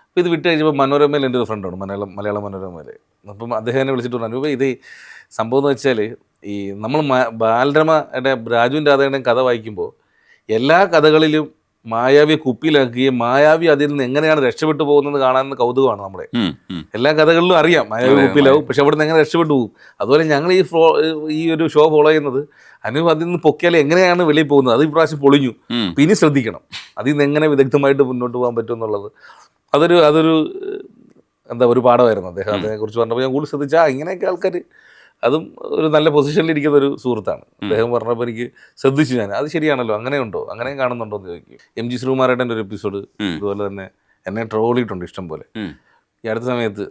അപ്പോൾ ഇത് വിട്ട് കഴിഞ്ഞപ്പോൾ മനോരമയിൽ എൻ്റെ ഒരു ഫ്രണ്ടാണ്, മലയാള മനോരമയിൽ. അപ്പം അദ്ദേഹം എന്നെ വിളിച്ചിട്ട് പറഞ്ഞു, അനൂപേ ഇത് സംഭവം എന്ന് വെച്ചാൽ ഈ നമ്മൾ ബാലരമയുടെ രാജുവിൻ്റെ രാധയുടെയും കഥ വായിക്കുമ്പോൾ എല്ലാ കഥകളിലും മായാവിയെ കുപ്പിയിലാക്കുകയും മായാവി അതിൽ നിന്ന് എങ്ങനെയാണ് രക്ഷപ്പെട്ടു പോകുന്നത് കാണാൻ കൗതുകമാണ് നമ്മുടെ. എല്ലാ കഥകളിലും അറിയാം മായാവി കുപ്പിയിലാവും, പക്ഷെ അവിടെ നിന്ന് എങ്ങനെ രക്ഷപ്പെട്ടു പോകും. അതുപോലെ ഞങ്ങൾ ഈ ഒരു ഷോ ഫോളോ ചെയ്യുന്നത് അനൂപ് അതിൽ നിന്ന് പൊക്കിയാൽ എങ്ങനെയാണ് വെളിയിൽ പോകുന്നത്, അത് ഇപ്രാവശ്യം പൊളിഞ്ഞു, പിന്നെ ശ്രദ്ധിക്കണം അതിൽ നിന്ന് എങ്ങനെ വിദഗ്ധമായിട്ട് മുന്നോട്ട് പോകാൻ പറ്റും എന്നുള്ളത്. അതൊരു ഒരു പാഠമായിരുന്നു. അതിനെക്കുറിച്ച് പറഞ്ഞപ്പോൾ ഞാൻ കൂടുതൽ ശ്രദ്ധിച്ചാൽ ഇങ്ങനെയൊക്കെ ആൾക്കാർ, അതും ഒരു നല്ല പൊസിഷനിലിരിക്കുന്ന ഒരു സുഹൃത്താണ്. അദ്ദേഹം പറഞ്ഞപ്പോൾ എനിക്ക് ശ്രദ്ധിച്ചു ഞാൻ, അത് ശരിയാണല്ലോ, അങ്ങനെയുണ്ടോ, അങ്ങനെയും കാണുന്നുണ്ടോ എന്ന് ചോദിക്കും. MG ശ്രീകുമാരേട്ടൻ്റെ ഒരു എപ്പിസോഡ് ഇതുപോലെ തന്നെ എന്നെ ട്രോൾ ചെയ്തിട്ടുണ്ട് ഇഷ്ടം പോലെ. ഈ അടുത്ത സമയത്ത്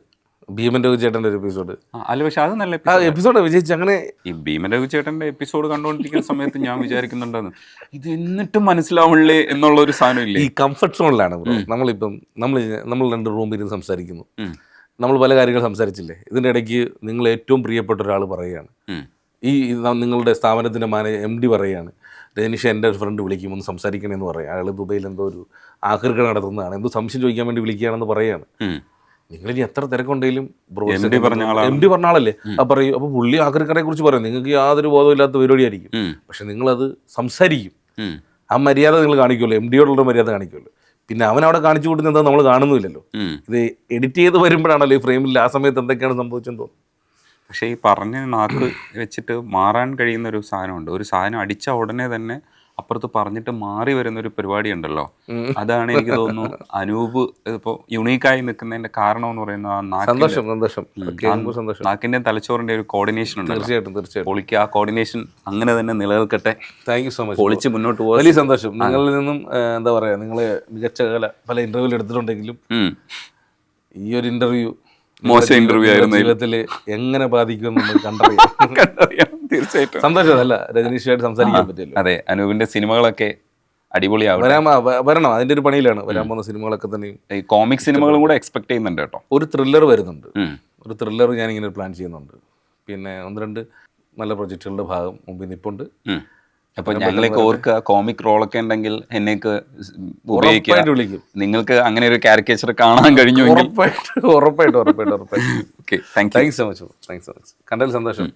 ഭീമൻ രഘുചേട്ടൻ്റെ ഒരു എപ്പിസോഡ്. അല്ല പക്ഷെ അത് നല്ല ആ എപ്പിസോഡ് വിജയിച്ച്. അങ്ങനെ ഈ ഭീമൻ രഘുചേട്ടൻ്റെ എപ്പിസോഡ് കണ്ടുകൊണ്ടിരിക്കുന്ന സമയത്ത് ഞാൻ വിചാരിക്കുന്നുണ്ടെന്ന് ഇത് എന്നിട്ടും മനസ്സിലാവണില്ലേ എന്നുള്ള ഒരു സാധനം ഇല്ലേ. ഈ കംഫർട്ട് സോണിലാണ് ബ്രോ. നമ്മളിപ്പം നമ്മൾ രണ്ട് റൂമിൽ ഇരുന്ന് സംസാരിക്കുന്നു, നമ്മൾ പല കാര്യങ്ങൾ സംസാരിച്ചില്ലേ, ഇതിൻ്റെ ഇടയ്ക്ക് നിങ്ങൾ ഏറ്റവും പ്രിയപ്പെട്ട ഒരാൾ പറയുകയാണ്, ഈ നിങ്ങളുടെ സ്ഥാപനത്തിൻ്റെ MD പറയുകയാണ്, രജനീഷ് എൻ്റെ ഒരു ഫ്രണ്ട് വിളിക്കും ഒന്ന് സംസാരിക്കണമെന്ന് പറയാം, അയാൾ ദുബൈയിൽ എന്തോ ഒരു ആക്രിക്കട നടത്തുന്നതാണ്, എന്തോ സംശയം ചോദിക്കാൻ വേണ്ടി വിളിക്കുകയാണെന്ന് പറയുകയാണ്. നിങ്ങളിനി എത്ര തിരക്കുണ്ടെങ്കിലും MD പറഞ്ഞ ആളല്ലേ ആ പറയൂ. അപ്പോൾ പുള്ളി ആക്രിക്കടയെ കുറിച്ച് പറയും, നിങ്ങൾക്ക് യാതൊരു ബോധമില്ലാത്ത പരിപാടിയായിരിക്കും, പക്ഷെ നിങ്ങളത് സംസാരിക്കും. ആ മര്യാദ നിങ്ങൾ കാണിക്കുമല്ലോ, MDയോടുള്ള മര്യാദ കാണിക്കുമല്ലോ. പിന്നെ അവൻ അവിടെ കാണിച്ചു കൂട്ടുന്ന എന്താ നമ്മൾ കാണുന്നില്ലല്ലോ. ഇത് എഡിറ്റ് ചെയ്ത് വരുമ്പോഴാണല്ലോ ഈ ഫ്രെയിമിൽ ആ സമയത്ത് എന്തൊക്കെയാണ് സംഭവിച്ചെന്ന് തോന്നുന്നു. പക്ഷേ ഈ പറഞ്ഞ നാക്ക് വെച്ചിട്ട് മാറാൻ കഴിയുന്ന ഒരു സാധനമുണ്ട്. ഒരു സാധനം അടിച്ച ഉടനെ തന്നെ അപ്പുറത്ത് പറഞ്ഞിട്ട് മാറി വരുന്ന ഒരു പരിപാടി ഉണ്ടല്ലോ, അതാണ് എനിക്ക് തോന്നുന്നു അനൂപ് ഇപ്പോൾ യുണീക്കായി നിൽക്കുന്നതിന്റെ കാരണം എന്ന് പറയുന്നത് ആ നാക്കിന്റെ തലച്ചോറിന്റെ ഒരു കോർഡിനേഷൻ ഉണ്ട്. തീർച്ചയായിട്ടും പൊളിക്ക് ആ കോർഡിനേഷൻ അങ്ങനെ തന്നെ നിലനിൽക്കട്ടെ. Thank you so much. പൊളിച്ച് മുന്നോട്ട് പോകും. വലിയ സന്തോഷം. നിങ്ങളിൽ നിന്നും എന്താ പറയാ, നിങ്ങളെ മികച്ച പല ഇന്റർവ്യൂവിൽ എടുത്തിട്ടുണ്ടെങ്കിലും ഈ ഒരു ഇന്റർവ്യൂ മോശം ഇന്റർവ്യൂ ആയിരുന്നു. ജീവിതത്തിൽ എങ്ങനെ ബാധിക്കും നമ്മൾ കണ്ടറിയാം. തീർച്ചയായിട്ടും സന്തോഷം. അല്ല രജനീഷുമായിട്ട് സംസാരിക്കാൻ പറ്റില്ല. അതെ, അനൂപിന്റെ സിനിമകളൊക്കെ അടിപൊളിയാവും. വരണം, അതിന്റെ ഒരു പണിയിലാണ്. വരാൻ പോകുന്ന സിനിമകളൊക്കെ തന്നെ ഈ കോമിക് സിനിമകളും കൂടെ എക്സ്പെക്ട് ചെയ്യുന്നുണ്ട് കേട്ടോ. ഒരു ത്രില്ലർ വരുന്നുണ്ട്, ഒരു ത്രില്ലർ ഞാനിങ്ങനെ പ്ലാൻ ചെയ്യുന്നുണ്ട്. പിന്നെ 1-2 നല്ല പ്രൊജക്റ്റുകളുടെ ഭാഗം മുമ്പിൽ നിൽപ്പുണ്ട്. അപ്പൊ ഞങ്ങളൊക്കെ ഓർക്കുക, കോമിക് റോളൊക്കെ ഉണ്ടെങ്കിൽ എന്നെയൊക്കെ ഉപയോഗിക്കുക. നിങ്ങൾക്ക് അങ്ങനെ ഒരു കാരിക്കേച്ചർ കാണാൻ കഴിഞ്ഞു. ഉറപ്പായിട്ടും. Okay, thank you so much. കണ്ടതിൽ സന്തോഷം.